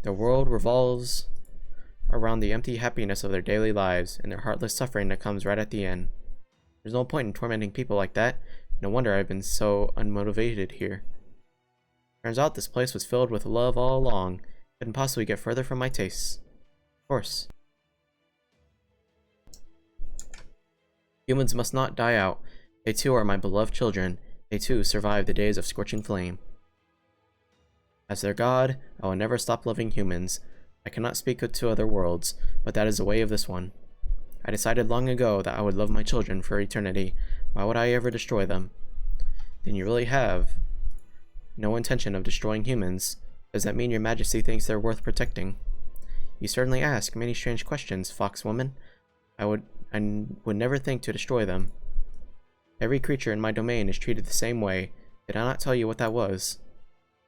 The world revolves around the empty happiness of their daily lives and their heartless suffering that comes right at the end. There's no point in tormenting people like that. No wonder I've been so unmotivated here. Turns out this place was filled with love all along. Couldn't possibly get further from my tastes. Of course. Humans must not die out. They too are my beloved children. They too survive the days of scorching flame. As their god, I will never stop loving humans. I cannot speak to other worlds, but that is the way of this one. I decided long ago that I would love my children for eternity. Why would I ever destroy them? Then you really have no intention of destroying humans. Does that mean your majesty thinks they're worth protecting? You certainly ask many strange questions, foxwoman. I would never think to destroy them. Every creature in my domain is treated the same way. Did I not tell you what that was?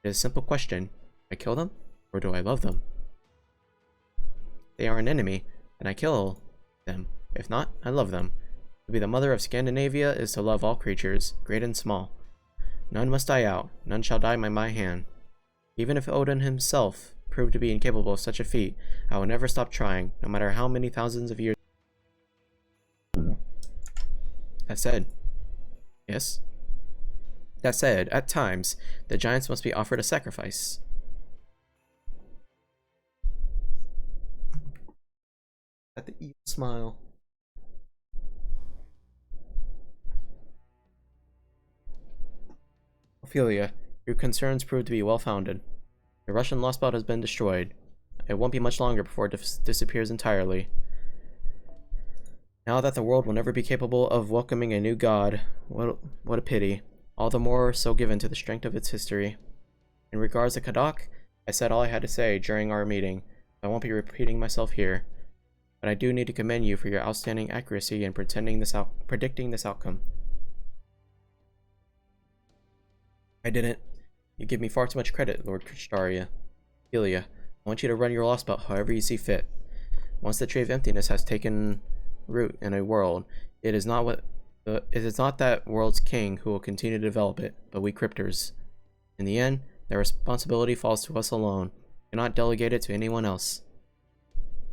It is a simple question. I kill them, or do I love them? They are an enemy, and I kill them. If not, I love them. To be the mother of Scandinavia is to love all creatures, great and small. None must die out, none shall die by my hand. Even if Odin himself proved to be incapable of such a feat, I will never stop trying, no matter how many thousands of years. That said, yes? That said, at times, the giants must be offered a sacrifice. At the evil smile. Ophelia, your concerns prove to be well-founded. The Russian Lostbelt has been destroyed. It won't be much longer before it disappears entirely. Now that the world will never be capable of welcoming a new god, what a pity. All the more so given to the strength of its history. In regards to Kadok, I said all I had to say during our meeting. I won't be repeating myself here. But I do need to commend you for your outstanding accuracy in predicting this outcome. I didn't. You give me far too much credit, Lord Krishtaria. Ophelia, I want you to run your Lostbelt however you see fit. Once the tree of emptiness has taken root in a world, it is not that world's king who will continue to develop it, but we cryptors. In the end, the responsibility falls to us alone. We cannot delegate it to anyone else.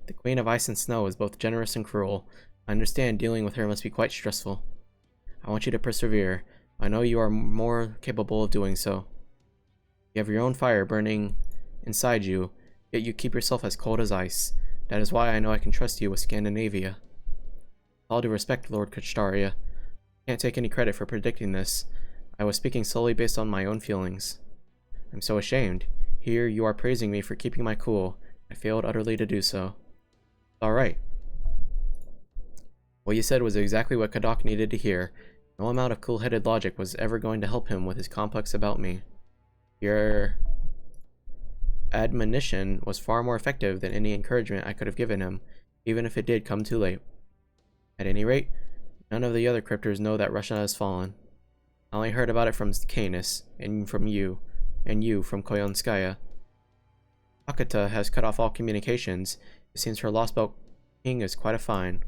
The Queen of Ice and Snow is both generous and cruel. I understand dealing with her must be quite stressful. I want you to persevere. I know you are more capable of doing so. You have your own fire burning inside you, yet you keep yourself as cold as ice. That is why I know I can trust you with Scandinavia. With all due respect, Lord Kachtaria, I can't take any credit for predicting this. I was speaking solely based on my own feelings. I'm so ashamed. Here you are praising me for keeping my cool. I failed utterly to do so. Alright. What you said was exactly what Kadok needed to hear. No amount of cool-headed logic was ever going to help him with his complex about me. Your admonition was far more effective than any encouragement I could have given him, even if it did come too late. At any rate, none of the other cryptors know that Russia has fallen. I only heard about it from Canis, and from you from Koyonskaya. Akata has cut off all communications. It seems her Lostbelt king is quite a fine.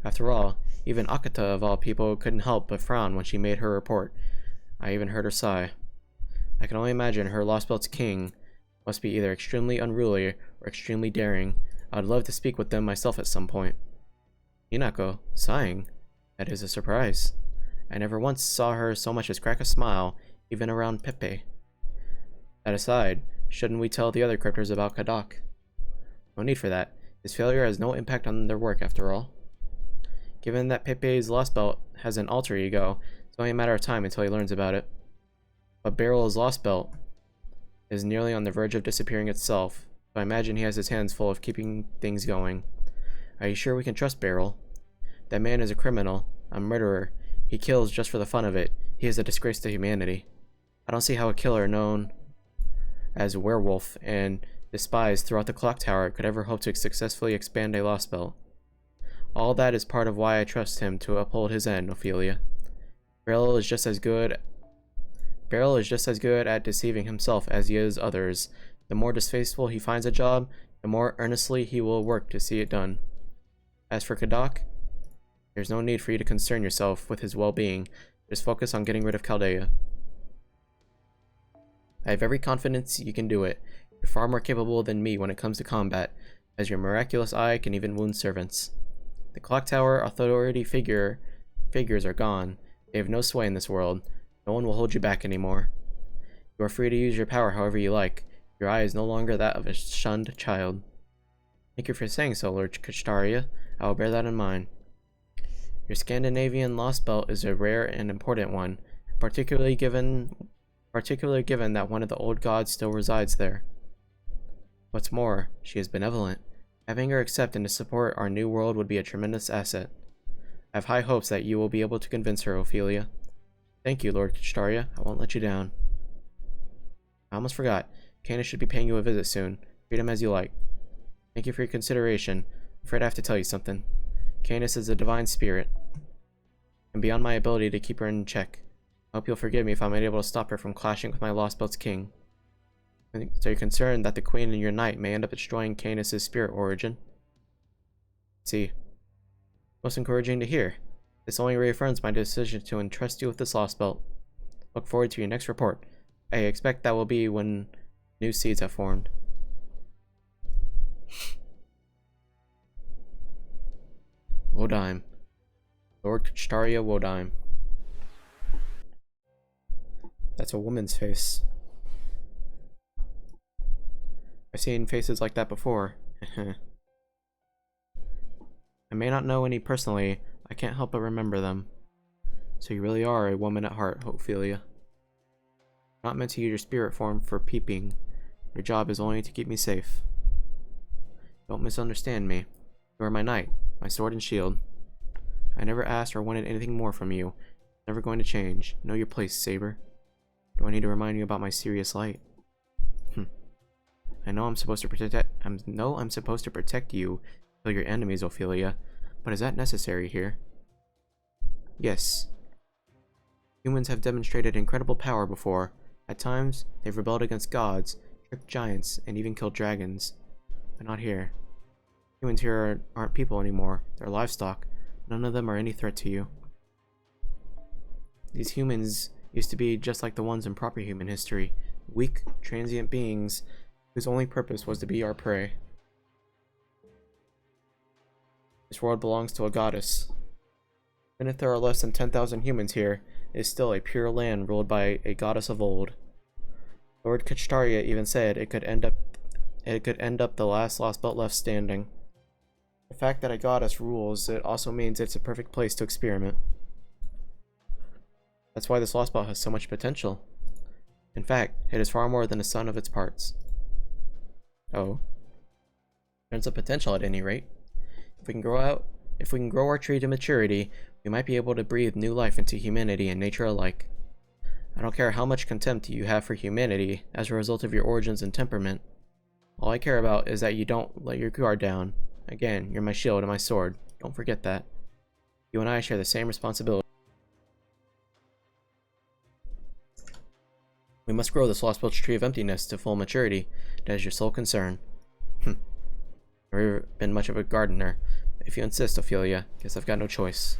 After all, even Akata of all people couldn't help but frown when she made her report. I even heard her sigh. I can only imagine her Lostbelt's king must be either extremely unruly or extremely daring. I would love to speak with them myself at some point. Hinako, sighing. That is a surprise. I never once saw her so much as crack a smile, even around Pepe. That aside, shouldn't we tell the other cryptors about Kadok? No need for that. His failure has no impact on their work after all. Given that Pepe's Lostbelt has an alter ego, it's only a matter of time until he learns about it. But Barrel's Lostbelt is nearly on the verge of disappearing itself, so I imagine he has his hands full of keeping things going. Are you sure we can trust Barrel? That man is a criminal, a murderer. He kills just for the fun of it. He is a disgrace to humanity. I don't see how a killer known as Werewolf and despised throughout the clock tower could ever hope to successfully expand a Lostbelt. All that is part of why I trust him to uphold his end, Ophelia. Barrel is just as good at deceiving himself as he is others. The more distasteful he finds a job, the more earnestly he will work to see it done. As for Kadok, there's no need for you to concern yourself with his well-being. Just focus on getting rid of Chaldea. I have every confidence you can do it. You're far more capable than me when it comes to combat, as your miraculous eye can even wound servants. The clock tower authority figures are gone. They have no sway in this world. No one will hold you back anymore. You are free to use your power however you like. Your eye is no longer that of a shunned child. Thank you for saying so, Lord Kashtaria. I will bear that in mind. Your Scandinavian Lostbelt is a rare and important one, particularly given that one of the old gods still resides there. What's more, she is benevolent. Having her accept and to support our new world would be a tremendous asset. I have high hopes that you will be able to convince her, Ophelia. Thank you, Lord Kashtaria. I won't let you down. I almost forgot. Canis should be paying you a visit soon. Treat him as you like. Thank you for your consideration. I'm afraid I have to tell you something. Canis is a divine spirit, and beyond my ability to keep her in check. I hope you'll forgive me if I'm unable to stop her from clashing with my Lostbelt's king. So you're concerned that the queen and your knight may end up destroying Canis' spirit origin? See. Most encouraging to hear. This only reaffirms my decision to entrust you with this Lostbelt. Look forward to your next report. I expect that will be when new seeds have formed. Wodime. Lord Kashtaria Wodime. That's a woman's face. I've seen faces like that before. I may not know any personally, I can't help but remember them. So you really are a woman at heart, Ophelia. Not meant to use your spirit form for peeping. Your job is only to keep me safe. Don't misunderstand me. You are my knight, my sword and shield. I never asked or wanted anything more from you. Never going to change. Know your place, Saber. Do I need to remind you about my serious light? I know I'm supposed to protect you, kill your enemies, Ophelia, but is that necessary here? Yes. Humans have demonstrated incredible power before. At times, they've rebelled against gods, tricked giants, and even killed dragons. But not here. Humans here aren't people anymore. They're livestock. None of them are any threat to you. These humans used to be just like the ones in proper human history. Weak, transient beings whose only purpose was to be our prey. This world belongs to a goddess. Even if there are less than 10,000 humans here, it is still a pure land ruled by a goddess of old. Lord Kachtaria even said it could end up the last Lostbelt left standing. The fact that a goddess rules it also means it's a perfect place to experiment. That's why this Lostbelt has so much potential. In fact, it is far more than a sum of its parts. Oh. There's a potential at any rate. If we can grow our tree to maturity, we might be able to breathe new life into humanity and nature alike. I don't care how much contempt you have for humanity as a result of your origins and temperament. All I care about is that you don't let your guard down. Again, you're my shield and my sword. Don't forget that. You and I share the same responsibility. We must grow this Lostbelt's tree of emptiness to full maturity. That is your sole concern. I've never been much of a gardener. If you insist, Ophelia, guess I've got no choice.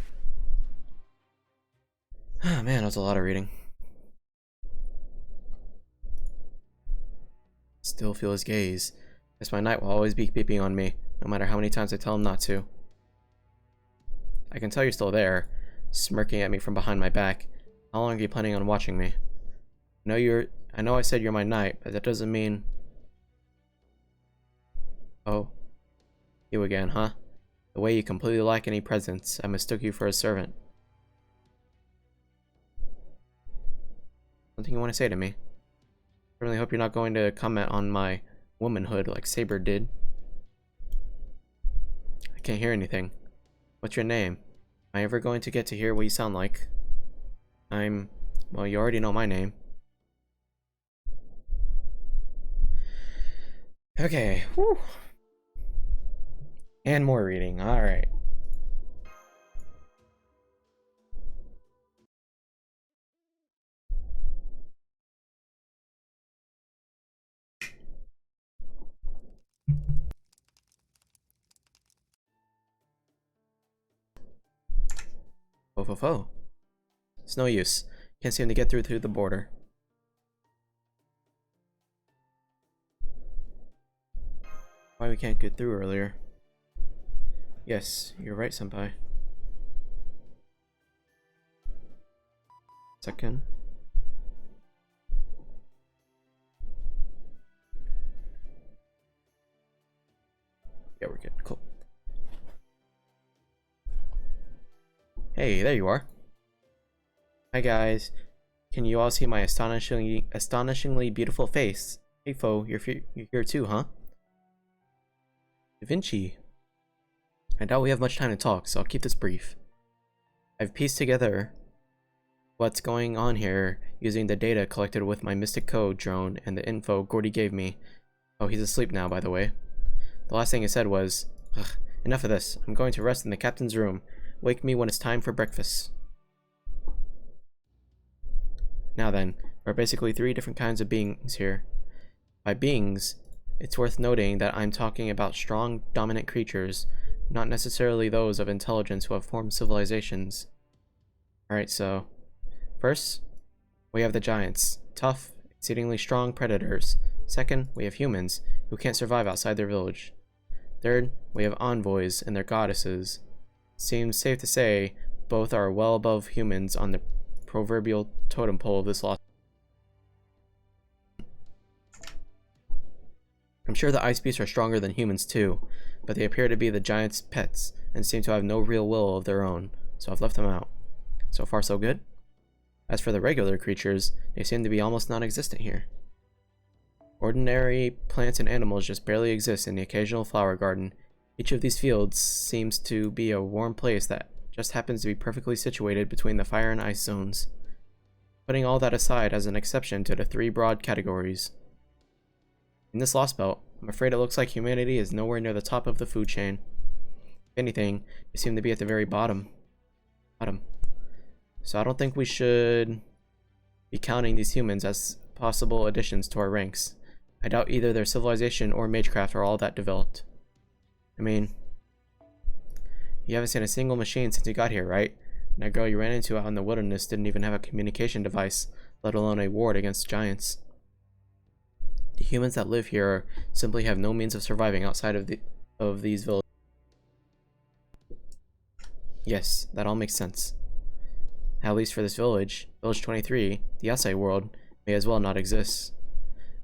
Ah, man, that was a lot of reading. Still feel his gaze. Guess my knight will always be peeping on me, no matter how many times I tell him not to. I can tell you're still there, smirking at me from behind my back. How long are you planning on watching me? I know I said you're my knight, but that doesn't mean... Oh. You again, huh? The way you completely lack any presence, I mistook you for a servant. Something you want to say to me? I really hope you're not going to comment on my womanhood like Saber did. I can't hear anything. What's your name? Am I ever going to get to hear what you sound like? Well, you already know my name. Okay, whew. And more reading, alright. Fo. It's no use. Can't seem to get through the border. Why we can't get through earlier? Yes, you're right, senpai. Second. Yeah, we're good. Cool. Hey, there you are. Hi guys. Can you all see my astonishingly beautiful face? Hey Fo, you're here too, huh? Da Vinci. I doubt we have much time to talk, so I'll keep this brief. I've pieced together what's going on here using the data collected with my Mystic Code drone and the info Gordy gave me. Oh, he's asleep now, by the way. The last thing he said was, ugh, enough of this. I'm going to rest in the captain's room. Wake me when it's time for breakfast. Now then, there are basically 3 different kinds of beings here. By beings, it's worth noting that I'm talking about strong, dominant creatures, not necessarily those of intelligence who have formed civilizations. Alright, so first, we have the giants, tough, exceedingly strong predators. Second, we have humans, who can't survive outside their village. Third, we have envoys and their goddesses. Seems safe to say both are well above humans on the proverbial totem pole of this lost. I'm sure the ice beasts are stronger than humans too, but they appear to be the giants' pets and seem to have no real will of their own, so I've left them out. So far so good? As for the regular creatures, they seem to be almost non-existent here. Ordinary plants and animals just barely exist in the occasional flower garden. Each of these fields seems to be a warm place that just happens to be perfectly situated between the fire and ice zones. Putting all that aside as an exception to the 3 broad categories. In this Lostbelt, I'm afraid it looks like humanity is nowhere near the top of the food chain. If anything, they seem to be at the very bottom. So I don't think we should be counting these humans as possible additions to our ranks. I doubt either their civilization or magecraft are all that developed. I mean, you haven't seen a single machine since you got here, right? And that girl you ran into out in the wilderness didn't even have a communication device, let alone a ward against giants. The humans that live here simply have no means of surviving outside of these villages. Yes, that all makes sense. At least for this village, Village 23, the outside world, may as well not exist.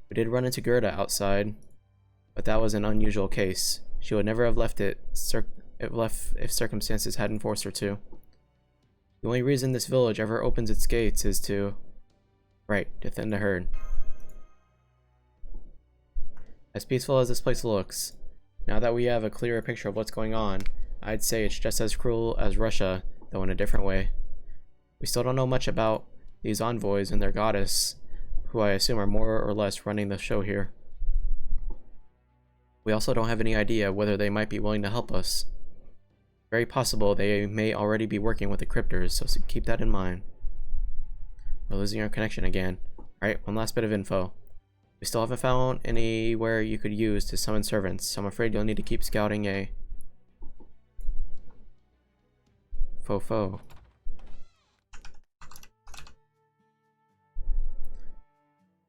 We did run into Gerda outside, but that was an unusual case. She would never have left if circumstances hadn't forced her to. The only reason this village ever opens its gates is to thin the herd. As peaceful as this place looks, now that we have a clearer picture of what's going on, I'd say it's just as cruel as Russia, though in a different way. We still don't know much about these envoys and their goddess, who I assume are more or less running the show here. We also don't have any idea whether they might be willing to help us. Very possible they may already be working with the cryptors, so keep that in mind. We're losing our connection again. Alright, one last bit of info. We still haven't found anywhere you could use to summon servants, so I'm afraid you'll need to keep scouting a fofo.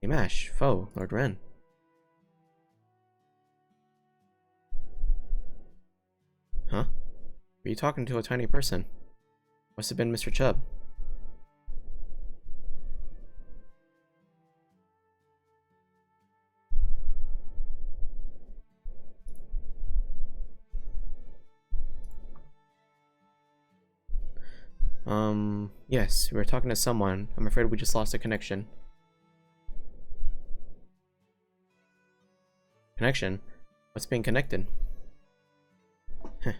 Hey Mash, Foe, Lord Ren. Huh? Were you talking to a tiny person? Must have been Mr. Chubb. Yes, we were talking to someone. I'm afraid we just lost a connection. Connection? What's being connected? Heh. You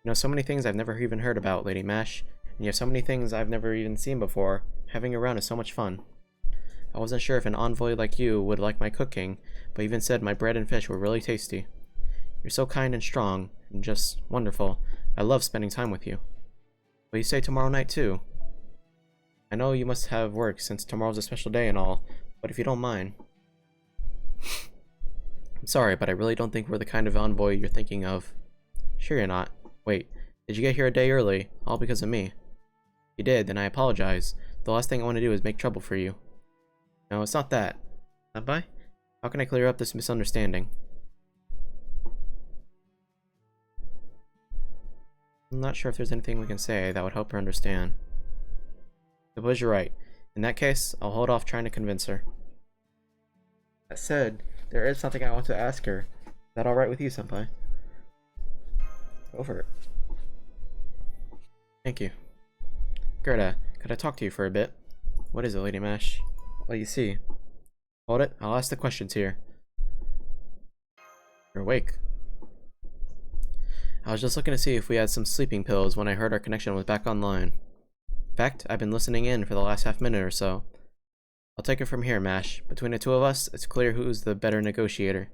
know, so many things I've never even heard about, Lady Mash, and you have so many things I've never even seen before. Having you around is so much fun. I wasn't sure if an envoy like you would like my cooking, but even said my bread and fish were really tasty. You're so kind and strong, and just wonderful. I love spending time with you. Will you stay tomorrow night too? I know you must have work since tomorrow's a special day and all, but if you don't mind. I'm sorry, but I really don't think we're the kind of envoy you're thinking of. Sure you're not. Wait, did you get here a day early? All because of me. If you did, then I apologize. The last thing I want to do is make trouble for you. No, it's not that. Have I? How can I clear up this misunderstanding? I'm not sure if there's anything we can say that would help her understand. Suppose you're right. In that case, I'll hold off trying to convince her. That said, there is something I want to ask her. Is that alright with you, Senpai? Go for it. Thank you. Gerda, could I talk to you for a bit? What is it, Lady Mash? Well, you see. Hold it, I'll ask the questions here. You're awake. I was just looking to see if we had some sleeping pills when I heard our connection was back online. In fact, I've been listening in for the last half-minute or so. I'll take it from here, Mash. Between the two of us, it's clear who's the better negotiator.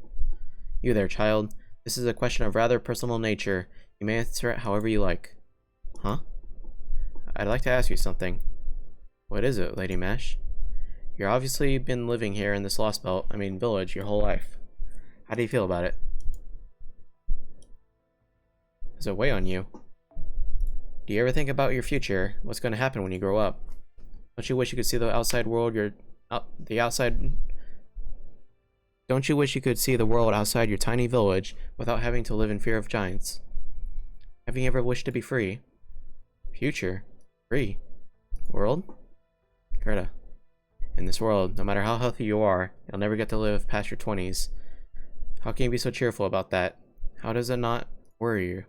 You there, child. This is a question of rather personal nature. You may answer it however you like. Huh? I'd like to ask you something. What is it, Lady Mash? You've obviously been living here in this Lostbelt, village, your whole life. How do you feel about it? Does it weigh on you? Do you ever think about your future? What's going to happen when you grow up? Don't you wish you could see the outside world, Don't you wish you could see the world outside your tiny village without having to live in fear of giants? Have you ever wished to be free? Future? Free? World? Greta. In this world, no matter how healthy you are, you'll never get to live past your 20s. How can you be so cheerful about that? How does it not worry you?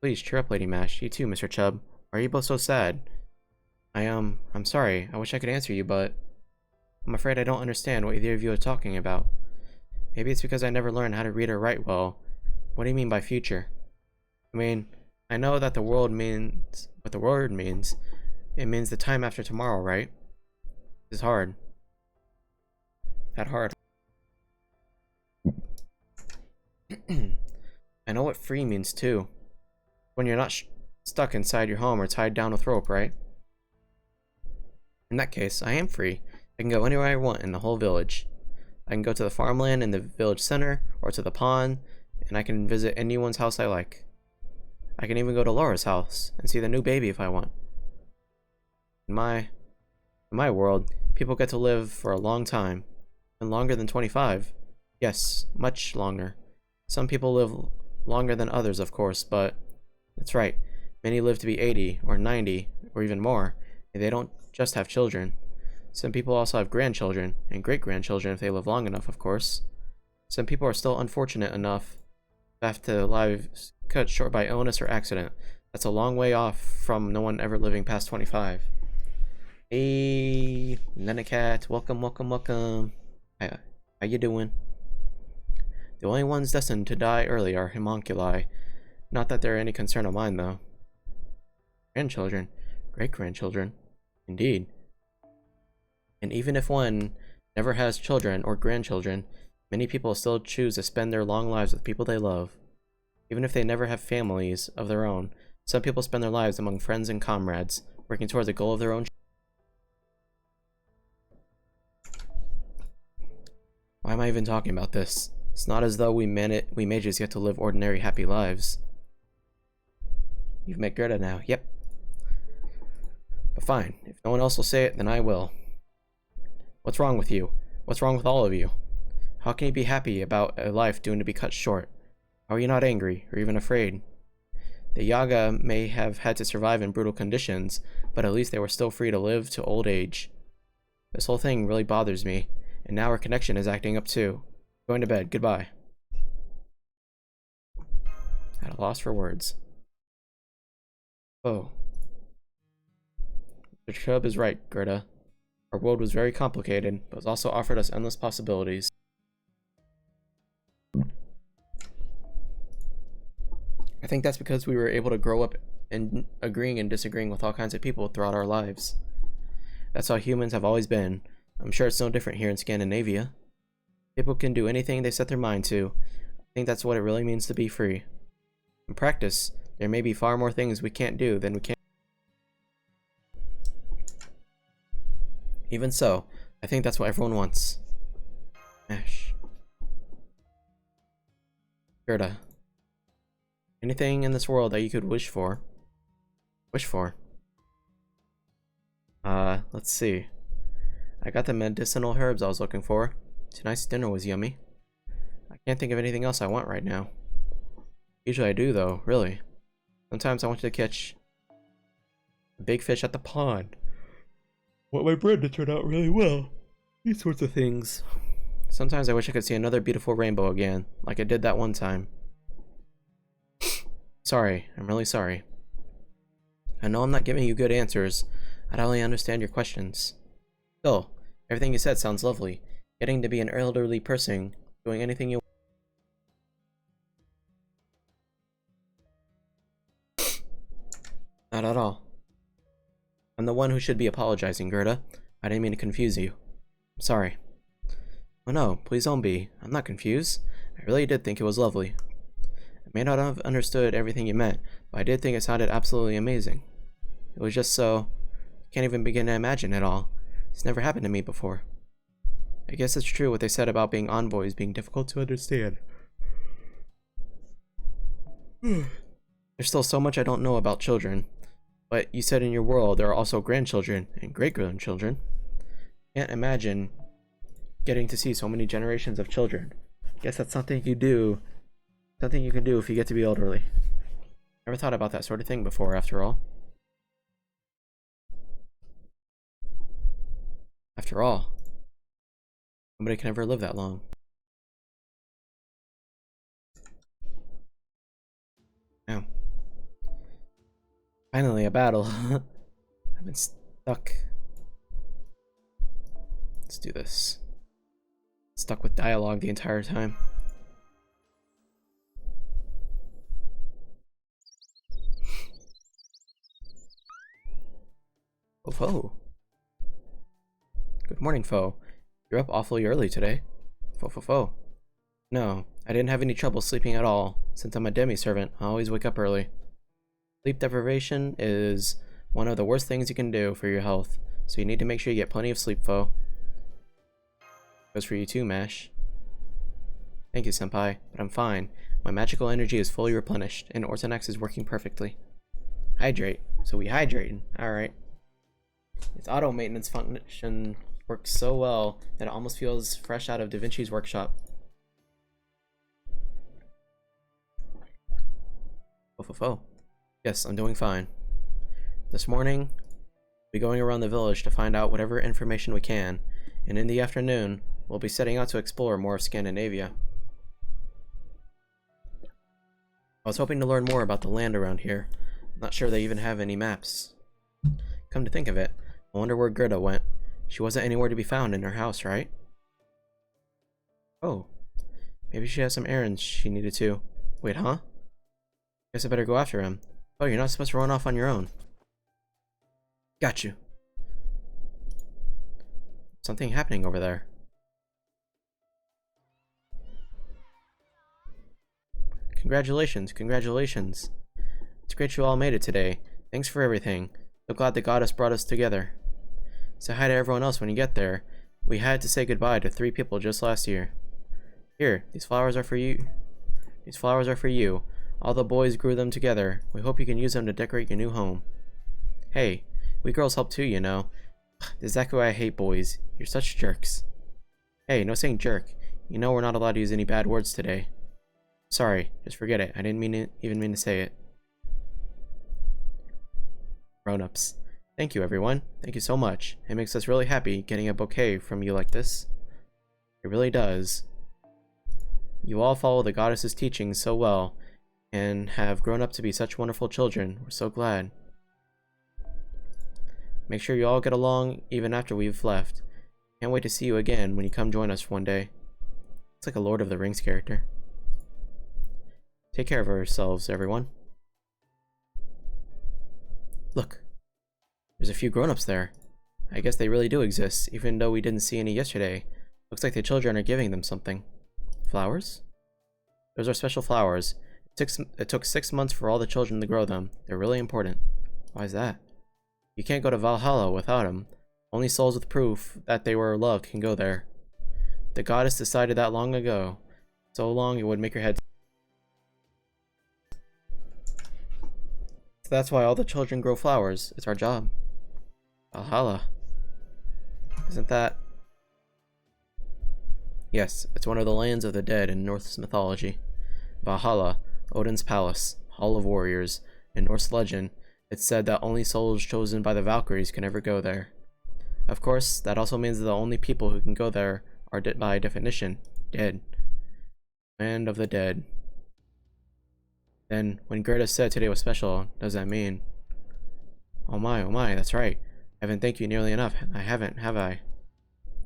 Please cheer up, Lady Mash. You too, Mr. Chubb. Why are you both so sad? I'm sorry. I wish I could answer you, but I'm afraid I don't understand what either of you are talking about. Maybe it's because I never learned how to read or write well. What do you mean by future? I know that the world means what the word means. It means the time after tomorrow, right? It's hard. That hard. I know what free means too. When you're not stuck inside your home or tied down with rope, right? In that case, I am free. I can go anywhere I want in the whole village. I can go to the farmland in the village center, or to the pond and I can visit anyone's house I like. I can even go to Laura's house and see the new baby if I want. In my world, people get to live for a long time, and longer than 25. Yes, much longer. Some people live longer than others, of course, but that's right. Many live to be 80 or 90 or even more, and they don't just have children. Some people also have grandchildren and great-grandchildren if they live long enough, of course. Some people are still unfortunate enough to have their lives cut short by illness or accident. That's a long way off from no one ever living past 25. Hey, Nanacat, welcome, welcome, welcome. How you doing? The only ones destined to die early are homunculi. Not that they're any concern of mine, though. Grandchildren, great-grandchildren, indeed. And even if one never has children or grandchildren, many people still choose to spend their long lives with people they love. Even if they never have families of their own, some people spend their lives among friends and comrades, working towards a goal of their own. Why am I even talking about this? It's not as though we mages get to live ordinary, happy lives. You've met Gerda now, yep. But fine, if no one else will say it, then I will. What's wrong with you? What's wrong with all of you? How can you be happy about a life doomed to be cut short? How are you not angry, or even afraid? The Yaga may have had to survive in brutal conditions, but at least they were still free to live to old age. This whole thing really bothers me, and now our connection is acting up too. Going to bed, goodbye. At a loss for words. Oh. Mr. Chubb is right, Gerda. Our world was very complicated, but has also offered us endless possibilities. I think that's because we were able to grow up and agreeing and disagreeing with all kinds of people throughout our lives. That's how humans have always been. I'm sure it's no different here in Scandinavia. People can do anything they set their mind to. I think that's what it really means to be free. In practice, there may be far more things we can't do than we can. Even so, I think that's what everyone wants. Ash. Gerda. Anything in this world that you could wish for? Wish for? Let's see. I got the medicinal herbs I was looking for. Tonight's dinner was yummy. I can't think of anything else I want right now. Usually I do, though, really. Sometimes I want to catch a big fish at the pond. Want my bread to turn out really well. These sorts of things. Sometimes I wish I could see another beautiful rainbow again, like I did that one time. Sorry, I'm really sorry. I know I'm not giving you good answers. I don't really understand your questions. Still, everything you said sounds lovely. Getting to be an elderly person, doing anything you want. Not at all. I'm the one who should be apologizing, Gerda. I didn't mean to confuse you. I'm sorry. Oh no, please don't be. I'm not confused. I really did think it was lovely. I may not have understood everything you meant, but I did think it sounded absolutely amazing. It was just so... I can't even begin to imagine it all. It's never happened to me before. I guess it's true what they said about being envoys being difficult to understand. There's still so much I don't know about children. But you said in your world there are also grandchildren and great-grandchildren. Can't imagine getting to see so many generations of children. Guess that's something you do. Something you can do if you get to be elderly. Never thought about that sort of thing before, after all. After all, nobody can ever live that long. Now. Finally, a battle. I've been stuck. Let's do this. Stuck with dialogue the entire time. Oh, Foe. Good morning, Foe. You're up awfully early today. Foe. No, I didn't have any trouble sleeping at all. Since I'm a demi-servant, I always wake up early. Sleep deprivation is one of the worst things you can do for your health, so you need to make sure you get plenty of sleep, Foe. Goes for you too, Mash. Thank you, Senpai, but I'm fine. My magical energy is fully replenished, and Orthonex is working perfectly. Hydrate. So we hydrate. Alright. Its auto maintenance function works so well that it almost feels fresh out of Da Vinci's workshop. Oh. Yes, I'm doing fine. This morning, we'll be going around the village to find out whatever information we can, and in the afternoon, we'll be setting out to explore more of Scandinavia. I was hoping to learn more about the land around here. I'm not sure they even have any maps. Come to think of it, I wonder where Gerda went. She wasn't anywhere to be found in her house, right? Oh, maybe she has some errands she needed to. Wait, huh? Guess I better go after him. Oh, you're not supposed to run off on your own. Got you. Something happening over there. Congratulations, congratulations. It's great you all made it today. Thanks for everything. So glad the goddess brought us together. Say hi to everyone else when you get there. We had to say goodbye to 3 people just last year. Here, these flowers are for you. These flowers are for you. All the boys grew them together. We hope you can use them to decorate your new home. Hey, we girls help too, you know. Exactly why I hate boys. You're such jerks. Hey, no saying jerk. You know we're not allowed to use any bad words today. Sorry, just forget it. I didn't even mean to say it. Grown-ups. Thank you, everyone. Thank you so much. It makes us really happy getting a bouquet from you like this. It really does. You all follow the goddess's teachings so well, and have grown up to be such wonderful children. We're so glad. Make sure you all get along even after we've left. Can't wait to see you again when you come join us one day. It's like a Lord of the Rings character. Take care of yourselves, everyone. Look. There's a few grown-ups there. I guess they really do exist, even though we didn't see any yesterday. Looks like the children are giving them something. Flowers? Those are special flowers. It took 6 months for all the children to grow them. They're really important. Why is that? You can't go to Valhalla without them. Only souls with proof that they were loved can go there. The goddess decided that long ago. So long it would make your head. So that's why all the children grow flowers. It's our job. Valhalla. Isn't that... Yes, it's one of the lands of the dead in Norse mythology. Valhalla, Odin's palace, Hall of Warriors. In Norse legend, it's said that only souls chosen by the Valkyries can ever go there. Of course, that also means that the only people who can go there are, by definition, dead. Land of the dead. Then, when Gerda said today was special, does that mean... Oh my, that's right. I haven't thanked you nearly enough. I haven't, have I?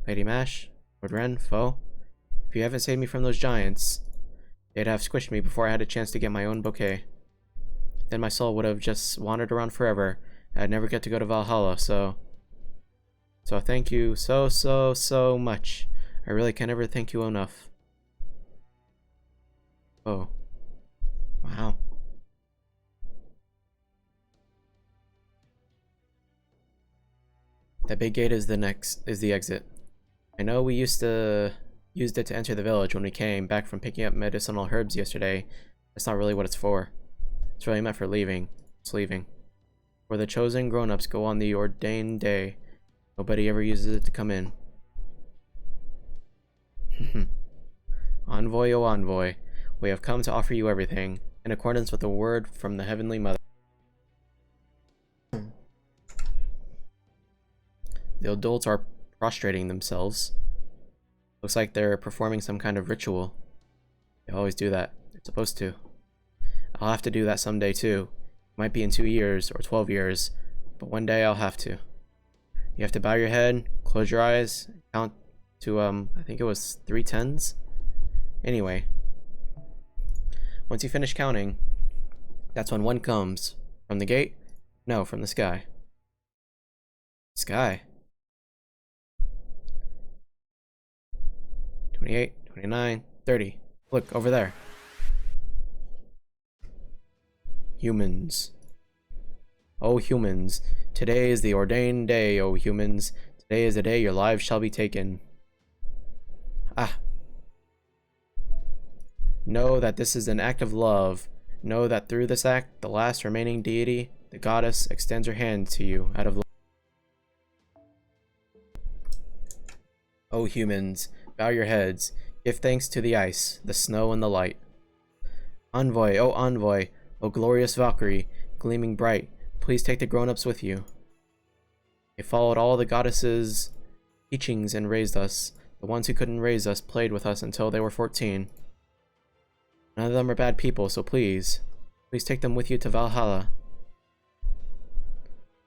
Lady Mash? Lord Ren? Foe? If you haven't saved me from those giants, they'd have squished me before I had a chance to get my own bouquet. Then my soul would have just wandered around forever, and I'd never get to go to Valhalla, so thank you so much. I really can never thank you enough. Oh. Wow. That big gate is the exit. I know we used it to enter the village when we came back from picking up medicinal herbs yesterday. That's not really what it's for. It's really meant for leaving. It's leaving. Where the chosen grown-ups go on the ordained day. Nobody ever uses it to come in. Envoy, oh envoy, we have come to offer you everything, in accordance with the word from the Heavenly Mother. The adults are prostrating themselves. Looks like they're performing some kind of ritual. They always do that. They're supposed to. I'll have to do that someday too. Might be in 2 years or 12 years, but one day I'll have to. You have to bow your head, close your eyes, count to I think it was 3 tens. Anyway, once you finish counting, that's when one comes. From the gate? No, from the sky. Sky. 28, 29, 30. Look, over there. Humans. Oh, humans. Today is the ordained day, oh humans. Today is the day your lives shall be taken. Ah. Know that this is an act of love. Know that through this act, the last remaining deity, the goddess, extends her hand to you out of love. O humans, bow your heads. Give thanks to the ice, the snow, and the light. Envoy, O glorious Valkyrie, gleaming bright, please take the grown-ups with you. They followed all the goddesses' teachings and raised us. The ones who couldn't raise us played with us until they were 14. None of them are bad people, so please take them with you to Valhalla.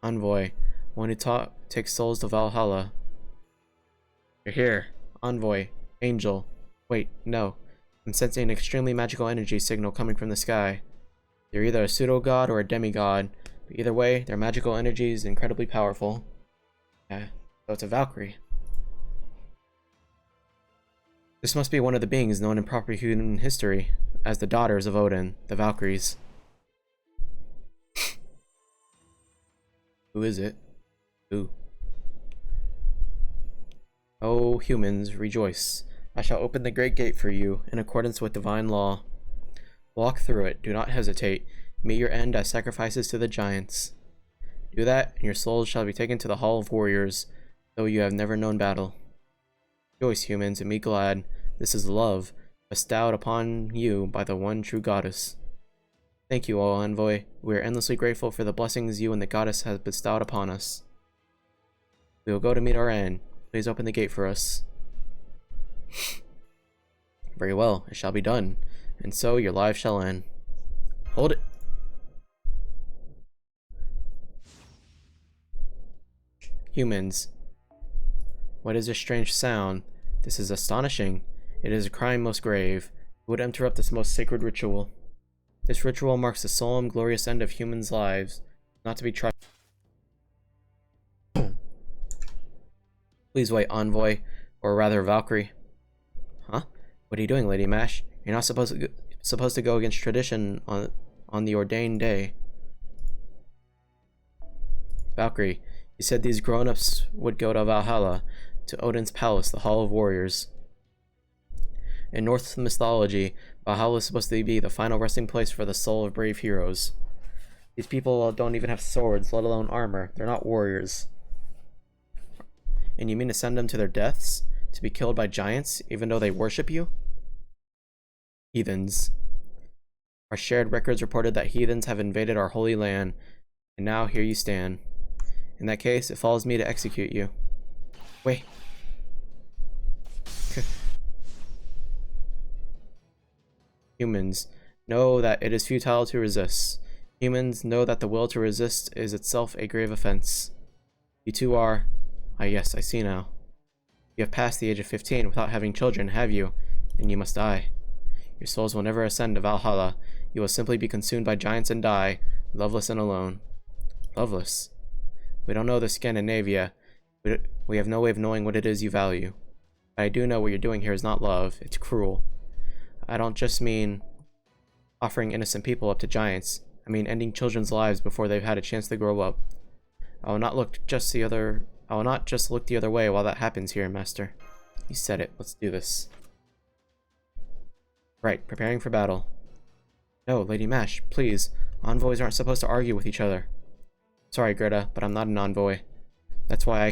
Envoy, one who takes souls to Valhalla. You're here. Envoy, angel. Wait, no. I'm sensing an extremely magical energy signal coming from the sky. They're either a pseudo-god or a demigod, but either way, their magical energy is incredibly powerful. Yeah, so it's a Valkyrie. This must be one of the beings known in proper human history as the daughters of Odin, the Valkyries. Who is it? Who? O humans, rejoice. I shall open the great gate for you, in accordance with divine law. Walk through it, do not hesitate. Meet your end as sacrifices to the giants. Do that, and your souls shall be taken to the Hall of Warriors, though you have never known battle. Rejoice, humans, and be glad. This is love, bestowed upon you by the one true goddess. Thank you, O Envoy. We are endlessly grateful for the blessings you and the goddess have bestowed upon us. We will go to meet our end. Please open the gate for us. Very well, it shall be done, and so your lives shall end. Hold it. Humans. What is this strange sound? This is astonishing. It is a crime most grave. It would interrupt this most sacred ritual. This ritual marks the solemn, glorious end of humans' lives, not to be tried. Please wait, Envoy, or rather Valkyrie. Huh? What are you doing, Lady Mash? You're not supposed to go against tradition on the ordained day. Valkyrie, you said these grown-ups would go to Valhalla, to Odin's palace, the Hall of Warriors. In Norse mythology, Valhalla is supposed to be the final resting place for the soul of brave heroes. These people don't even have swords, let alone armor. They're not warriors. And you mean to send them to their deaths? To be killed by giants, even though they worship you? Heathens. Our shared records reported that heathens have invaded our holy land, and now here you stand. In that case, it falls me to execute you. Wait. Humans, know that it is futile to resist. Humans, know that the will to resist is itself a grave offense. You two are... Ah yes, I see now. You have passed the age of 15 without having children, have you? Then you must die. Your souls will never ascend to Valhalla. You will simply be consumed by giants and die, loveless and alone. Loveless? We don't know the Scandinavia. We have no way of knowing what it is you value. But I do know what you're doing here is not love, it's cruel. I don't just mean offering innocent people up to giants. I mean ending children's lives before they've had a chance to grow up. I will not just look the other way while that happens here, Master. You said it. Let's do this. Right, preparing for battle. No, Lady Mash, please. Envoys aren't supposed to argue with each other. Sorry, Greta, but I'm not an envoy. That's why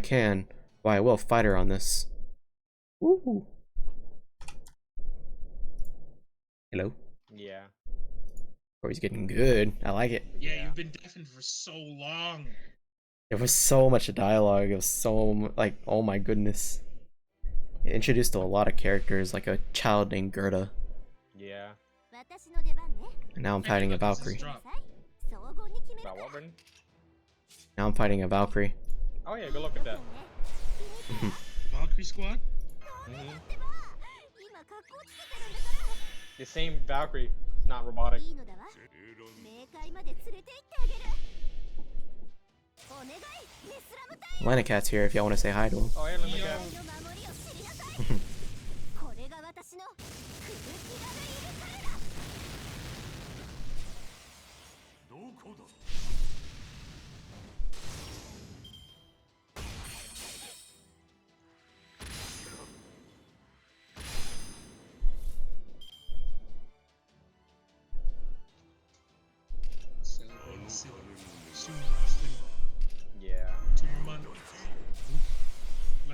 I will fight her on this. Woo! Hello? Yeah. Story's getting good. I like it. Yeah, you've been deafened for so long. There was so much dialogue. It was so, like, oh my goodness. It introduced to a lot of characters, like a child named Gerda. Yeah. And now I'm fighting a Valkyrie. About what, Brendan? Now I'm fighting a Valkyrie. Oh yeah, go look at that. Valkyrie squad? The same Valkyrie, not robotic. Lenacat's here if y'all want to say hi to him. Oh yeah, let me guess.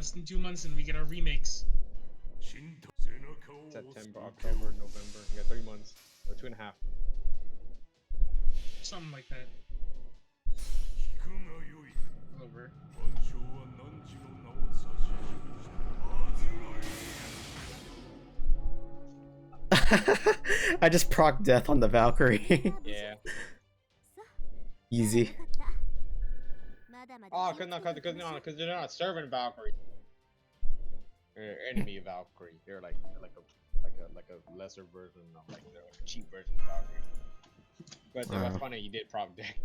Less than 2 months and we get our remakes. September, October, November. We got 3 months. Or 2.5. Something like that. Over. I just proc death on the Valkyrie. Yeah. Easy. Oh, cause they're not serving Valkyrie. They're enemy Valkyrie. They're like a lesser version of like a cheap version of Valkyrie. But that's funny. You did prop deck.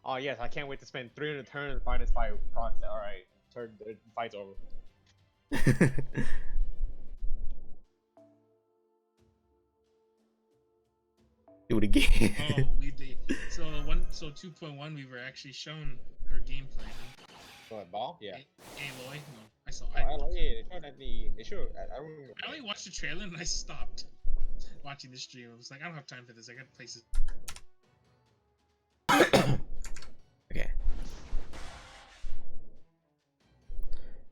Oh yes, I can't wait to spend 300 turns to find this fight. All right, turn the fight's over. Do it again. Oh, we did. So 2.1, we were actually shown her gameplay. Huh? What, ball? Yeah. Aloy? No, I saw. Oh, yeah, they showed at the. They showed. I don't remember. I only watched the trailer and I stopped watching the stream. I was like, I don't have time for this. I got places. Okay.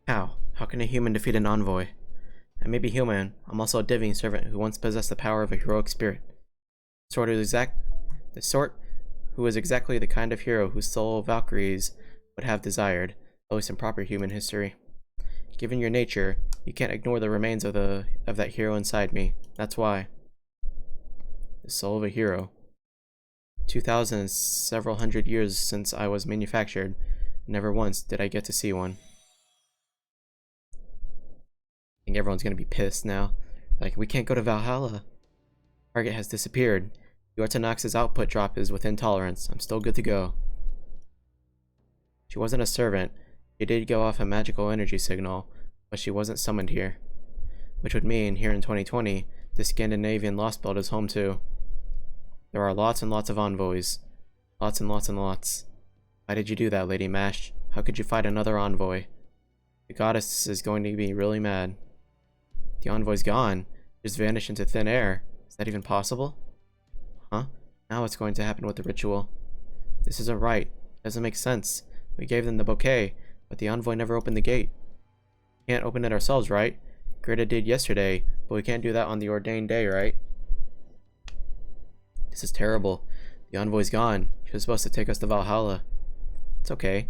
How can a human defeat an envoy? I may be human. I'm also a divine servant who once possessed the power of a heroic spirit. The sort who is exactly the kind of hero whose soul Valkyries would have desired, at least in proper human history. Given your nature, you can't ignore the remains of that hero inside me. That's why. The soul of a hero. 2,000 and several hundred years since I was manufactured. Never once did I get to see one. I think everyone's gonna be pissed now. Like, we can't go to Valhalla. Target has disappeared. Yortonox's output drop is within tolerance. I'm still good to go. She wasn't a servant. She did go off a magical energy signal, but she wasn't summoned here. Which would mean, here in 2020, the Scandinavian Lostbelt is home too. There are lots and lots of envoys. Lots and lots and lots. Why did you do that, Lady Mash? How could you fight another envoy? The goddess is going to be really mad. The envoy's gone. Just vanished into thin air. Is that even possible? Huh? Now what's going to happen with the ritual? This isn't right. Doesn't make sense. We gave them the bouquet, but the envoy never opened the gate. Can't open it ourselves, right? Greta did yesterday, but we can't do that on the ordained day, right? This is terrible. The envoy's gone. She was supposed to take us to Valhalla. It's okay.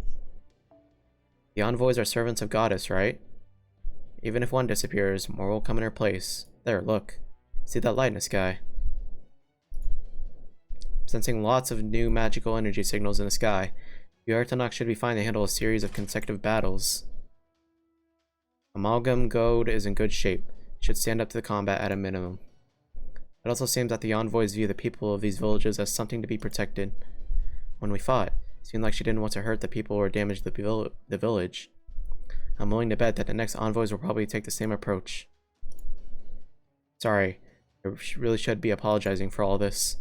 The envoys are servants of Goddess, right? Even if one disappears, more will come in her place. There, look. See that light in the sky? Sensing lots of new magical energy signals in the sky, the Yortonox should be fine to handle a series of consecutive battles. Amalgam Goad is in good shape. Should stand up to the combat at a minimum. It also seems that the envoys view the people of these villages as something to be protected. When we fought, it seemed like she didn't want to hurt the people or damage the village. I'm willing to bet that the next envoys will probably take the same approach. Sorry, I really should be apologizing for all this.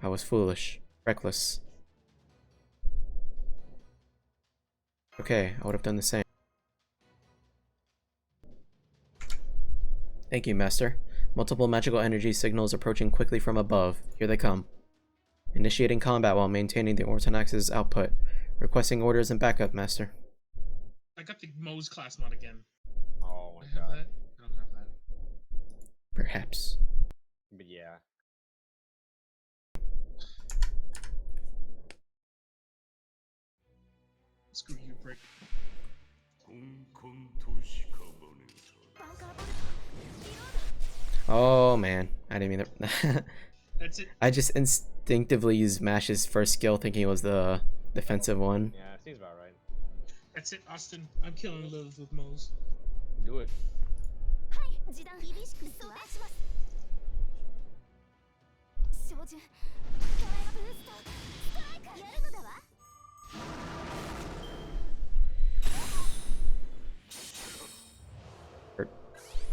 I was foolish, reckless. Okay, I would have done the same. Thank you, Master. Multiple magical energy signals approaching quickly from above. Here they come. Initiating combat while maintaining the Yortonox's output. Requesting orders and backup, Master. I got the Moe's class mod again. Oh my I have god. that. I don't have that. Perhaps. But yeah. Screw you, Brick. Oh man, I didn't mean that. That's it. I just instinctively used Mash's first skill thinking it was the defensive one. Yeah, it seems about right. That's it, Austin. I'm killing Lilith with Moe's. Do it.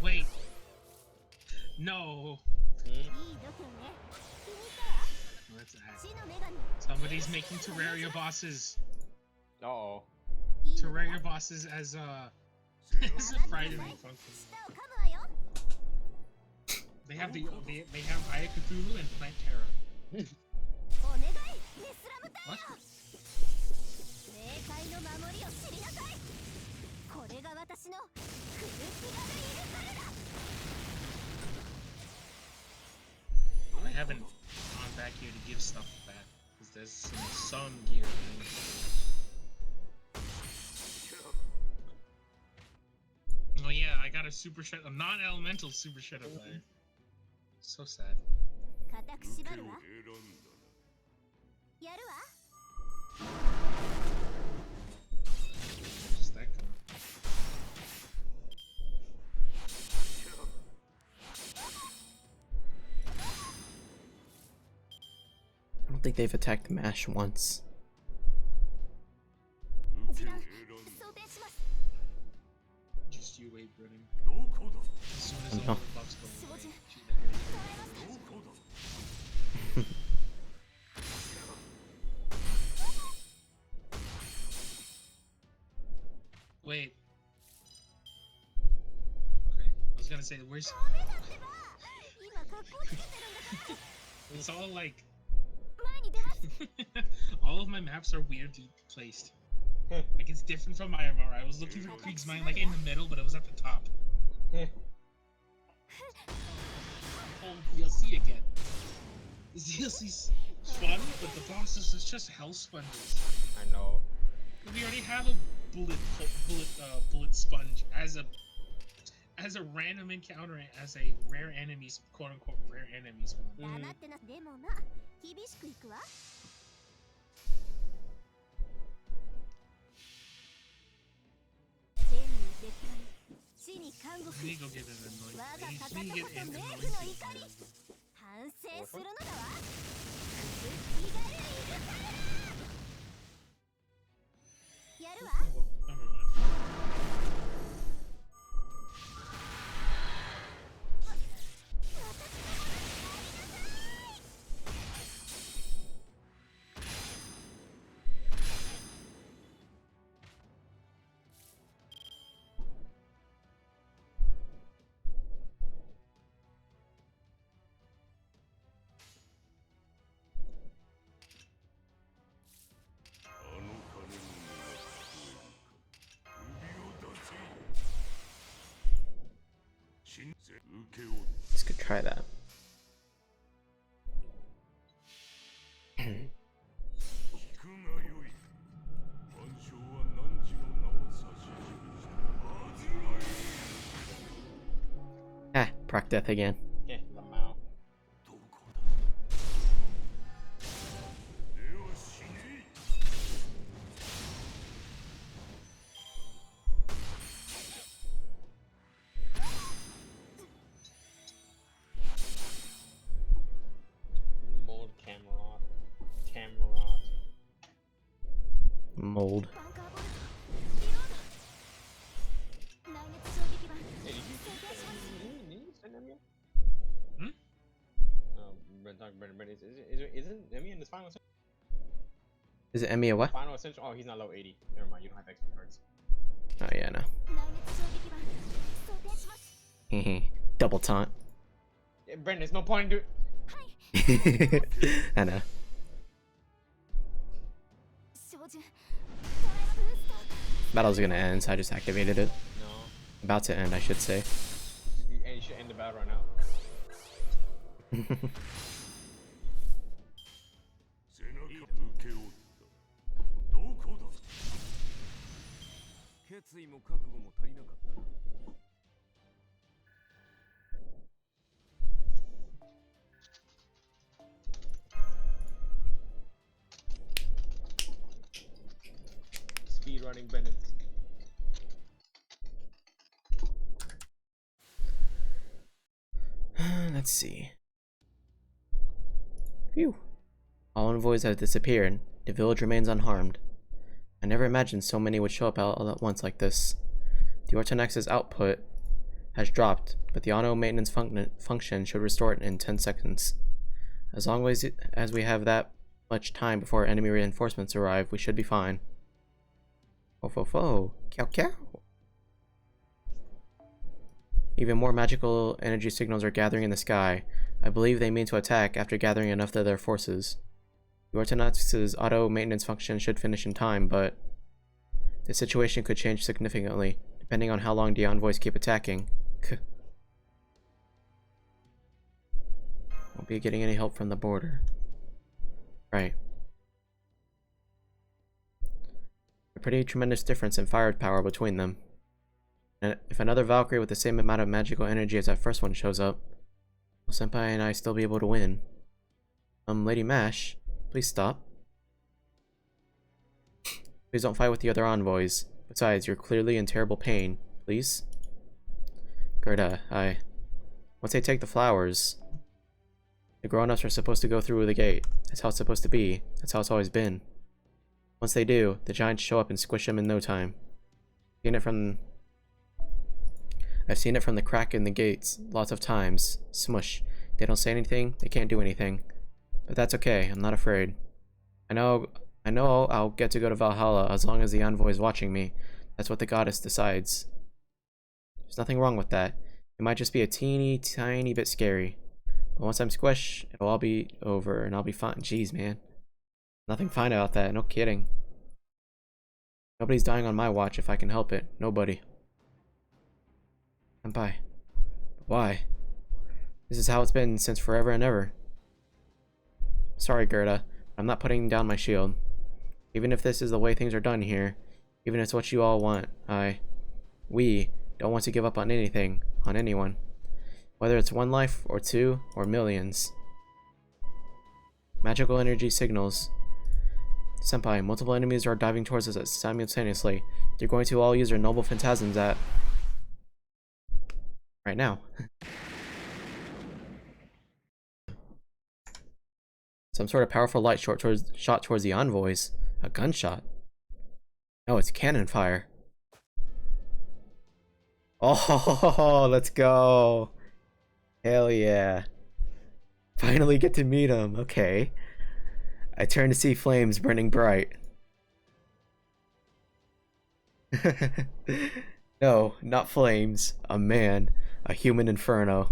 Wait. No. What's that? Somebody's making Terraria bosses. Uh-oh. Terraria bosses as a Friday Night Funkin'. They have Aya Cthulhu and Plant Terra. What? haven't gone back here to give stuff back because there's some gear. Oh yeah, I got a super shed, a non-elemental super shadow fire. So sad. Just that kind. I don't think they've attacked the Mash once. Just you wait, Brennan. As soon as No. all the buffs go away, shoot that hero. Wait. Okay, I was gonna say, where's... It's all like... all of my maps are weirdly placed. Like, it's different from Myanmar. I was looking for Kriegsmine, like, in the middle, but it was at the top. Oh, DLC again. The DLC's fun, but the bosses is just hell sponges. I know. We already have a bullet sponge as a random encounter and as a rare enemies, quote unquote rare enemies spawn. We need to go get an anointing. We need to get an anointing. Never mind. Let's go try that. Ah, proc death again. Yeah, Lamau. Mold Camelot. Mold. Hey, did you send them yet? Hmm? Brendan, isn't Emmy in this final ascension? Is it Emmy a what? Final ascension? Oh, he's not level 80. Never mind, you don't have XP cards. Oh yeah, no. Double taunt. Yeah, Brendan, there's no point in I know. Battle's gonna end, so I just activated it. No. About to end, I should say. You should end the battle right now. Speed running Bennett. Let's see. Phew. All envoys have disappeared. The village remains unharmed. I never imagined so many would show up all at once like this. The Ortonex's output has dropped, but the auto maintenance function should restore it in 10 seconds. As long as we have that much time before enemy reinforcements arrive, we should be fine. Fo. Cow cow. Even more magical energy signals are gathering in the sky. I believe they mean to attack after gathering enough of their forces. The Ortonex's auto maintenance function should finish in time, but the situation could change significantly, depending on how long the envoys keep attacking. Won't be getting any help from the border. Right. A pretty tremendous difference in firepower between them. And if another Valkyrie with the same amount of magical energy as that first one shows up, will Senpai and I still be able to win? Lady Mash, please stop. Please don't fight with the other envoys. Besides, you're clearly in terrible pain. Please? Gerda, once they take the flowers, the grown-ups are supposed to go through the gate. That's how it's supposed to be. That's how it's always been. Once they do, the giants show up and squish them in no time. I've seen it from the crack in the gates lots of times. Smush. They don't say anything, they can't do anything. But that's okay, I'm not afraid. I know I'll get to go to Valhalla as long as the envoy is watching me. That's what the goddess decides. There's nothing wrong with that. It might just be a teeny tiny bit scary. But once I'm squished, it'll all be over and I'll be fine. Jeez, man. Nothing fine about that, no kidding. Nobody's dying on my watch if I can help it. Nobody. Senpai. Why? This is how it's been since forever and ever. Sorry, Gerda. I'm not putting down my shield. Even if this is the way things are done here, even if it's what you all want, we don't want to give up on anything, on anyone. Whether it's one life, or two, or millions. Magical energy signals. Senpai, multiple enemies are diving towards us simultaneously. You're going to all use your noble phantasms at... right now. Some sort of powerful light shot towards the envoys. A gunshot. No, it's cannon fire. Oh, let's go. Hell yeah. Finally get to meet him. Okay. I turn to see flames burning bright. No, not flames. A man. A human inferno.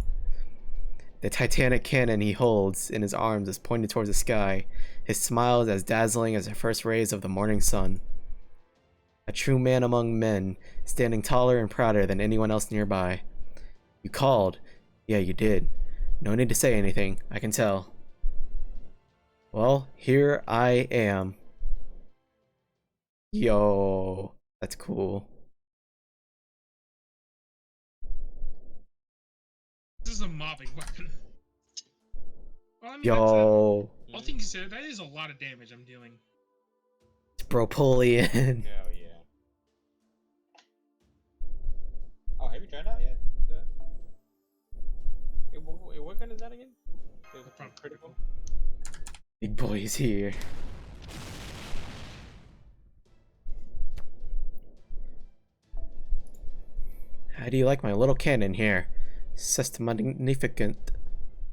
The titanic cannon he holds in his arms is pointed towards the sky. His smile is as dazzling as the first rays of the morning sun. A true man among men, standing taller and prouder than anyone else nearby. You called. Yeah, you did. No need to say anything, I can tell. Well, here I am. Yo, that's cool. This is a mobbing weapon. Well, I mean, Yo. all things considered, that is a lot of damage I'm dealing. It's Bropolian. Hell yeah. Oh, have you tried that yet? What gun is that again? From critical. Big boy is here. How do you like my little cannon here? C'est magnificent.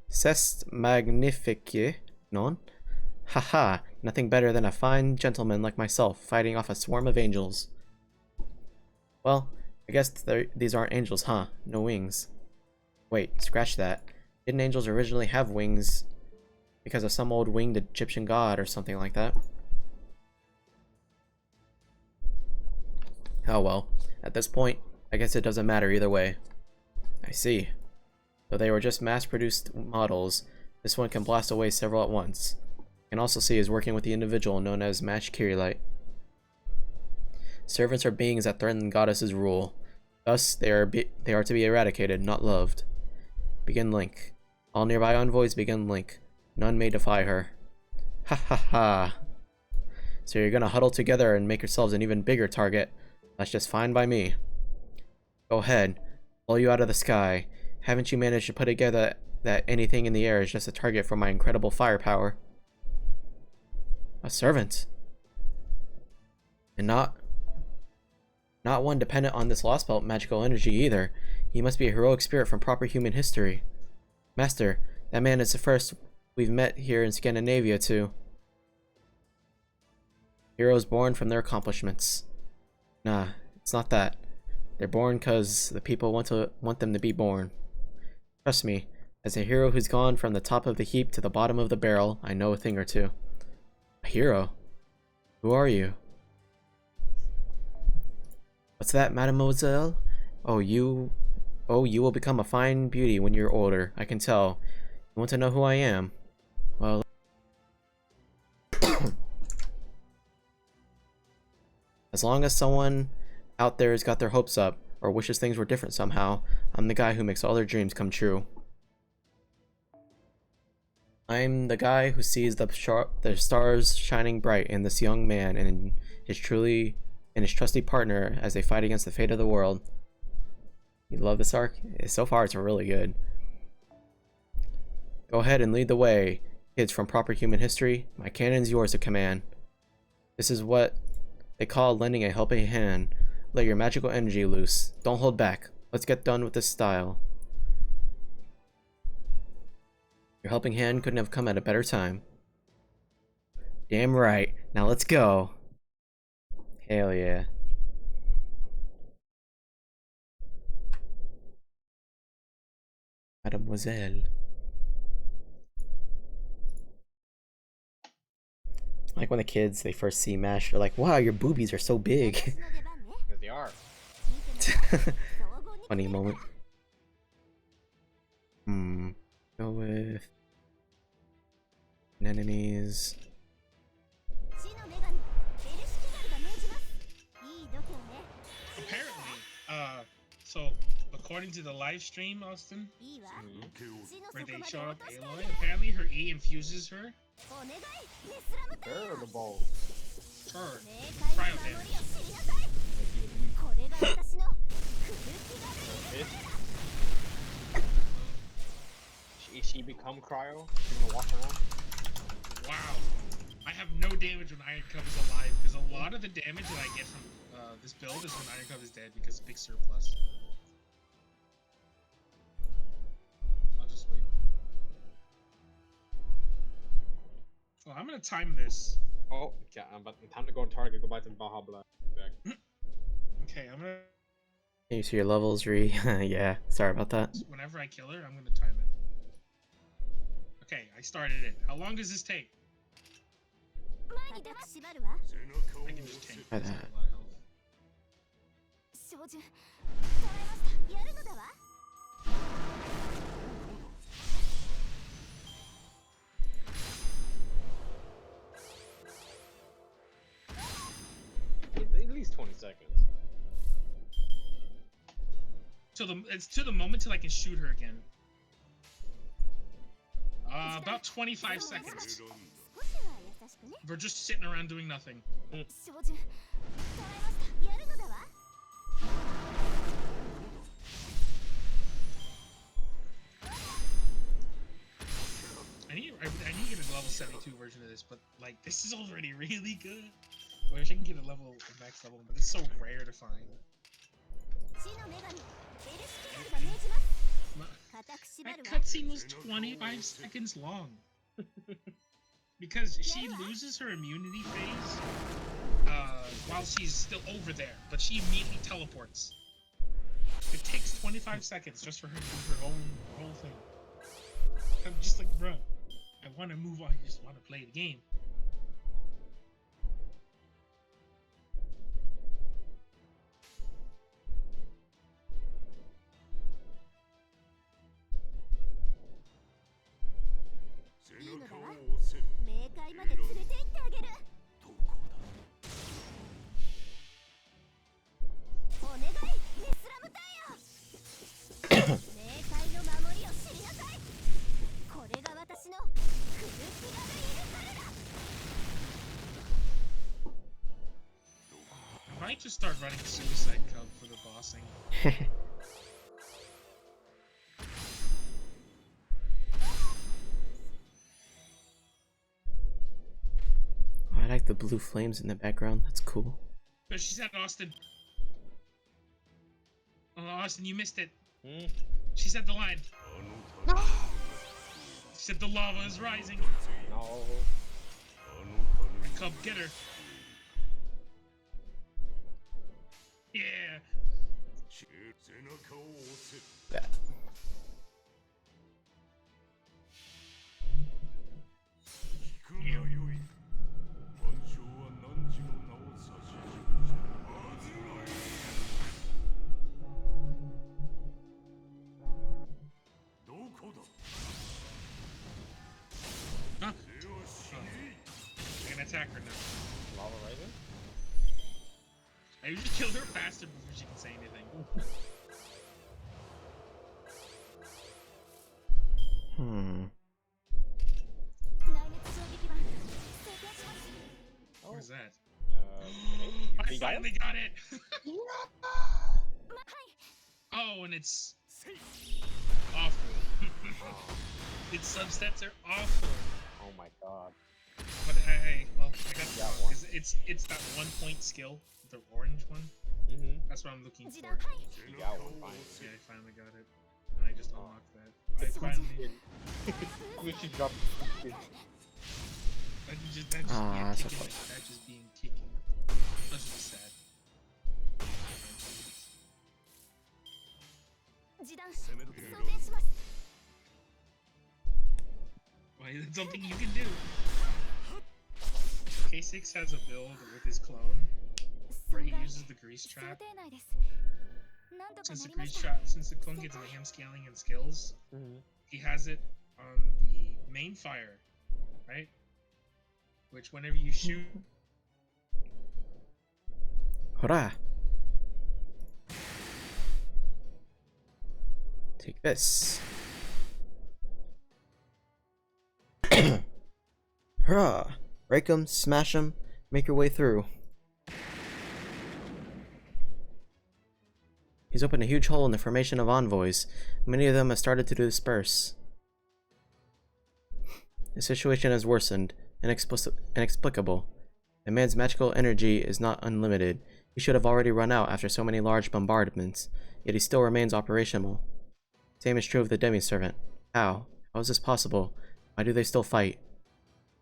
C'est magnifique, non? Haha, nothing better than a fine gentleman like myself fighting off a swarm of angels. Well, I guess these aren't angels, huh? No wings. Wait, scratch that. Didn't angels originally have wings because of some old winged Egyptian god or something like that? Oh well, at this point, I guess it doesn't matter either way. I see. Though they were just mass-produced models, this one can blast away several at once. You can also see is working with the individual known as Match Kirilite. Servants are beings that threaten the goddess's rule. Thus, they are to be eradicated, not loved. Begin link. All nearby envoys begin link. None may defy her. Ha ha ha. So you're gonna huddle together and make yourselves an even bigger target. That's just fine by me. Go ahead. Blow you out of the sky. Haven't you managed to put together that anything in the air is just a target for my incredible firepower? A servant. And not one dependent on this Lostbelt magical energy either. He must be a heroic spirit from proper human history. Master, that man is the first we've met here in Scandinavia too. Heroes born from their accomplishments. Nah, it's not that. They're born because the people want them to be born. Trust me, as a hero who's gone from the top of the heap to the bottom of the barrel, I know a thing or two. A hero? Who are you? What's that, mademoiselle? Oh, you will become a fine beauty when you're older, I can tell. You want to know who I am? Well, as long as someone out there has got their hopes up or wishes things were different somehow, I'm the guy who makes all their dreams come true. I'm the guy who sees the stars shining bright in this young man and his trusty partner as they fight against the fate of the world. You love this arc? So far, it's really good. Go ahead and lead the way, kids from proper human history. My cannon's yours to command. This is what they call lending a helping hand. Let your magical energy loose. Don't hold back. Let's get done with this style. Your helping hand couldn't have come at a better time. Damn right. Now let's go. Hell yeah. Mademoiselle. Like when the kids, they first see Mash, they're like, wow, your boobies are so big. Because they are. Funny moment. Go with enemies. Apparently, so according to the live stream, Austin, where they showed up Aloy, apparently her E infuses her. Her or the ball? Her. Cryo damage. She become cryo? She's gonna walk around? Wow. I have no damage when Iron Cup is alive, because a lot of the damage that I get from this build is when Iron Cup is dead, because big surplus. I'll just wait. Well, I'm gonna time this. Oh, yeah, but time to go to Target, go buy some Baja Blood. Back. Okay, I'm gonna... You see your levels yeah, sorry about that. Whenever I kill her, I'm gonna time it. Okay, I started it. How long does this take? I can just tank. That's a lot of health. At least 20 seconds. It's to the moment till I can shoot her again. About 25 seconds. We're just sitting around doing nothing. I need to get a level 72 version of this, but like this is already really good. I wish I can get a max level, but it's so rare to find. That cutscene was 25 seconds long. Because she loses her immunity phase while she's still over there, but she immediately teleports. It takes 25 seconds just for her to do her whole thing. I'm just like, bro, I want to move on. I just want to play the game. I might just start running Suicide Cub for the bossing. I like the blue flames in the background. That's cool. But she said, Austin. Oh, Austin, you missed it. She said the line. She said the lava is rising. No. Cub, get her. Yeah. That. I usually kill her faster before she can say anything. Hmm. Where's that? I You got him? finally got it! Oh, and it's awful. Its substats are awful. Oh my god. But hey, well, I got Got one. one. It's that 1-point skill, the orange one. Mm-hmm. That's what I'm looking for. You got one finally. Yeah, I finally got it, and I just unlocked that. I finally. We should drop. That just Ah, being that's kicking, so like, that just being kicking. That's just sad. Why, that's something you can do. K6 has a build with his clone where he uses the grease trap. Since the clone gets mayhem scaling and skills, he has it on the main fire, right? Which whenever you shoot, Hurrah! Take this. Hurrah! Break 'em, smash 'em, make your way through. He's opened a huge hole in the formation of envoys. Many of them have started to disperse. The situation has worsened. Inexplicable. The man's magical energy is not unlimited. He should have already run out after so many large bombardments, yet he still remains operational. Same is true of the demi-servant. How? How is this possible? Why do they still fight?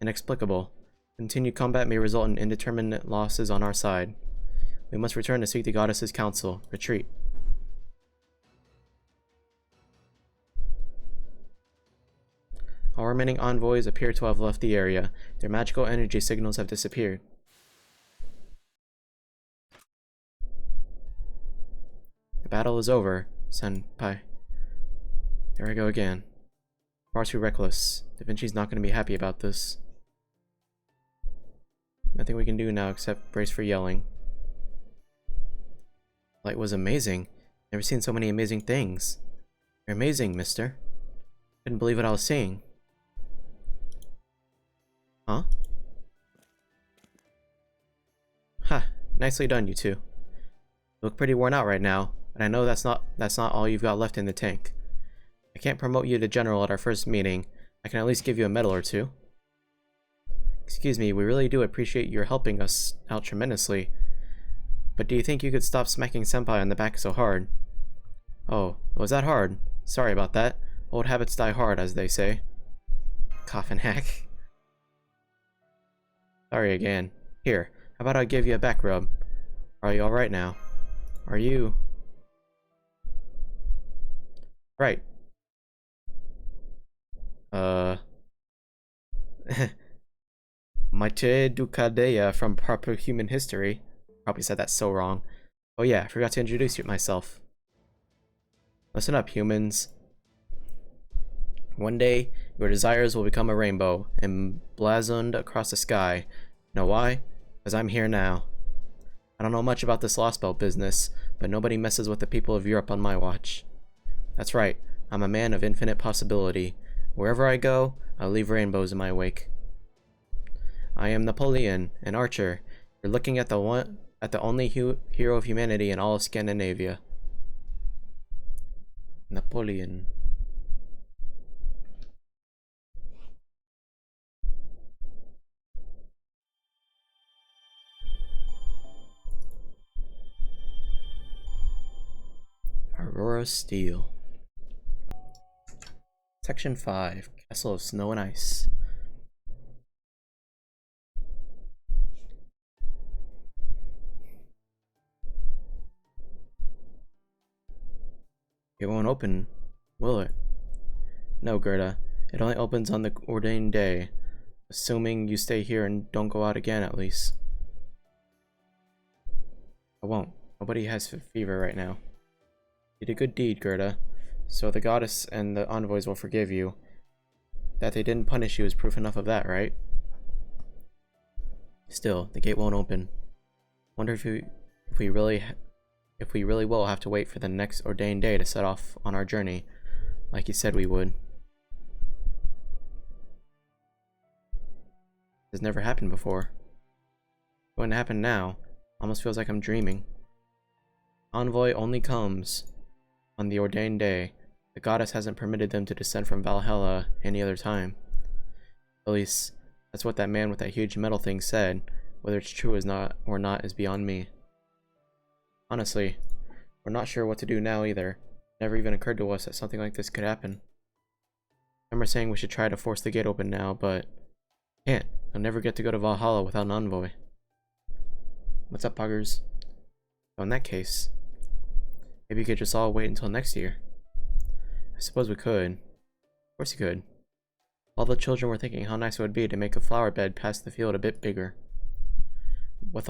Inexplicable. Continued combat may result in indeterminate losses on our side. We must return to seek the goddess's counsel. Retreat. All remaining envoys appear to have left the area. Their magical energy signals have disappeared. The battle is over, Senpai. There I go again. Far too reckless. Da Vinci's not going to be happy about this. Nothing we can do now except brace for yelling. Light was amazing. Never seen so many amazing things. You're amazing, mister. Couldn't believe what I was seeing. Huh? Ha! Nicely done, you two. You look pretty worn out right now, but I know that's not all you've got left in the tank. I can't promote you to general at our first meeting. I can at least give you a medal or two. Excuse me, we really do appreciate your helping us out tremendously. But do you think you could stop smacking Senpai on the back so hard? Oh, was that hard? Sorry about that. Old habits die hard, as they say. Coffin hack. Sorry again. Here, how about I give you a back rub? Are you alright now? Are you... Right. Maite Dukadeya from Proper Human History. Probably said that so wrong. Oh yeah, I forgot to introduce myself. Listen up, humans. One day, your desires will become a rainbow, emblazoned across the sky. Know why? Because I'm here now. I don't know much about this Lostbelt business, but nobody messes with the people of Europe on my watch. That's right, I'm a man of infinite possibility. Wherever I go, I'll leave rainbows in my wake. I am Napoleon, an archer. You're looking at the only hero of humanity in all of Scandinavia. Napoleon. Aurora Steel. Section 5. Castle of Snow and Ice. It won't open, will it? No, Gerda. It only opens on the ordained day. Assuming you stay here and don't go out again, at least. I won't. Nobody has fever right now. You did a good deed, Gerda. So the goddess and the envoys will forgive you. That they didn't punish you is proof enough of that, right? Still, the gate won't open. Wonder if If we really will have to wait for the next ordained day to set off on our journey, like you said we would. This has never happened before. It's going to happen now. Almost feels like I'm dreaming. Envoy only comes on the ordained day. The goddess hasn't permitted them to descend from Valhalla any other time. At least, that's what that man with that huge metal thing said. Whether it's true or not is beyond me. Honestly, we're not sure what to do now either. Never even occurred to us that something like this could happen. I remember saying we should try to force the gate open now, but can't. I'll never get to go to Valhalla without an envoy. What's up, buggers? So in that case, maybe you could just all wait until next year. I suppose we could. Of course you could. All the children were thinking how nice it would be to make a flower bed past the field a bit bigger. We'd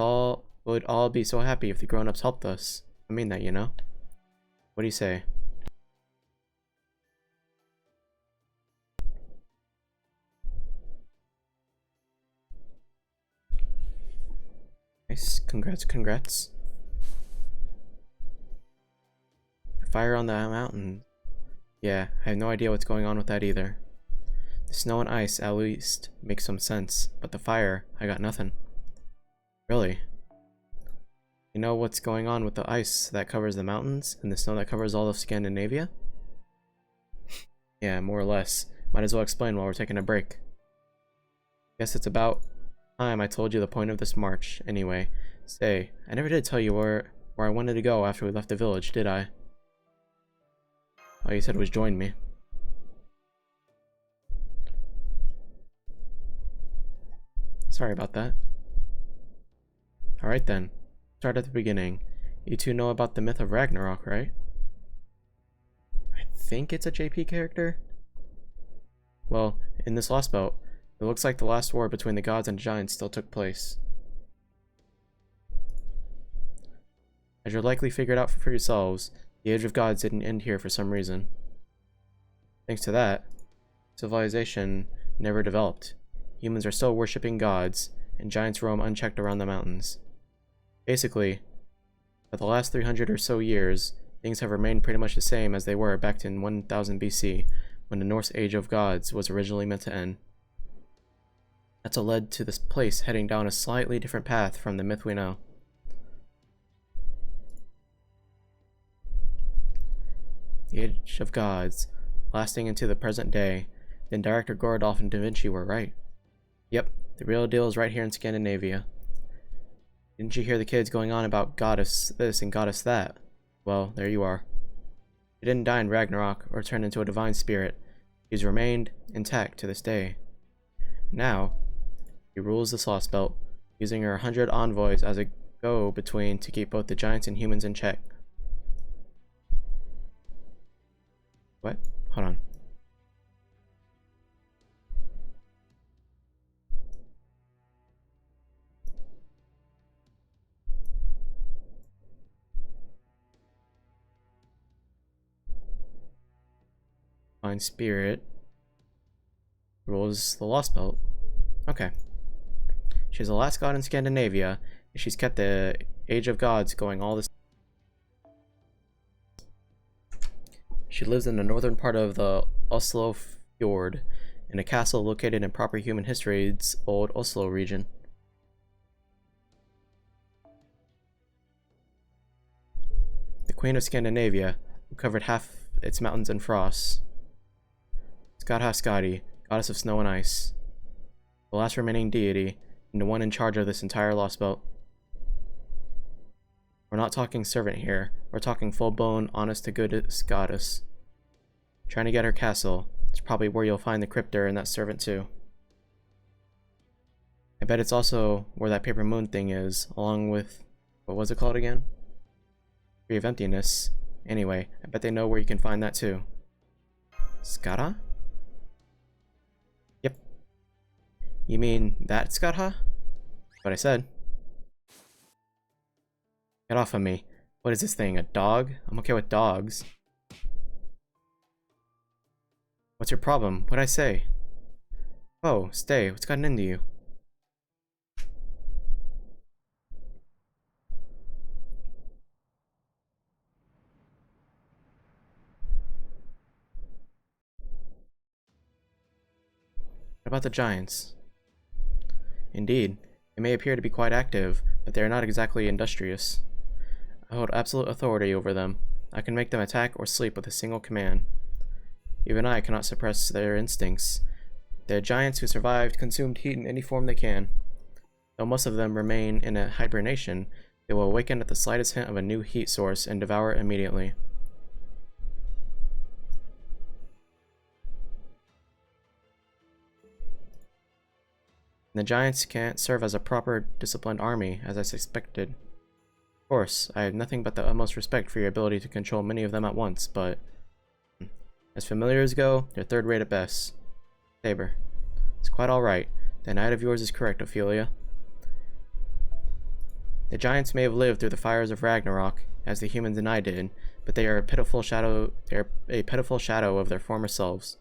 all be so happy if the grown-ups helped us. I mean that, you know? What do you say? Nice. Congrats. The fire on the mountain. Yeah, I have no idea what's going on with that either. The snow and ice, at least, makes some sense, but the fire, I got nothing. Really? You know what's going on with the ice that covers the mountains, and the snow that covers all of Scandinavia? Yeah, more or less. Might as well explain while we're taking a break. Guess it's about time I told you the point of this march, anyway. Say, I never did tell you where I wanted to go after we left the village, did I? All you said was join me. Sorry about that. Alright then. Start at the beginning. You two know about the myth of Ragnarok, right? I think it's a JP character? Well, in this Lostbelt, it looks like the last war between the gods and giants still took place. As you'll likely figure it out for yourselves, the Age of Gods didn't end here for some reason. Thanks to that, civilization never developed. Humans are still worshipping gods, and giants roam unchecked around the mountains. Basically, for the last 300 or so years, things have remained pretty much the same as they were back in 1000 BC, when the Norse Age of Gods was originally meant to end. That's what led to this place heading down a slightly different path from the myth we know. The Age of Gods, lasting into the present day. Then director Gorodolph and Da Vinci were right. Yep, the real deal is right here in Scandinavia. Didn't you hear the kids going on about goddess this and goddess that? Well, there you are. He didn't die in Ragnarok or turn into a divine spirit. He's remained intact to this day. Now, he rules this Lostbelt, using her 100 envoys as a go-between to keep both the giants and humans in check. What? Hold on. Divine Spirit rules the Lostbelt. Okay. She's the last god in Scandinavia, and she's kept the Age of Gods going all this. She lives in the northern part of the Oslo Fjord, in a castle located in proper human history's old Oslo region. The Queen of Scandinavia, who covered half its mountains in frost. Skadi, goddess of snow and ice. The last remaining deity, and the one in charge of this entire Lostbelt. We're not talking servant here, we're talking full-blown, honest-to-goodness goddess. Trying to get her castle, it's probably where you'll find the cryptor and that servant too. I bet it's also where that paper moon thing is, along with, what was it called again? Tree of Emptiness. Anyway, I bet they know where you can find that too. Skada? Yep. You mean that Skada? What I said. Get off of me. What is this thing, a dog? I'm okay with dogs. What's your problem? What'd I say? Oh, stay. What's gotten into you? about the giants? Indeed, they may appear to be quite active, but they are not exactly industrious. I hold absolute authority over them. I can make them attack or sleep with a single command. Even I cannot suppress their instincts. The giants who survived consumed heat in any form they can. Though most of them remain in a hibernation, they will awaken at the slightest hint of a new heat source and devour it immediately. The giants can't serve as a proper, disciplined army, as I suspected. Of course, I have nothing but the utmost respect for your ability to control many of them at once, but as familiars go, they're third-rate at best. Saber. It's quite alright. That knight of yours is correct, Ophelia. The giants may have lived through the fires of Ragnarok, as the humans and I did, but they are a pitiful shadow of their former selves.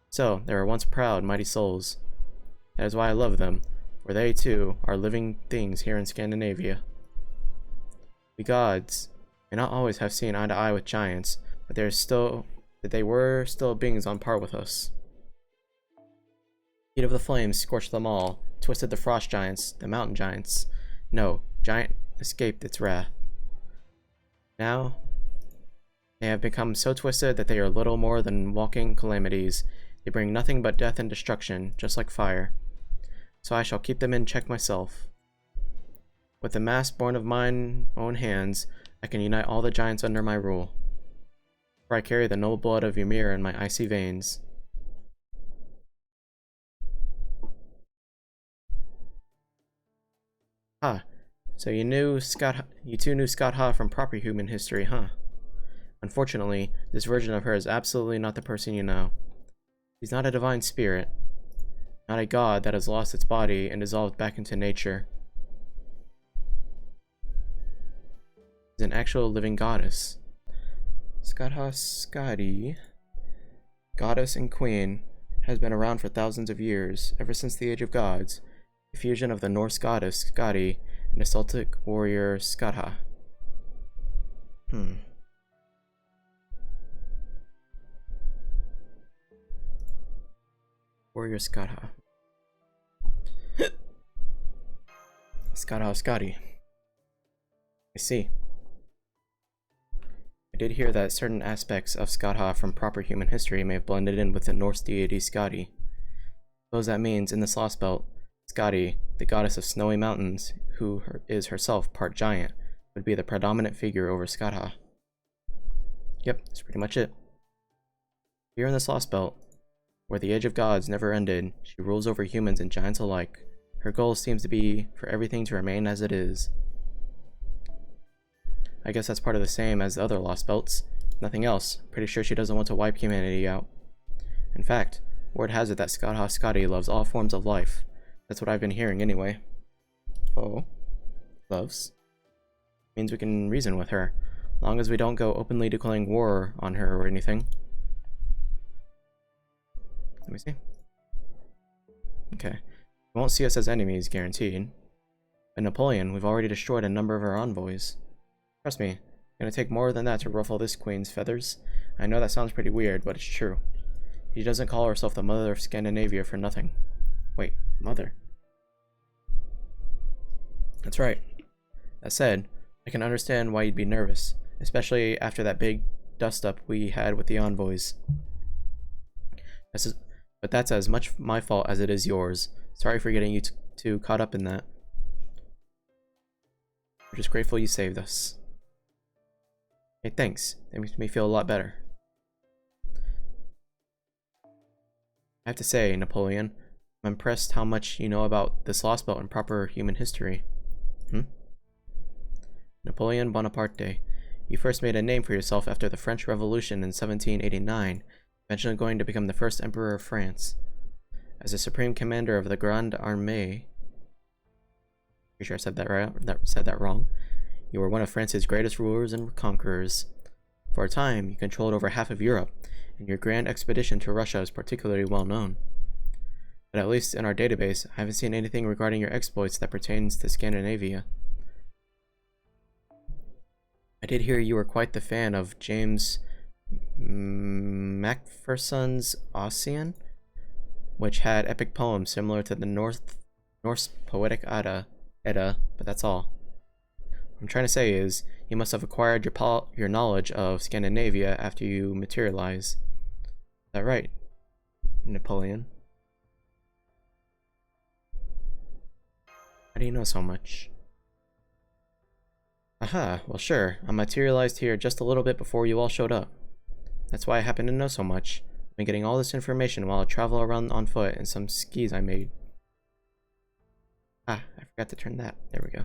So, they were once proud, mighty souls. That is why I love them, for they, too, are living things here in Scandinavia. We gods may not always have seen eye to eye with giants, but they were still beings on par with us. Heat of the flames scorched them all, twisted the frost giants, the mountain giants. No giant escaped its wrath. Now, they have become so twisted that they are little more than walking calamities. They bring nothing but death and destruction, just like fire. So I shall keep them in check myself. With the mass born of mine own hands, I can unite all the giants under my rule. For I carry the noble blood of Ymir in my icy veins. Ah, so you two knew Scott Ha from proper human history, huh? Unfortunately, this version of her is absolutely not the person you know. She's not a divine spirit, not a god that has lost its body and dissolved back into nature. She's an actual living goddess. Scott Ha Skadi, goddess and queen, has been around for thousands of years, ever since the Age of Gods, the fusion of the Norse goddess Skadi and the Celtic warrior Skatha. Warrior Skatha. Skatha Skadi. I see. I did hear that certain aspects of Skatha from proper human history may have blended in with the Norse deity Skadi. Suppose that means, in this Lostbelt, Skadi, the goddess of snowy mountains, who is herself part giant, would be the predominant figure over Skatha. Yep, that's pretty much it. Here in this Lostbelt, where the Age of Gods never ended, she rules over humans and giants alike. Her goal seems to be for everything to remain as it is. I guess that's part of the same as the other Lostbelts. Nothing else. Pretty sure she doesn't want to wipe humanity out. In fact, word has it that Skatha Skadi loves all forms of life. That's what I've been hearing anyway. Oh. Loves. Means we can reason with her, long as we don't go openly declaring war on her or anything. Let me see. Okay. You won't see us as enemies, guaranteed. But Napoleon, we've already destroyed a number of our envoys. Trust me, it's gonna take more than that to ruffle this queen's feathers. I know that sounds pretty weird, but it's true. She doesn't call herself the mother of Scandinavia for nothing. Wait, mother? That's right. That said, I can understand why you'd be nervous, especially after that big dust-up we had with the envoys. But that's as much my fault as it is yours. Sorry for getting you too caught up in that. We're just grateful you saved us. Hey, thanks. That makes me feel a lot better. I have to say, Napoleon, I'm impressed how much you know about this Lostbelt and proper human history. Napoleon Bonaparte, you first made a name for yourself after the French Revolution in 1789, eventually going to become the first Emperor of France. As the supreme commander of the Grande Armée, pretty sure I said that wrong. You were one of France's greatest rulers and conquerors. For a time, you controlled over half of Europe, and your grand expedition to Russia is particularly well known. But at least in our database, I haven't seen anything regarding your exploits that pertains to Scandinavia. I did hear you were quite the fan of James Macpherson's Ossian. which had epic poems similar to the Norse poetic Edda, but that's all. What I'm trying to say is, you must have acquired your knowledge of Scandinavia after you materialize. Is that right, Napoleon? How do you know so much? Aha, well sure, I materialized here just a little bit before you all showed up. That's why I happen to know so much. I've been getting all this information while I travel around on foot in some skis I made. Ah, I forgot to turn that. There we go.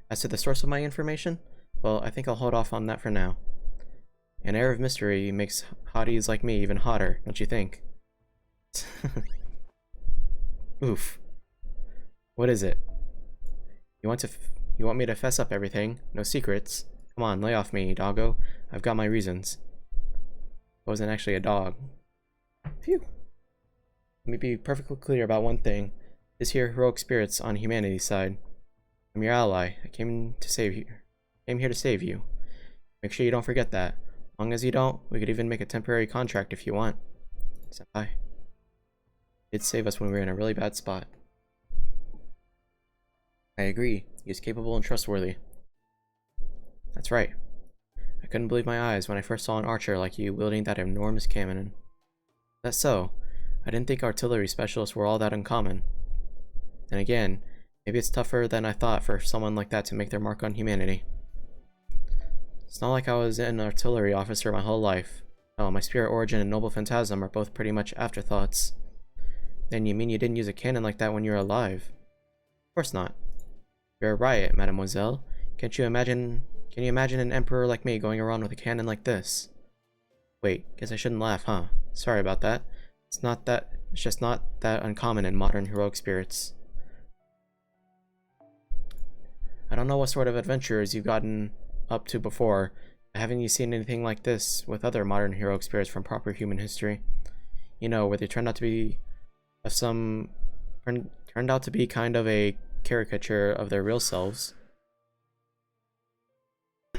As to the source of my information, well, I think I'll hold off on that for now. An air of mystery makes hotties like me even hotter, don't you think? Oof. What is it? You want me to fess up everything? No secrets? Come on, lay off me, doggo. I've got my reasons. I wasn't actually a dog. Phew. Let me be perfectly clear about one thing. This here heroic spirit's on humanity's side. I'm your ally. I came here to save you. Make sure you don't forget that. As long as you don't, we could even make a temporary contract if you want. Senpai. It did save us when we were in a really bad spot. I agree. He is capable and trustworthy. That's right. I couldn't believe my eyes when I first saw an archer like you wielding that enormous cannon. That's so. I didn't think artillery specialists were all that uncommon. Then again, maybe it's tougher than I thought for someone like that to make their mark on humanity. It's not like I was an artillery officer my whole life. Oh, my spirit origin and noble phantasm are both pretty much afterthoughts. Then you mean you didn't use a cannon like that when you were alive? Of course not. You're a riot, mademoiselle. Can you imagine an emperor like me going around with a cannon like this? Wait, guess I shouldn't laugh, huh? Sorry about that. It's just not that uncommon in modern heroic spirits. I don't know what sort of adventures you've gotten up to before, but haven't you seen anything like this with other modern heroic spirits from proper human history? You know, where they turned out to be kind of a caricature of their real selves.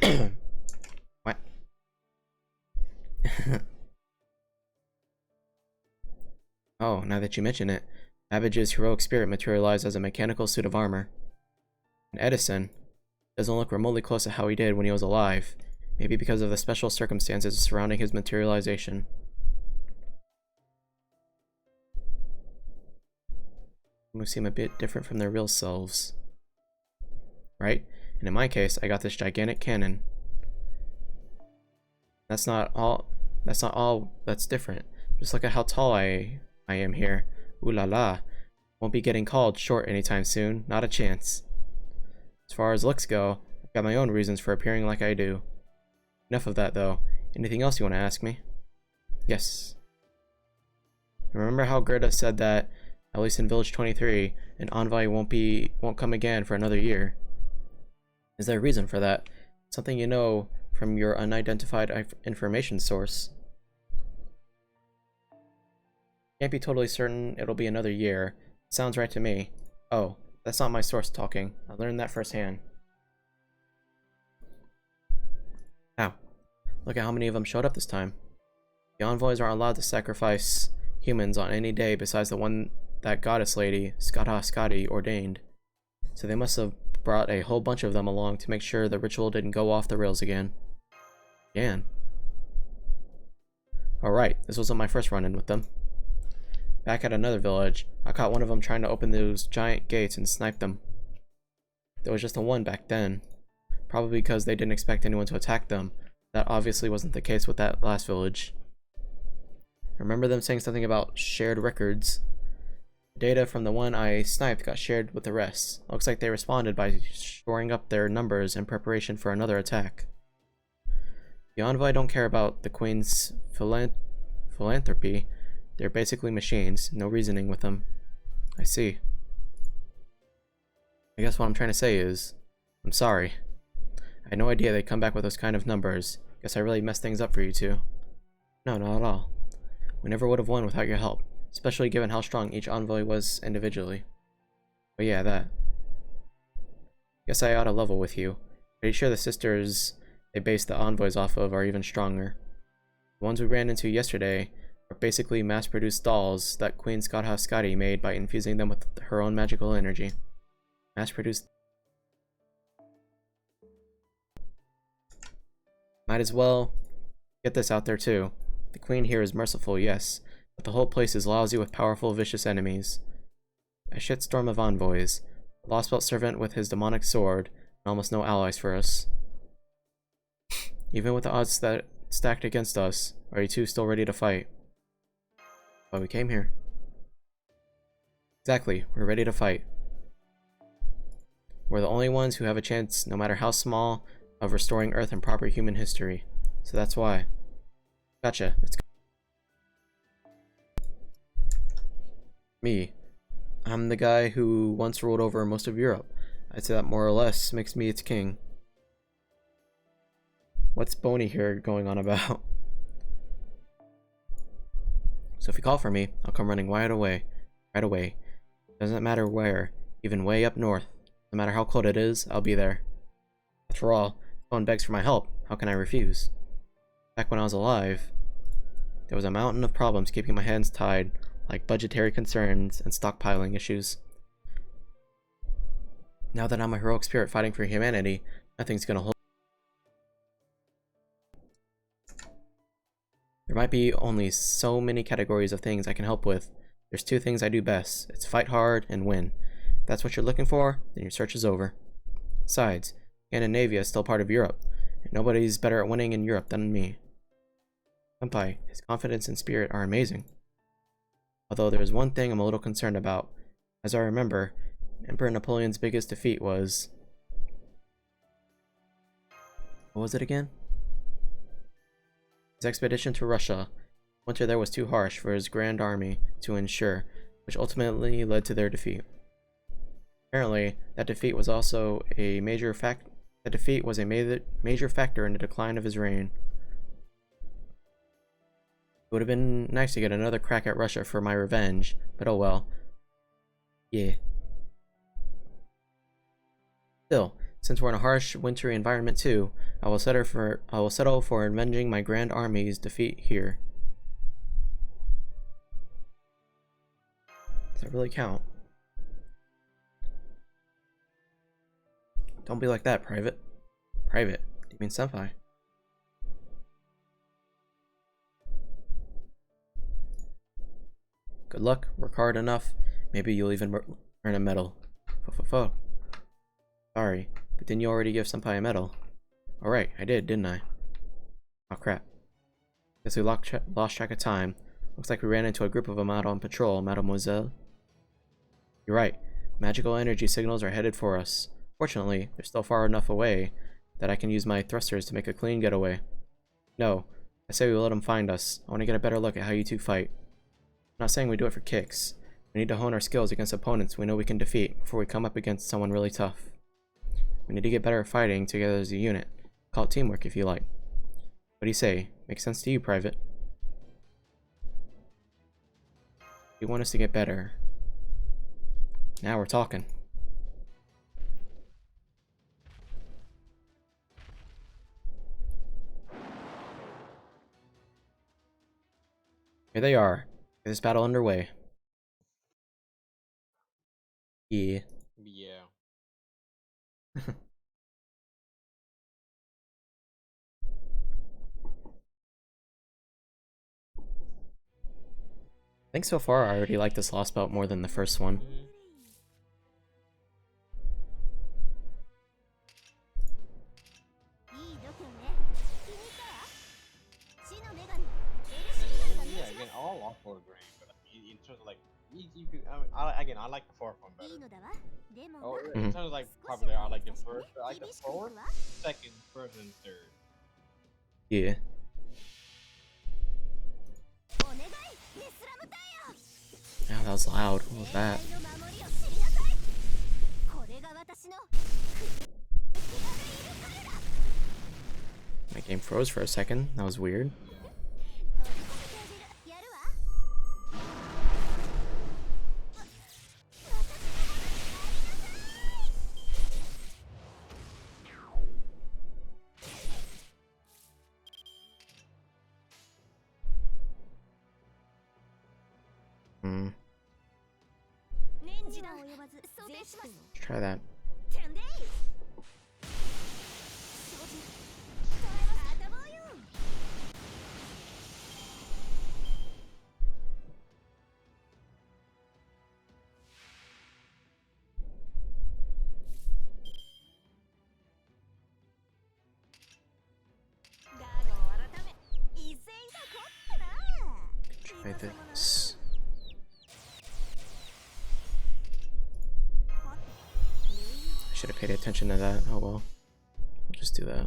What? Oh, now that you mention it, Babbage's heroic spirit materialized as a mechanical suit of armor. And Edison doesn't look remotely close to how he did when he was alive, maybe because of the special circumstances surrounding his materialization. They seem a bit different from their real selves. Right? And in my case, I got this gigantic cannon. That's not all that's different. Just look at how tall I am here. Ooh la la. Won't be getting called short anytime soon. Not a chance. As far as looks go, I've got my own reasons for appearing like I do. Enough of that, though. Anything else you want to ask me? Yes. Remember how Gerda said that, at least in Village 23, an envoy won't come again for another year? Is there a reason for that? Something you know from your unidentified information source? Can't be totally certain it'll be another year. Sounds right to me. Oh. That's not my source talking. I learned that firsthand. Ow. Look at how many of them showed up this time. The envoys aren't allowed to sacrifice humans on any day besides the one that goddess lady, Scotty, ordained. So they must have brought a whole bunch of them along to make sure the ritual didn't go off the rails again. Alright, this wasn't my first run-in with them. Back at another village, I caught one of them trying to open those giant gates and sniped them. There was just the one back then. Probably because they didn't expect anyone to attack them. That obviously wasn't the case with that last village. I remember them saying something about shared records. Data from the one I sniped got shared with the rest. Looks like they responded by shoring up their numbers in preparation for another attack. The envoy don't care about the Queen's philanthropy. They're basically machines, no reasoning with them. I see. I guess what I'm trying to say is, I'm sorry. I had no idea they'd come back with those kind of numbers. Guess I really messed things up for you two. No, not at all. We never would have won without your help, especially given how strong each envoy was individually. But yeah, that. Guess I ought to level with you. Pretty sure the sisters they based the envoys off of are even stronger. The ones we ran into yesterday are basically mass-produced dolls that Queen Skadi made by infusing them with her own magical energy. Mass-produced. Might as well get this out there too. The Queen here is merciful, yes, but the whole place is lousy with powerful, vicious enemies. A shitstorm of envoys, a Lostbelt servant with his demonic sword, and almost no allies for us. Even with the odds that stacked against us, are you two still ready to fight? Well, we came here. Exactly, we're ready to fight. We're the only ones who have a chance, no matter how small, of restoring Earth and proper human history. So that's why. Gotcha, let's go. Me. I'm the guy who once ruled over most of Europe. I'd say that more or less makes me its king. What's Boney here going on about? So if you call for me, I'll come running right away. Right away. Doesn't matter where, even way up north. No matter how cold it is, I'll be there. After all, if someone begs for my help, how can I refuse? Back when I was alive, there was a mountain of problems keeping my hands tied, like budgetary concerns and stockpiling issues. Now that I'm a heroic spirit fighting for humanity, nothing's gonna hold. There might be only so many categories of things I can help with. There's two things I do best. It's fight hard and win. If that's what you're looking for, then your search is over. Besides, Scandinavia is still part of Europe, and nobody's better at winning in Europe than me. Senpai, his confidence and spirit are amazing. Although there is one thing I'm a little concerned about. As I remember, Emperor Napoleon's biggest defeat was... What was it again? His expedition to Russia. Winter there was too harsh for his grand army to ensure, which ultimately led to their defeat. Apparently, that defeat was also a major factor in the decline of his reign. It would have been nice to get another crack at Russia for my revenge, but oh well. Yeah. Still, since we're in a harsh, wintry environment too, I will settle for avenging my grand army's defeat here. Does that really count? Don't be like that, Private. Private? Do you mean Senpai? Good luck, work hard enough, maybe you'll even earn a medal. Sorry, but didn't you already give Senpai a medal? Alright, I did, didn't I? Oh crap. Guess we lost track of time. Looks like we ran into a group of them out on patrol, mademoiselle. You're right, magical energy signals are headed for us. Fortunately, they're still far enough away that I can use my thrusters to make a clean getaway. No, I say we let them find us. I want to get a better look at how you two fight. I'm not saying we do it for kicks. We need to hone our skills against opponents we know we can defeat before we come up against someone really tough. We need to get better at fighting together as a unit. Call it teamwork if you like. What do you say? Makes sense to you, Private? You want us to get better. Now we're talking. Here they are. Get this battle underway. Yeah. Yeah. I think so far I already like this Lostbelt more than the first one. Yeah, again, all lost for grain, but in terms of like, again, I like the fourth one better. Oh, in terms of like popular, I like the first, I like the fourth, second, first, and third. Yeah. Oh, that was loud. What was that? My game froze for a second. That was weird. Hmm. Let's try that. Try this. I should have paid attention to that. Oh well. We'll just do that.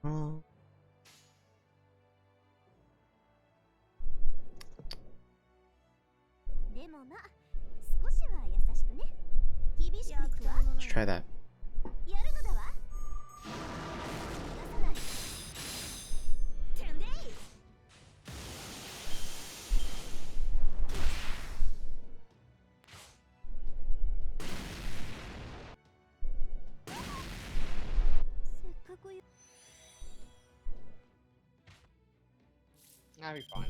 Oh. Let's try that. That'll be fine.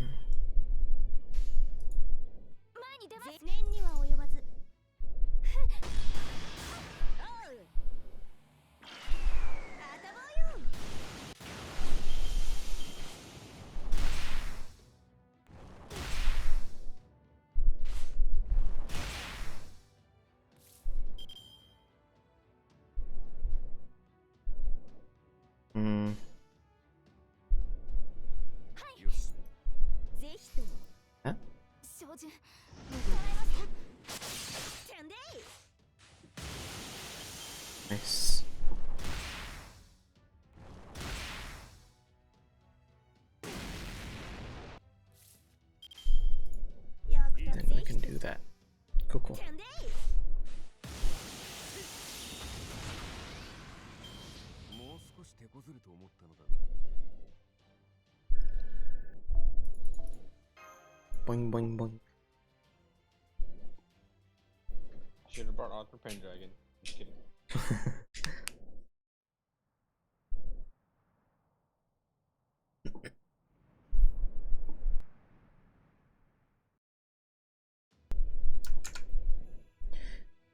Hmm. Huh? Nice. Then we can do that. Cool, cool. Boing, boing, boing. Should have brought Arthur Pendragon. Just kidding.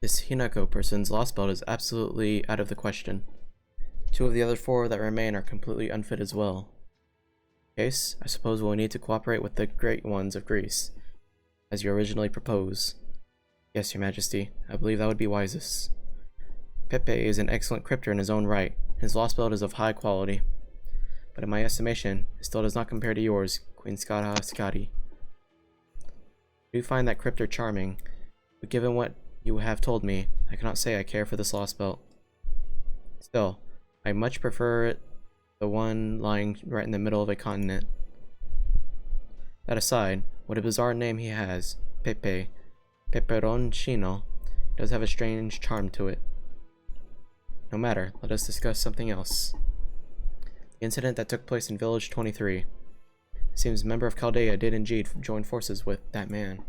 This Hinako person's Lostbelt is absolutely out of the question. 2 of the other 4 that remain are completely unfit as well. Case, I suppose we'll need to cooperate with the Great Ones of Greece, as you originally proposed. Yes, Your Majesty, I believe that would be wisest. Pepe is an excellent crypter in his own right. His Lostbelt is of high quality. But in my estimation, it still does not compare to yours, Queen Skada Skadi. I do find that crypter charming, but given what you have told me, I cannot say I care for this Lostbelt. Still, I much prefer it, the one lying right in the middle of a continent. That aside, what a bizarre name he has, Pepe, Peperoncino, does have a strange charm to it. No matter, let us discuss something else. The incident that took place in Village 23. It seems a member of Chaldea did indeed join forces with that man.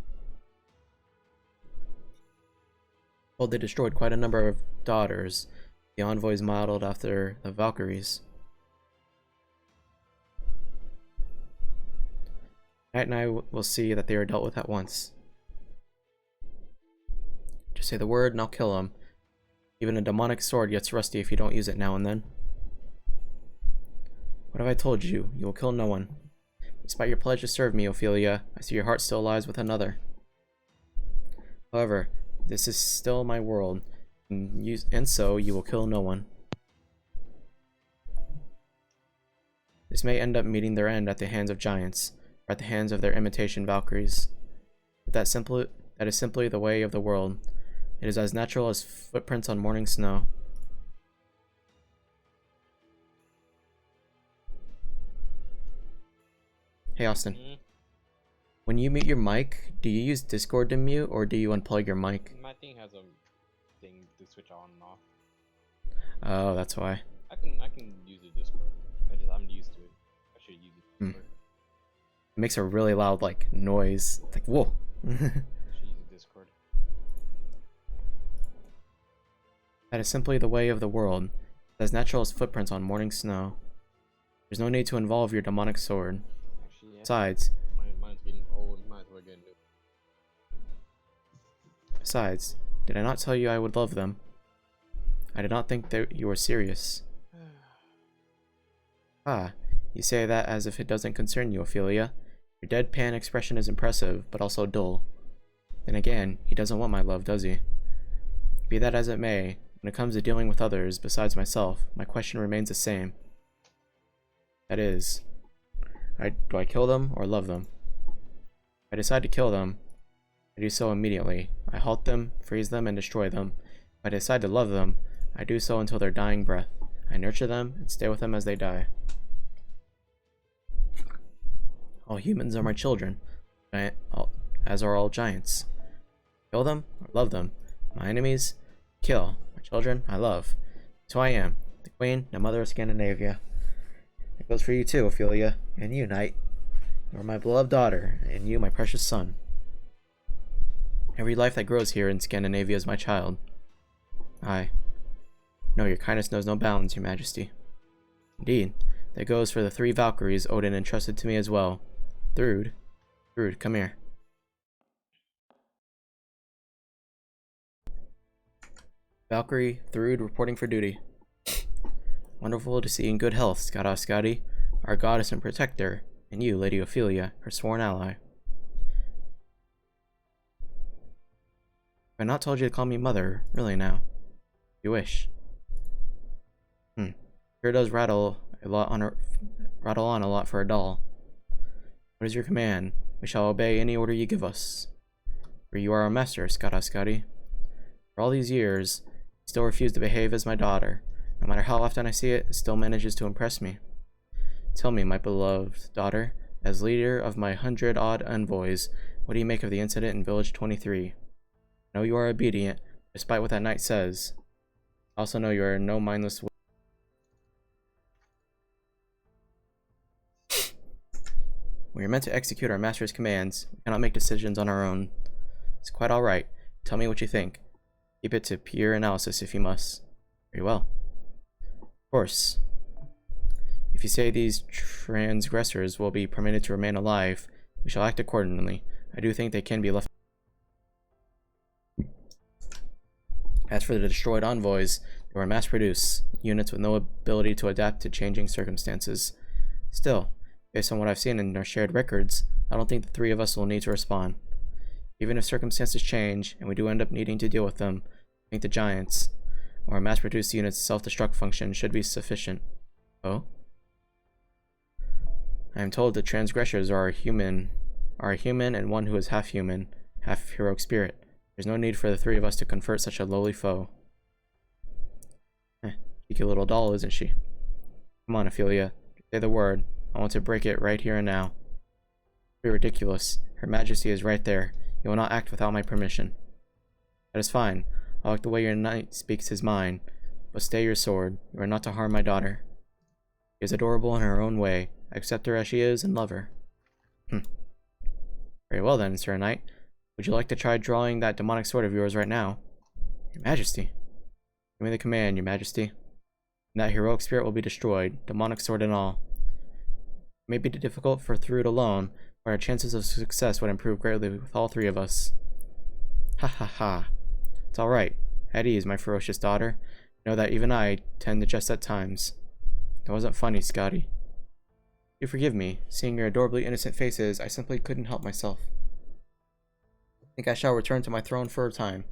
Well, they destroyed quite a number of daughters, the envoys modeled after the Valkyries. Knight and I will see that they are dealt with at once. Just say the word and I'll kill him. Even a demonic sword gets rusty if you don't use it now and then. What have I told you? You will kill no one. Despite your pledge to serve me, Ophelia, I see your heart still lies with another. However, this is still my world, and so you will kill no one. This may end up meeting their end at the hands of giants, or at the hands of their imitation Valkyries. But that is simply the way of the world. It is as natural as footprints on morning snow. Hey, Austin. Mm, When you mute your mic, do you use Discord to mute, or do you unplug your mic? my thing has a thing to switch on and off. Oh, that's why. I can use the Discord. I'm used to it. I should use it. It makes a really loud, like, noise. It's like, whoa. I should use the Discord. That is simply the way of the world, as natural as footprints on morning snow. There's no need to involve your demonic sword. Actually, yeah. Besides, Mine's getting old. Might as well get new. Besides, did I not tell you I would love them? I did not think that you were serious. Ah, you say that as if it doesn't concern you, Ophelia. Your deadpan expression is impressive, but also dull. Then again, he doesn't want my love, does he? Be that as it may, when it comes to dealing with others besides myself, my question remains the same. That is, do I kill them or love them? If I decide to kill them, I do so immediately. I halt them, freeze them, and destroy them. If I decide to love them, I do so until their dying breath. I nurture them and stay with them as they die. All humans are my children, as are all giants. Kill them or love them. My enemies, kill. My children, I love. So I am, the queen and mother of Scandinavia. It goes for you too, Ophelia, and you, knight. You are my beloved daughter, and you my precious son. Every life that grows here in Scandinavia is my child. Aye. No, your kindness knows no bounds, your majesty. Indeed, that goes for the 3 Valkyries Odin entrusted to me as well. Thrud, come here. Valkyrie, Thrud reporting for duty. Wonderful to see you in good health, Skadi, our goddess and protector, and you, Lady Ophelia, her sworn ally. Have I not told you to call me mother, really now? If you wish. Sure does rattle on a lot for a doll. What is your command? We shall obey any order you give us. For you are our master, Skadi. For all these years, you still refuse to behave as my daughter. No matter how often I see it, it still manages to impress me. Tell me, my beloved daughter, as leader of my 100-odd envoys, what do you make of the incident in Village 23? I know you are obedient, despite what that knight says. I also know you are no mindless. We are meant to execute our master's commands. We cannot make decisions on our own. It's quite alright. Tell me what you think. Keep it to pure analysis if you must. Very well. Of course. If you say these transgressors will be permitted to remain alive, we shall act accordingly. I do think they can be left. As for the destroyed envoys, they were mass-produced, units with no ability to adapt to changing circumstances. Still, based on what I've seen in our shared records, I don't think the 3 of us will need to respond. Even if circumstances change, and we do end up needing to deal with them, I think the giants, or a mass-produced unit's self-destruct function, should be sufficient. Oh? I am told the transgressors are a human and one who is half human, half heroic spirit. There's no need for the 3 of us to confront such a lowly foe. Cheeky little doll, isn't she? Come on, Ophelia. Say the word. I want to break it right here and now. Be ridiculous. Her Majesty is right there. You will not act without my permission. That is fine. I'll act the way your knight speaks his mind. But stay your sword. You are not to harm my daughter. She is adorable in her own way. I accept her as she is and love her. Very well then, Sir Knight. Would you like to try drawing that demonic sword of yours right now? Your Majesty. Give me the command, Your Majesty. And that heroic spirit will be destroyed, demonic sword and all. It may be difficult for Thrud alone, but our chances of success would improve greatly with all 3 of us. Ha ha ha. It's alright. At ease, my ferocious daughter. Know that even I tend to jest at times. That wasn't funny, Scotty. You forgive me. Seeing your adorably innocent faces, I simply couldn't help myself. I think I shall return to my throne for a time.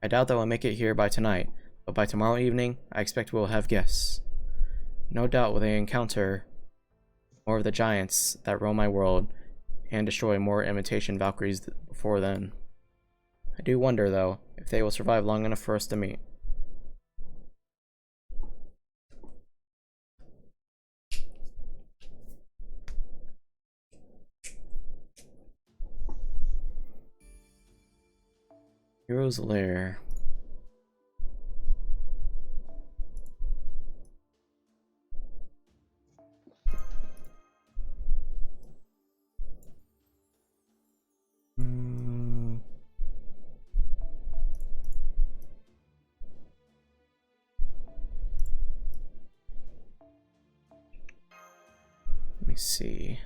I doubt that we'll make it here by tonight, but by tomorrow evening, I expect we will have guests. No doubt will they encounter more of the giants that roam my world, and destroy more imitation Valkyries before then. I do wonder, though, if they will survive long enough for us to meet. Hero's Lair. Let me see.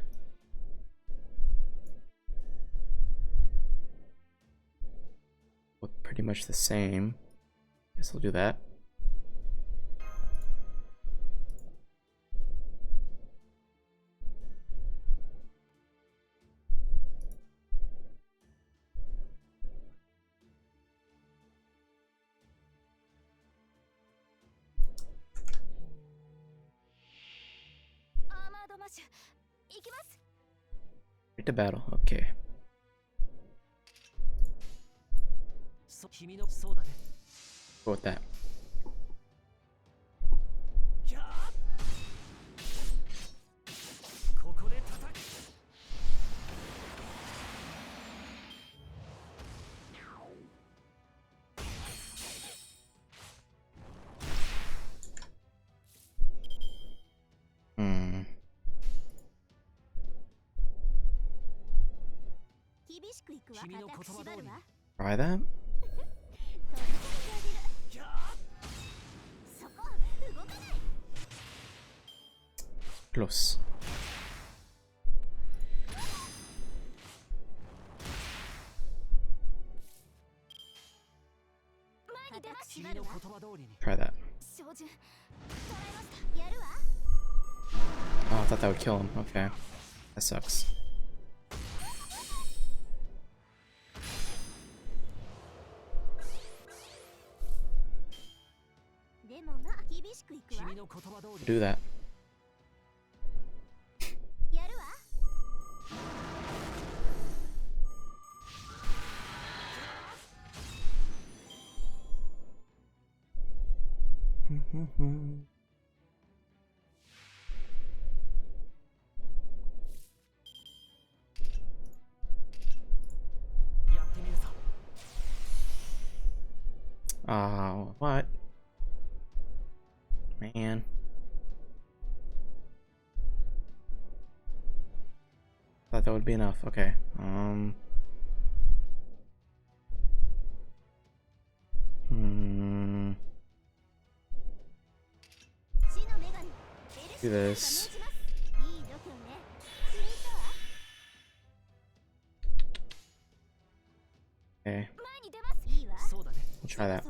Look pretty much the same. Guess I'll do that. Right to battle, okay. Go with that. Try that? Close. Try that. Oh, I thought that would kill him. Okay. That sucks. Do that. Oh, what? Man. Thought that would be enough. Okay. Do this. Okay. We'll try that.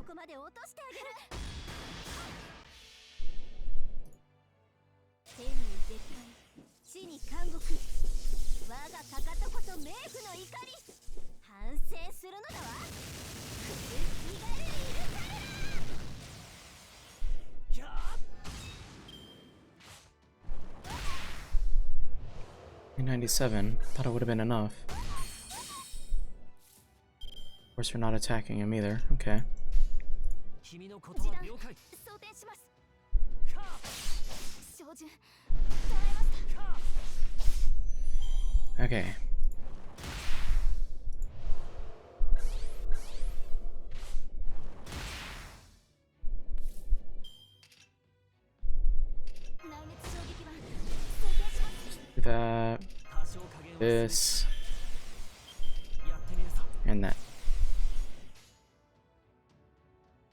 $97. Thought it would have been enough. Of course, you're not attacking him either. Okay. Okay. Do that. This. And that.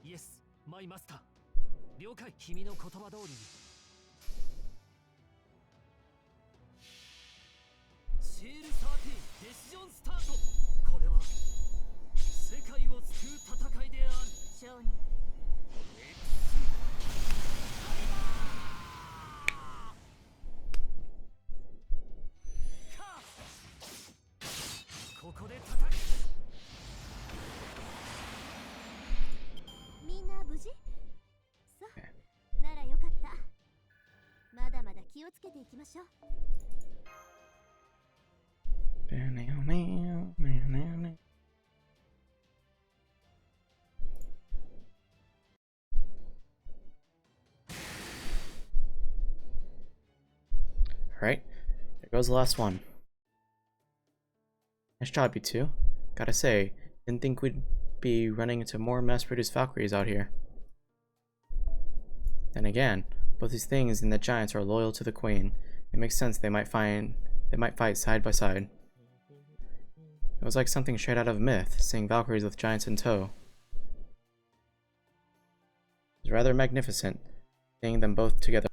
Yes, my master. 了解。君の言葉通りに。シール13デシジョンスタート。これは世界を救う戦いである。勝利。ここで叩く。みんな無事？そうならよかった。まだまだ気をつけていきましょう。Alright, there goes the last one. Nice job, you two. Gotta say, didn't think we'd be running into more mass-produced Valkyries out here. Then again, both these things and the giants are loyal to the queen. It makes sense they might fight side by side. It was like something straight out of myth, seeing Valkyries with giants in tow. It was rather magnificent, seeing them both together.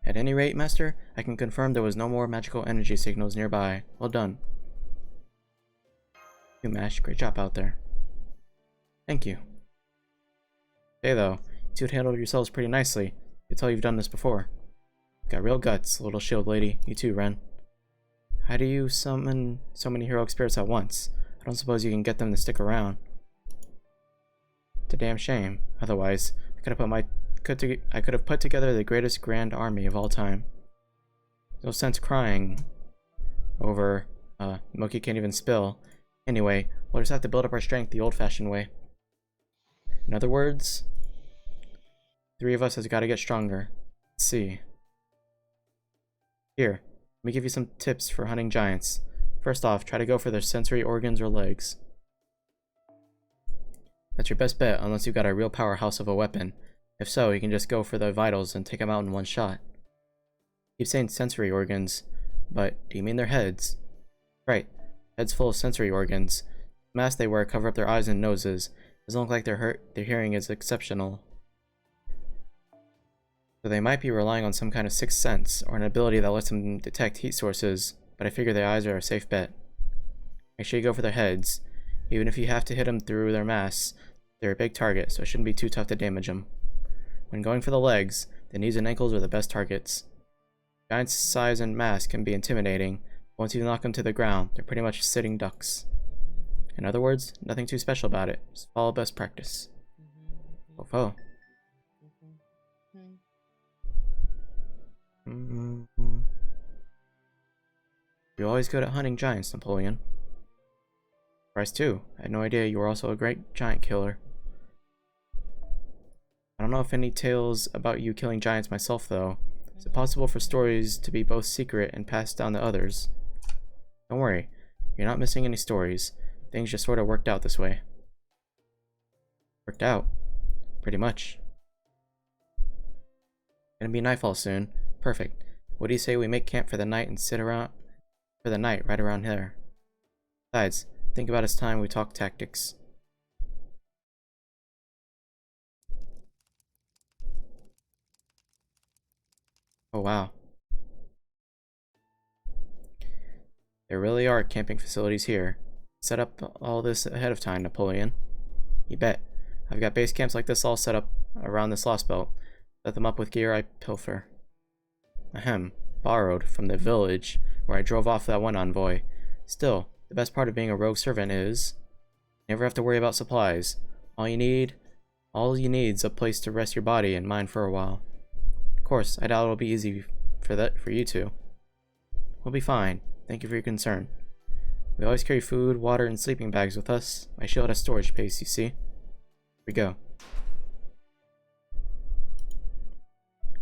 At any rate, Master, I can confirm there was no more magical energy signals nearby. Well done. You, Mash. Great job out there. Thank you. Hey, though. You two handled yourselves pretty nicely. You can tell you've done this before. Got real guts, little shield lady. You too, Ren. How do you summon so many heroic spirits at once? I don't suppose you can get them to stick around. It's a damn shame. Otherwise, I could have put together the greatest grand army of all time. No sense crying over, Moki can't even spill. Anyway, we'll just have to build up our strength the old-fashioned way. In other words, three of us has got to get stronger. Let's see. Here, let me give you some tips for hunting giants. First off, try to go for their sensory organs or legs. That's your best bet unless you've got a real powerhouse of a weapon. If so, you can just go for the vitals and take them out in one shot. Keep saying sensory organs, but do you mean their heads? Right, heads full of sensory organs. The masks they wear cover up their eyes and noses. It doesn't look like their hearing is exceptional. So they might be relying on some kind of sixth sense, or an ability that lets them detect heat sources, but I figure their eyes are a safe bet. Make sure you go for their heads. Even if you have to hit them through their masks, they're a big target, so it shouldn't be too tough to damage them. When going for the legs, the knees and ankles are the best targets. Giant's size and mass can be intimidating, but once you knock them to the ground, they're pretty much sitting ducks. In other words, nothing too special about it, just follow best practice. Oh. You're always good at hunting giants, Napoleon. Bryce too. I had no idea you were also a great giant killer. I don't know if any tales about you killing giants myself, though. Is it possible for stories to be both secret and passed down to others? Don't worry, you're not missing any stories. Things just sort of worked out this way. Worked out? Pretty much. Gonna be nightfall soon. Perfect. What do you say we make camp for the night and sit around for the night right around here? Besides, think about it's time we talk tactics. Oh wow. There really are camping facilities here. Set up all this ahead of time, Napoleon. You bet. I've got base camps like this all set up around this Lostbelt. Set them up with gear I pilfer. Ahem. Borrowed from the village where I drove off that one envoy. Still, the best part of being a rogue servant is you never have to worry about supplies. All you need is a place to rest your body and mind for a while. Of course, I doubt it'll be easy for you two. We'll be fine. Thank you for your concern. We always carry food, water, and sleeping bags with us. My shield has storage space, you see. Here we go.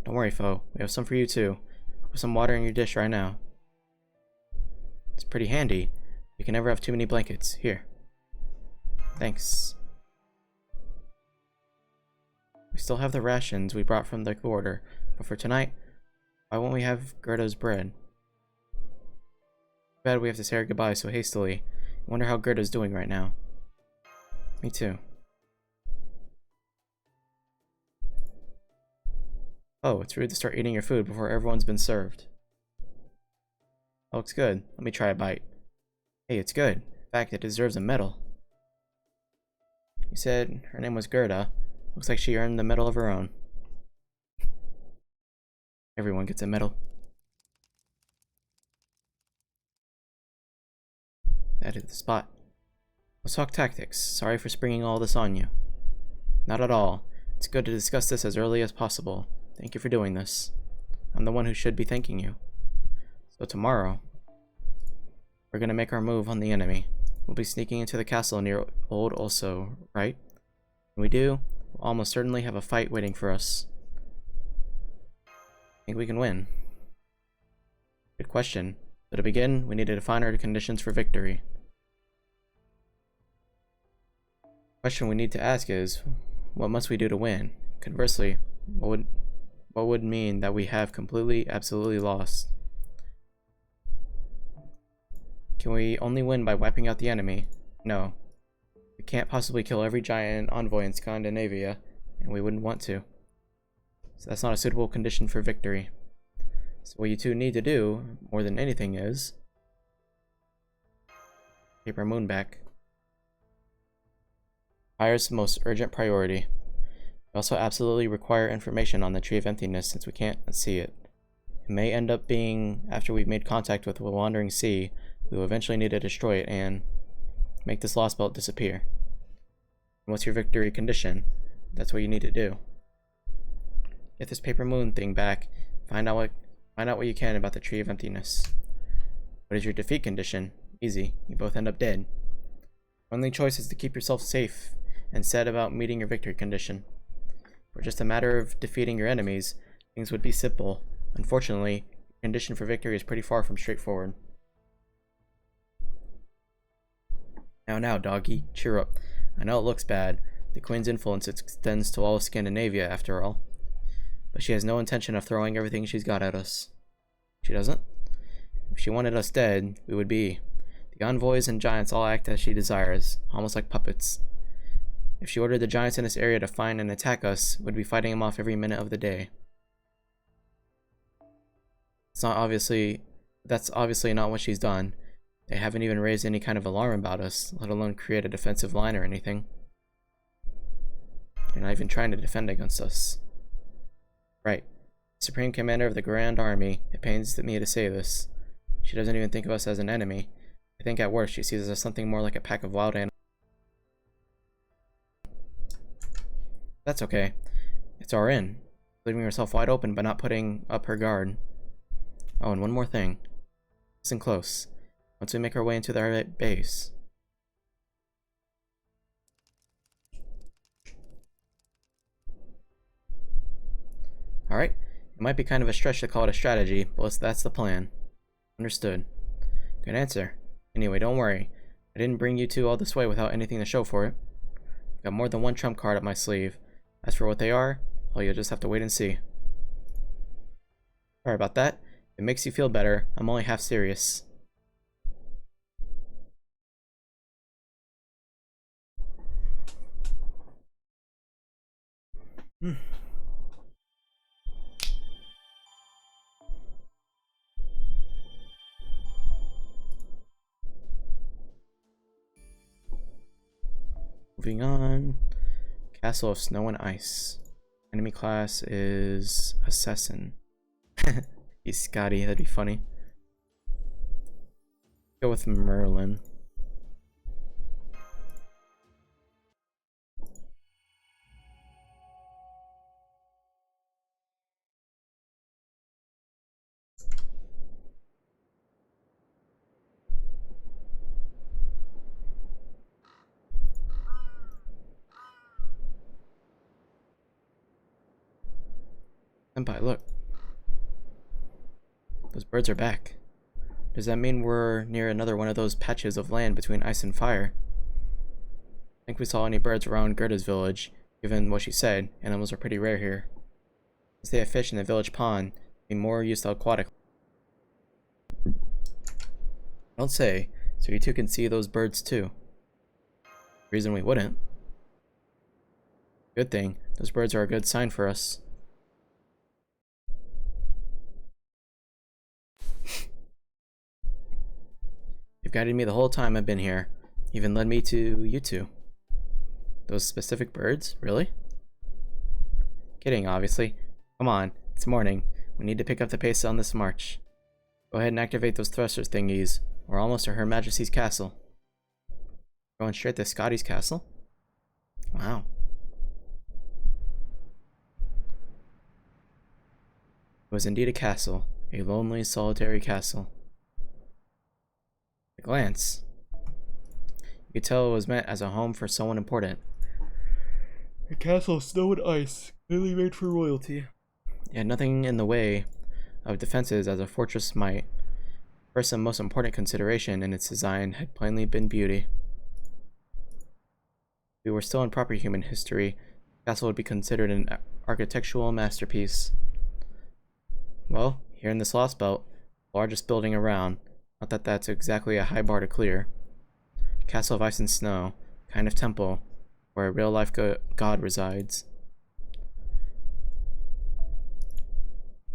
Don't worry, foe. We have some for you too. I'll put some water in your dish right now. It's pretty handy. You can never have too many blankets. Here. Thanks. We still have the rations we brought from the border, but for tonight, why won't we have Gerda's bread? Too bad we have to say our goodbye so hastily. I wonder how Gerda's doing right now. Me too. Oh, it's rude to start eating your food before everyone's been served. That looks good. Let me try a bite. Hey, it's good. In fact, it deserves a medal. You said her name was Gerda. Looks like she earned the medal of her own. Everyone gets a medal. That is the spot. Let's talk tactics. Sorry for springing all this on you. Not at all. It's good to discuss this as early as possible. Thank you for doing this. I'm the one who should be thanking you. So tomorrow, we're gonna make our move on the enemy. We'll be sneaking into the castle near Old Oso, right? When we do, we'll almost certainly have a fight waiting for us. I think we can win. Good question. So to begin, we need to define our conditions for victory. question we need to ask is, what must we do to win? Conversely, what would mean that we have completely, absolutely lost? Can we only win by wiping out the enemy? No. We can't possibly kill every giant envoy in Scandinavia, and we wouldn't want to. So that's not a suitable condition for victory. So what you two need to do, more than anything, is Paper Moon back. Fire's most urgent priority. We also absolutely require information on the Tree of Emptiness since we can't see it. It may end up being after we've made contact with the Wandering Sea, we will eventually need to destroy it and make this Lostbelt disappear. And what's your victory condition? That's what you need to do. Get this Paper Moon thing back. Find out what you can about the Tree of Emptiness. What is your defeat condition? Easy. You both end up dead. Only choice is to keep yourself safe and set about meeting your victory condition. For just a matter of defeating your enemies, things would be simple. Unfortunately, your condition for victory is pretty far from straightforward. Now, doggy, cheer up. I know it looks bad. The Queen's influence extends to all of Scandinavia, after all. But she has no intention of throwing everything she's got at us. She doesn't? If she wanted us dead, we would be. The envoys and giants all act as she desires, almost like puppets. If she ordered the giants in this area to find and attack us, we'd be fighting them off every minute of the day. That's obviously not what she's done. They haven't even raised any kind of alarm about us, let alone create a defensive line or anything. They're not even trying to defend against us. Right. Supreme Commander of the Grand Army, it pains me to say this. She doesn't even think of us as an enemy. I think at worst she sees us as something more like a pack of wild animals. That's okay. It's our in. Leaving herself wide open by not putting up her guard. Oh, and one more thing. Listen close. Once we make our way into their base. Alright. It might be kind of a stretch to call it a strategy, but that's the plan. Understood. Good answer. Anyway, don't worry. I didn't bring you two all this way without anything to show for it. I've got more than one trump card up my sleeve. As for what they are, well, you'll just have to wait and see. Sorry about that. If it makes you feel better, I'm only half serious. Moving on. Castle of Snow and Ice. Enemy class is Assassin. He's Scotty, that'd be funny. Go with Merlin. Senpai, look. Those birds are back. Does that mean we're near another one of those patches of land between ice and fire? I think we saw any birds around Gerda's village. Given what she said, animals are pretty rare here. Since they have fish in the village pond, they're more used to aquatic. Don't say, so you two can see those birds too. Reason we wouldn't. Good thing, those birds are a good sign for us. You've guided me the whole time I've been here. Even led me to you two. Those specific birds? Really? Kidding, obviously. Come on, it's morning. We need to pick up the pace on this march. Go ahead and activate those thruster thingies. We're almost to Her Majesty's castle. Going straight to Scotty's castle? Wow. It was indeed a castle. A lonely, solitary castle. At a glance, you could tell it was meant as a home for someone important. A castle of snow and ice, clearly made for royalty. It had nothing in the way of defenses as a fortress might. First and most important consideration in its design had plainly been beauty. If we were still in proper human history, the castle would be considered an architectural masterpiece. Well, here in this Lostbelt, largest building around, not that that's exactly a high bar to clear. Castle of Ice and Snow, kind of temple, where a real-life god resides.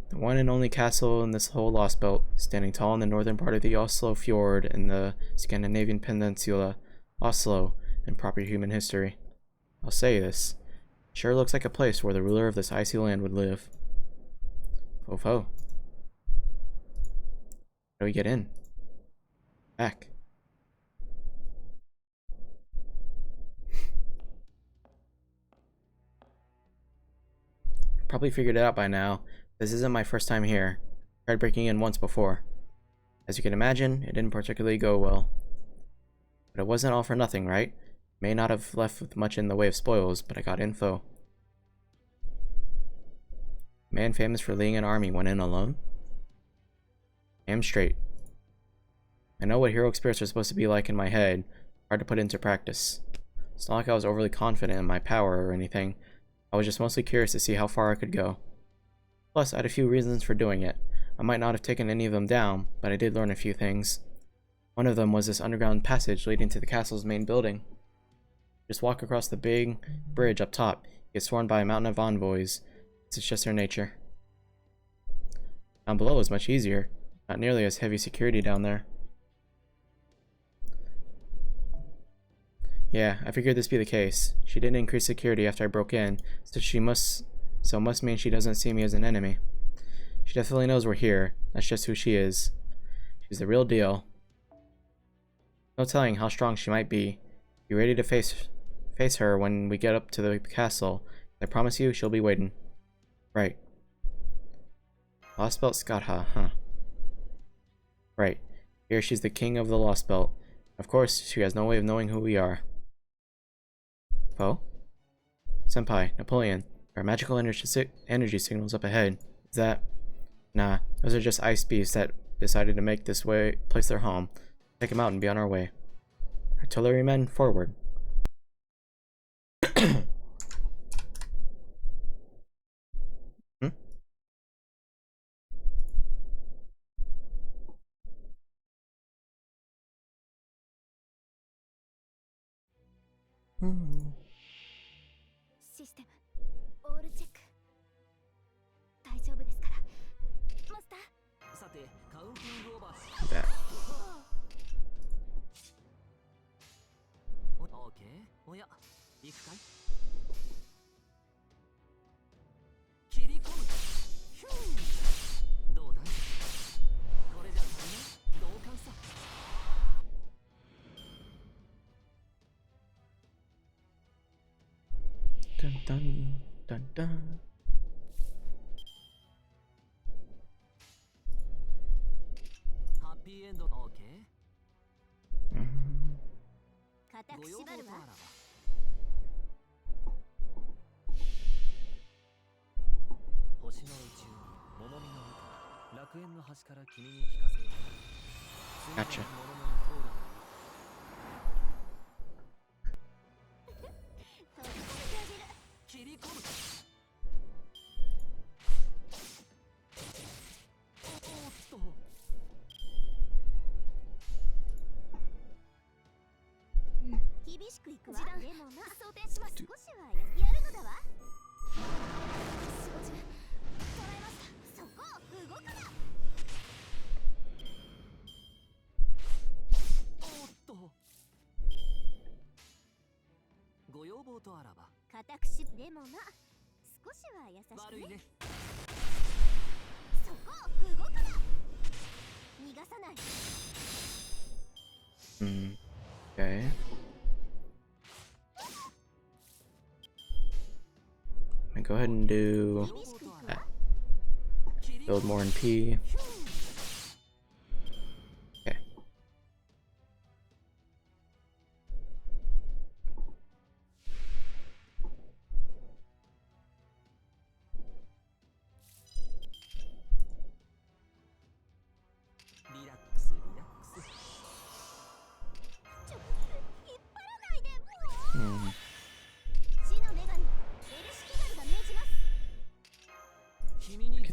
The one and only castle in this whole Lostbelt, standing tall in the northern part of the Oslo Fjord in the Scandinavian peninsula, Oslo, in proper human history. I'll say this, sure looks like a place where the ruler of this icy land would live. Ho ho. How do we get in? Back. Probably figured it out by now. This isn't my first time here. Tried breaking in once before. As you can imagine, it didn't particularly go well. But it wasn't all for nothing, right? May not have left with much in the way of spoils, but I got info. Man famous for leading an army went in alone? Damn straight. I know what hero spirits are supposed to be like in my head, hard to put into practice. It's not like I was overly confident in my power or anything. I was just mostly curious to see how far I could go. Plus, I had a few reasons for doing it. I might not have taken any of them down, but I did learn a few things. One of them was this underground passage leading to the castle's main building. Just walk across the big bridge up top, get swarmed by a mountain of envoys. It's just their nature. Down below is much easier, not nearly as heavy security down there. Yeah, I figured this be the case. She didn't increase security after I broke in, so must mean she doesn't see me as an enemy. She definitely knows we're here. That's just who she is. She's the real deal. No telling how strong she might be. Be ready to face her when we get up to the castle. I promise you, she'll be waiting. Right. Lostbelt Skatha, huh? Right. Here she's the king of the Lostbelt. Of course, she has no way of knowing who we are. Poe? Senpai, Napoleon, there are magical energy signals up ahead. Is that... Nah, those are just ice beasts that decided to make this place their home. Take them out and be on our way. Artillerymen, forward. Hmm? システムオールチェック大丈夫ですからマスターさてカウンティングオーバー That. オーケーおや行くかい切り込むヒューどうだいこれじゃ足りない同感さ Dun dun dun dun. ハッピーエンドオーケー Mhm. 固くご要望縛るわとあらば星の宇宙桃見の歌楽園の端から君に聞かせよう Gotcha. 飛び込めてあげる切り込むおっと厳しくいくわでもな装填します少しはやるのだわ承知捉えましたそこ動くなおっとご要望とあらば固くしでもな少しは優しくね悪いねそこ動くな逃がさない Mm. Okay. I'm gonna go ahead and do 厳しくいくわ build more in P. Okay. Relax, relax. ちょ引っ張らないでもう Hmm.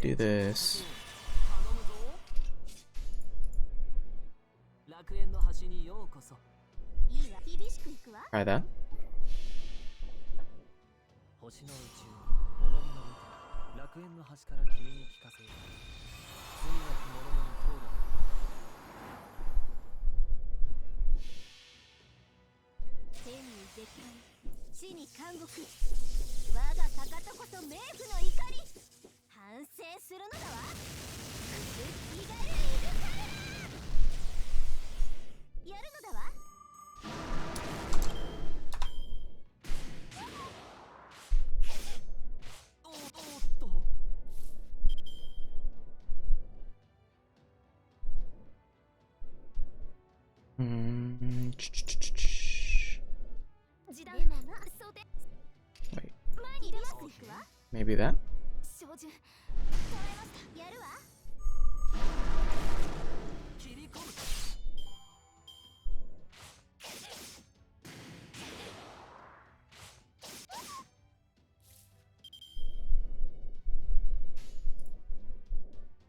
do this. 頼むぞ。楽園の端にようこそ。いいわ厳しくいくわ Try that. 星の宇宙物見の見て楽園の端から君に聞かせよう。罪なき者のに通る。天に絶対地に監獄我がかかとこそ冥府の怒り反省するのだわ気軽にいるからやるのだわおっと。時短でもなそうで Wait, 前に厳しくいくわ maybe that? 照準捉えましたやるわ切り込む。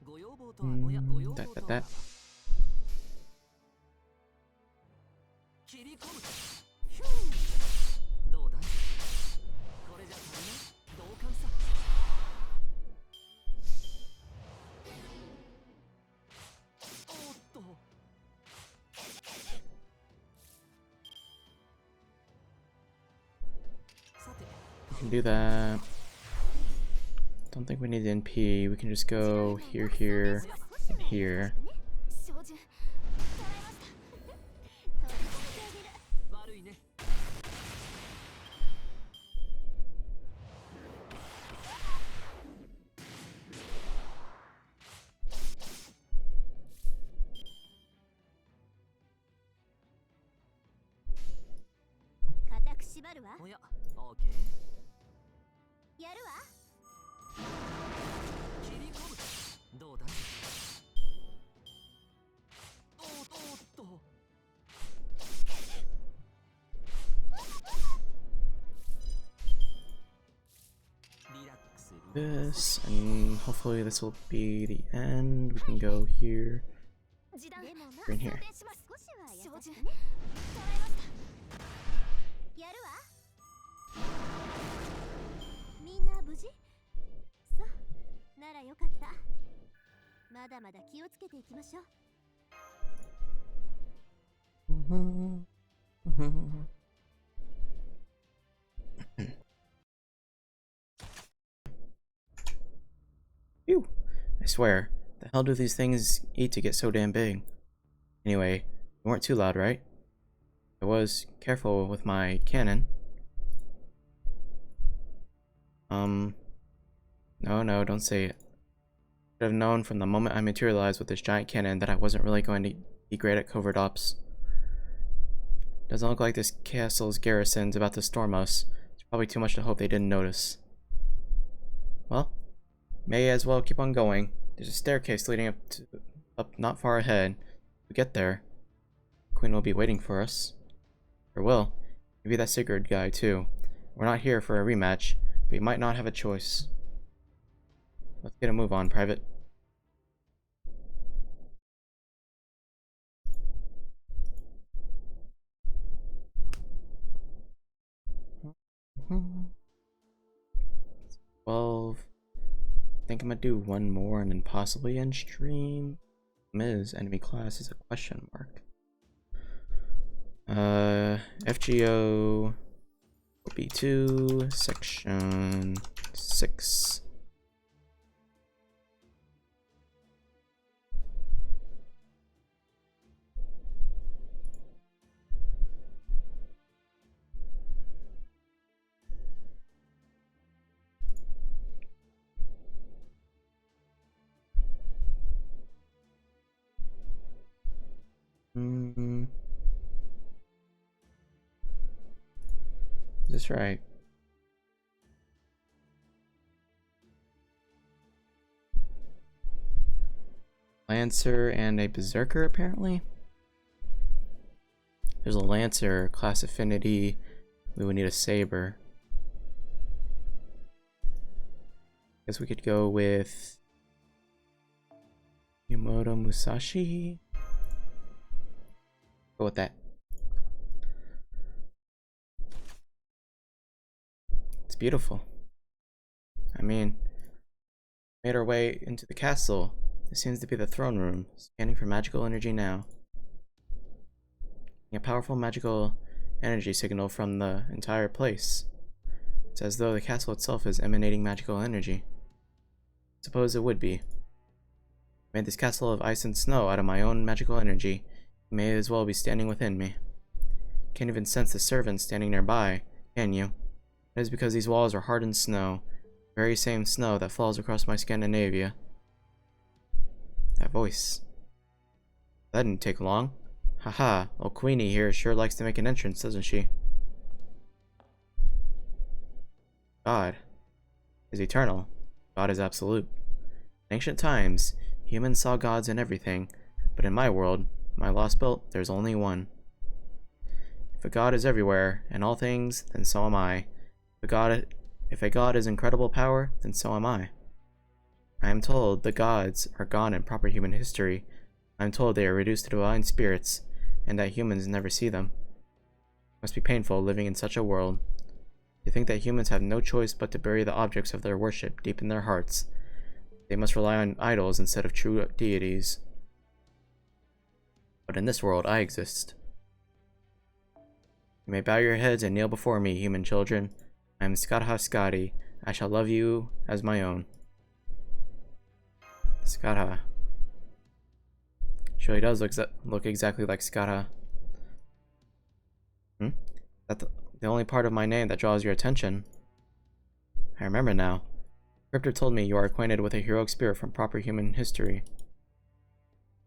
ご要望とはご要望と That, は that, that. 切り込む。どうだいこれじゃ足りない同感さ。おっと。さて We can do that. Don't think we need the NP. We can just go here, here, and here. 照準捉えました飛び込めてあげる悪いね。固く縛るわおや、オーケー。やるわ切り込む。どうだいおっと。リラックス。 This, and hopefully this will be the end. We can go here. 時短でもな Green here. 装填します少しは照準捉えましたやるわみんな無事そうならよかったまだまだ気をつけていきましょう Phew. I swear, the hell do these things eat to get so damn big? Anyway, you weren't too loud, right? I was careful with my cannon. No, don't say it. Should have known from the moment I materialized with this giant cannon that I wasn't really going to be great at covert ops. Doesn't look like this castle's garrison's about to storm us. It's probably too much to hope they didn't notice. Well, may as well keep on going. There's a staircase leading up not far ahead. If we get there, Queen will be waiting for us. Or will. Maybe that Sigurd guy too. We're not here for a rematch, but we might not have a choice. Let's get a move on, Private. I think I'm gonna do one more and then possibly end stream. Ms. Enemy class is a question mark. FGO B2 section 6. Is this right? Lancer and a Berserker, apparently? There's a Lancer, class affinity. We would need a Saber. Guess we could go with Yamoto Musashi. Go with that. It's beautiful. I mean, made our way into the castle. This seems to be the throne room. Scanning for magical energy now. A powerful magical energy signal from the entire place. It's as though the castle itself is emanating magical energy. Suppose it would be. I made this castle of ice and snow out of my own magical energy. It may as well be standing within me. Can't even sense the servants standing nearby, can you? It is because these walls are hardened snow, the very same snow that falls across my Scandinavia. That voice. That didn't take long. Haha, old Queenie here sure likes to make an entrance, doesn't she? God is eternal. God is absolute. In ancient times, humans saw gods in everything, but in my world, my Lostbelt, there's only one. If a god is everywhere, in all things, then so am I. If a god is incredible power, then so am I. I am told the gods are gone in proper human history. I am told they are reduced to divine spirits, and that humans never see them. It must be painful living in such a world. They think that humans have no choice but to bury the objects of their worship deep in their hearts. They must rely on idols instead of true deities. But in this world, I exist. You may bow your heads and kneel before me, human children. I am Skatha Skadi. I shall love you as my own. Skatha. Surely does look exactly like Skatha. That's the only part of my name that draws your attention. I remember now. Cryptor told me you are acquainted with a heroic spirit from proper human history.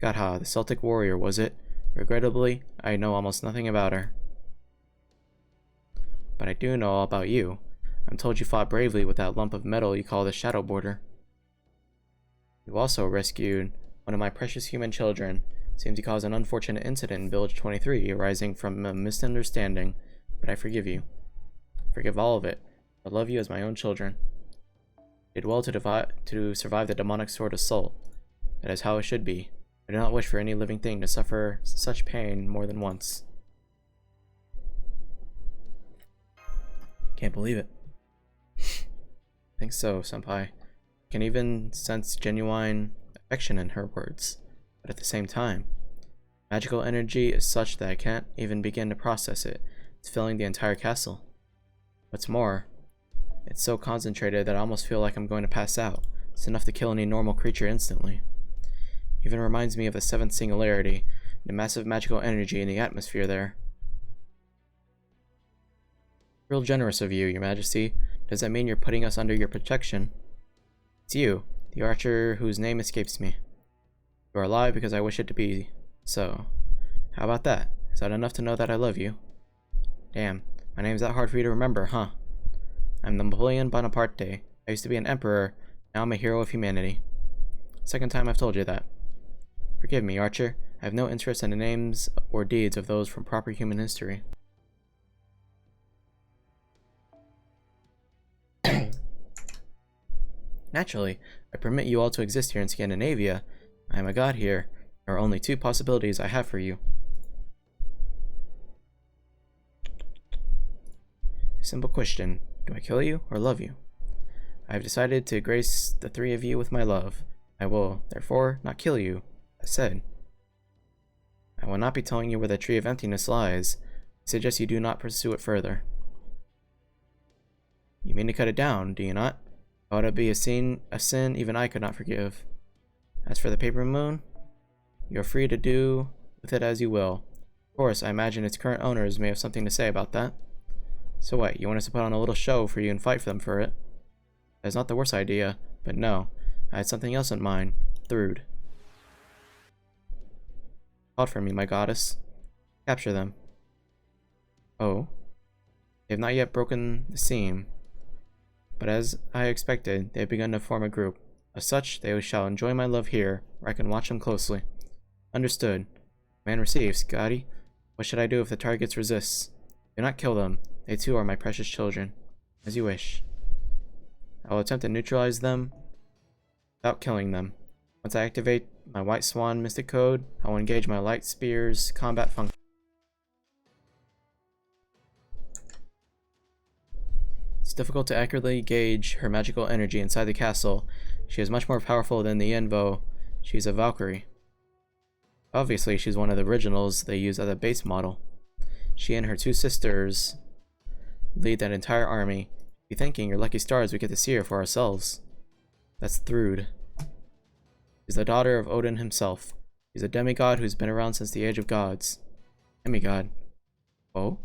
Skatha, the Celtic warrior, was it? Regrettably, I know almost nothing about her. But I do know all about you. I'm told you fought bravely with that lump of metal you call the Shadow Border. You also rescued one of my precious human children. Seems you caused an unfortunate incident in Village 23 arising from a misunderstanding, but I forgive you. Forgive all of it. I love you as my own children. You did well to survive the demonic sword assault. That is how it should be. I do not wish for any living thing to suffer such pain more than once. Can't believe it. I think so, Senpai. I can even sense genuine affection in her words, but at the same time, magical energy is such that I can't even begin to process it. It's filling the entire castle. What's more, it's so concentrated that I almost feel like I'm going to pass out. It's enough to kill any normal creature instantly. It even reminds me of the seventh singularity, the massive magical energy in the atmosphere there. Real generous of you, Your Majesty. Does that mean you're putting us under your protection? It's you, the archer whose name escapes me. You are alive because I wish it to be so. How about that? Is that enough to know that I love you? Damn, my name's that hard for you to remember, huh? I'm Napoleon Bonaparte. I used to be an emperor, now I'm a hero of humanity. Second time I've told you that. Forgive me, Archer. I have no interest in the names or deeds of those from proper human history. Naturally, I permit you all to exist here in Scandinavia. I am a god here. There are only two possibilities I have for you. Simple question. Do I kill you or love you? I have decided to grace the three of you with my love. I will, therefore, not kill you. As said. I will not be telling you where the Tree of Emptiness lies. I suggest you do not pursue it further. You mean to cut it down, do you not? Ought it be a sin even I could not forgive. As for the paper moon, you are free to do with it as you will. Of course, I imagine its current owners may have something to say about that. So what, you want us to put on a little show for you and fight for them for it? That's not the worst idea, but no, I had something else in mind. Third. Called for me, my goddess. Capture them. Oh. They have not yet broken the seam. But as I expected, they have begun to form a group. As such, they shall enjoy my love here, where I can watch them closely. Understood. Command received, Scotty. What should I do if the targets resist? Do not kill them. They too are my precious children. As you wish. I will attempt to neutralize them without killing them. Once I activate my White Swan Mystic Code, I will engage my Light Spear's combat function. It's difficult to accurately gauge her magical energy inside the castle. She is much more powerful than the Yenvo. She's a Valkyrie. Obviously, she's one of the originals they use as a base model. She and her two sisters lead that entire army. You're thinking your lucky stars we get to see her for ourselves. That's Thrud. She's the daughter of Odin himself. She's a demigod who's been around since the age of gods. Demigod. Oh?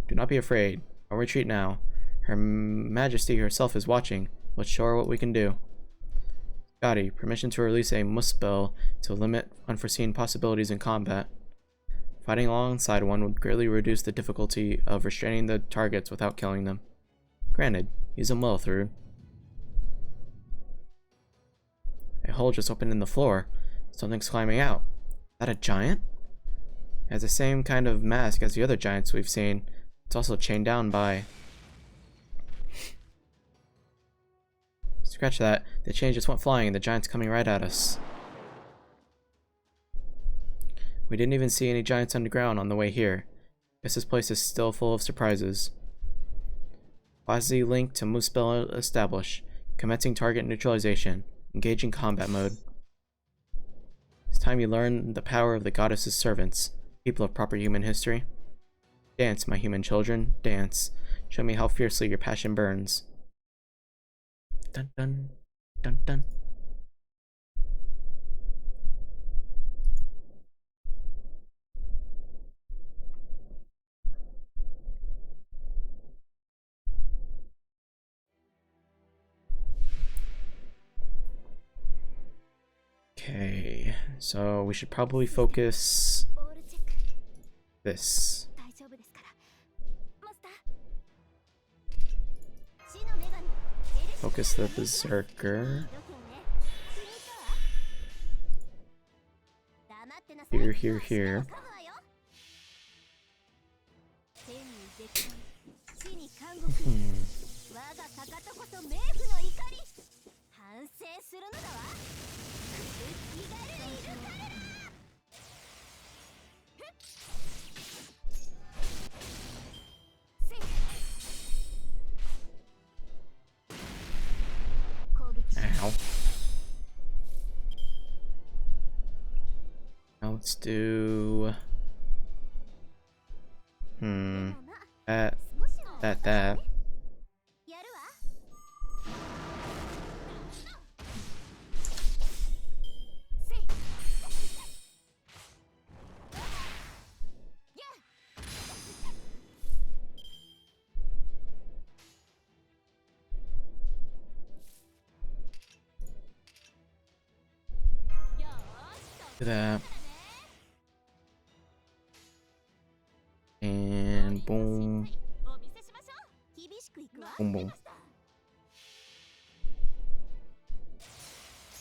Do not be afraid. I'll retreat now. Her Majesty herself is watching. Let's show her what we can do. Scotty, permission to release a Muspel to limit unforeseen possibilities in combat. Fighting alongside one would greatly reduce the difficulty of restraining the targets without killing them. Granted, use them well, Thrud. A hole just opened in the floor. Something's climbing out. Is that a giant? It has the same kind of mask as the other giants we've seen. It's also chained down by... Scratch that. The chain just went flying and the giant's coming right at us. We didn't even see any giants underground on the way here. Guess this place is still full of surprises. Quasi link to Muspel established. Commencing target neutralization. Engaging combat mode. It's time you learn the power of the goddess's servants, people of proper human history. Dance, my human children, dance. Show me how fiercely your passion burns. Dun dun, dun dun. Okay, so we should probably focus オールチェック this. 大丈夫ですからマスター死の女神エルシャ Focus the berserker. どこね気に入ったわ黙ってなさい Here, here, here. 明日を噛むわよ天に絶対地に監獄我がかかとこそ冥府の怒り反省するのだわ気軽いるからだ Ow. Now let's do... That. やるわ Do that. And boom. お見せしましょう厳しくいくわ Boom, boom.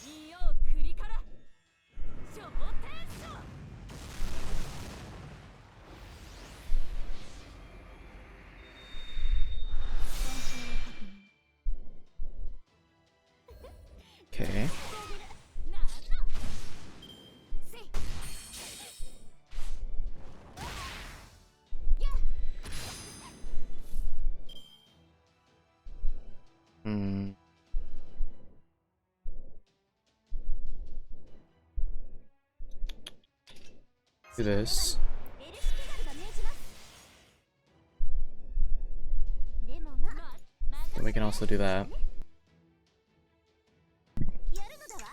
いいよ栗から昇天書 Okay. Hmm. Do this. エルシキガルが命じますでもまあ And we can also do that. やるのだわ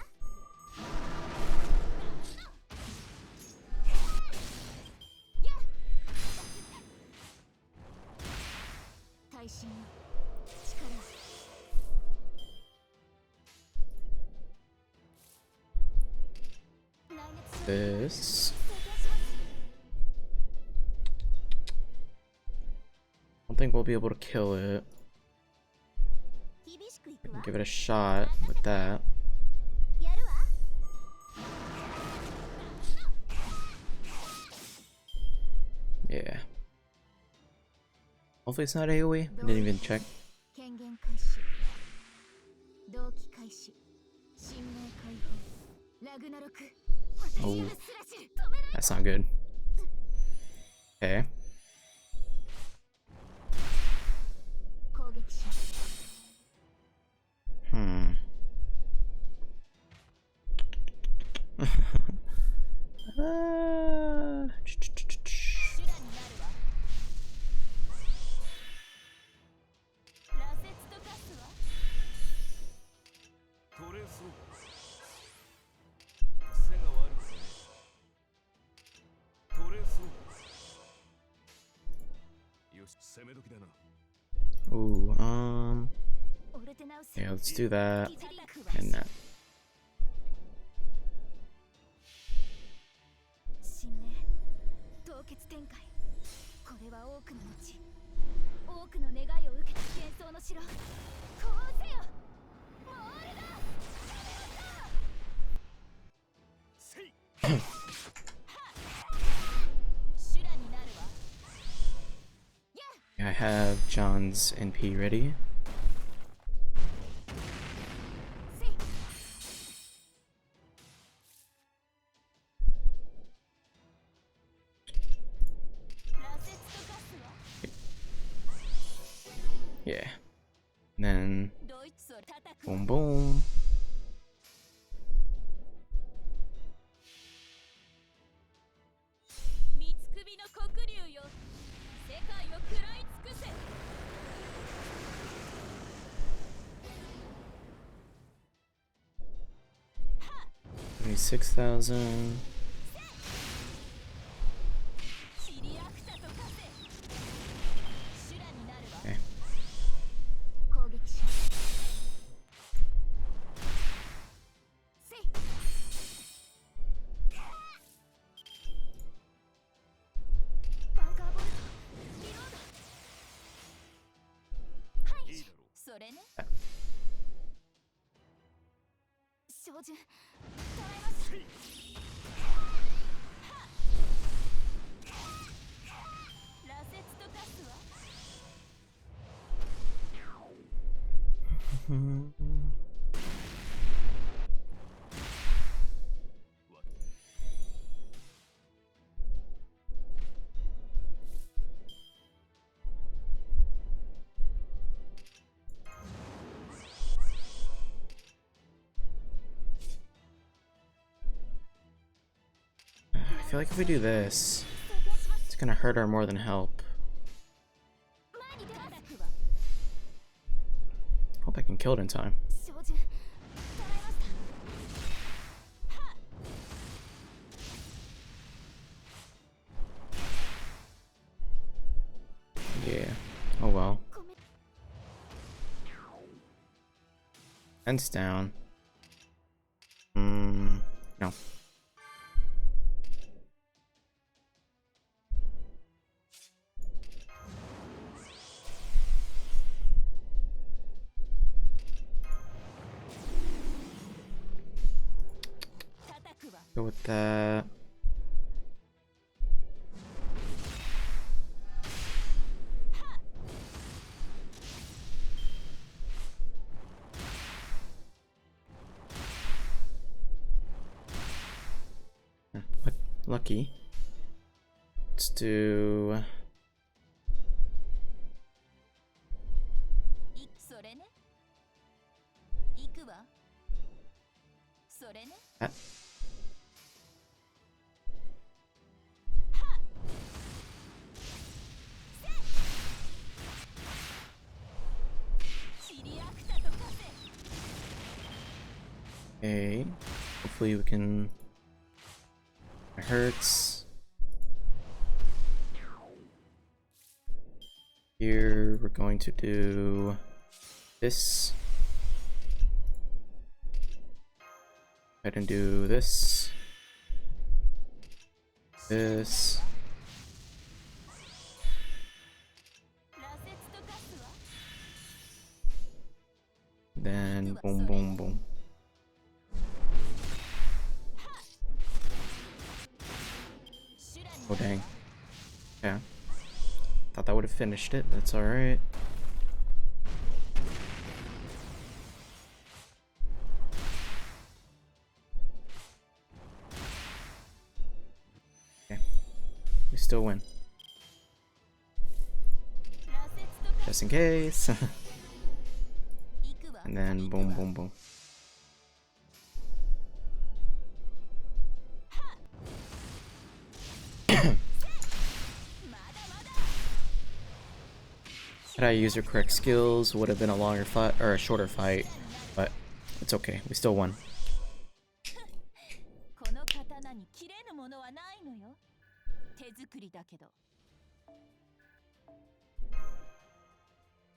大神よ力を This. I don't think we'll be able to kill it. 厳しくいくわ Give it a shot with that. やるわ Yeah. Hopefully it's not AoE. I didn't even check. 権限開始同期開始神明解放ラグナロク Oh, 私をスラシル止めない that's not good. Okay. 攻撃します Hmm. Uh, 修羅になるわ羅刹と化すわ取れそう癖が悪くね取れそうよし攻め時だな ooh, オルテナウス yeah, let's do that ギリク and that. 神明凍結展開これは多くの後多くの願いを受けた幻想の城こうせよモールだせい修羅になるわ I have John's NP ready. せい 羅刹と化すわ Yeah. And then ドイツを叩くわ boom boom. 三つ首の黒竜よ世界を食らい尽くせ 26,000. シリアクタと化せ修羅になるわ Okay. 攻撃しますせいバンカーボルトリロードはいいいだろうそれね照準捉えました羅刹と化すわ I feel like if we do this, it's gonna hurt her more than help. 前に出ます Hope I can kill it in time. 照準捉えました Yeah. Oh well. ごめん Fence down. No. Go with that. Lucky. Let's do. それね行くわそれね that. シリアクタと化せ Okay. Hopefully we can. It hurts. Here we're going to do this. Go ahead and do this. This. 羅刹と化すわ Then boom, boom, boom. Oh dang. Yeah. Thought that would have finished it. That's alright. still win. 羅刹とか Just in case. 行くわ And then boom, boom, boom. Had I used your correct skills, would have been a longer fight or a shorter fight, but it's okay. We still won. この刀に切れぬものはないのよ。手作りだけど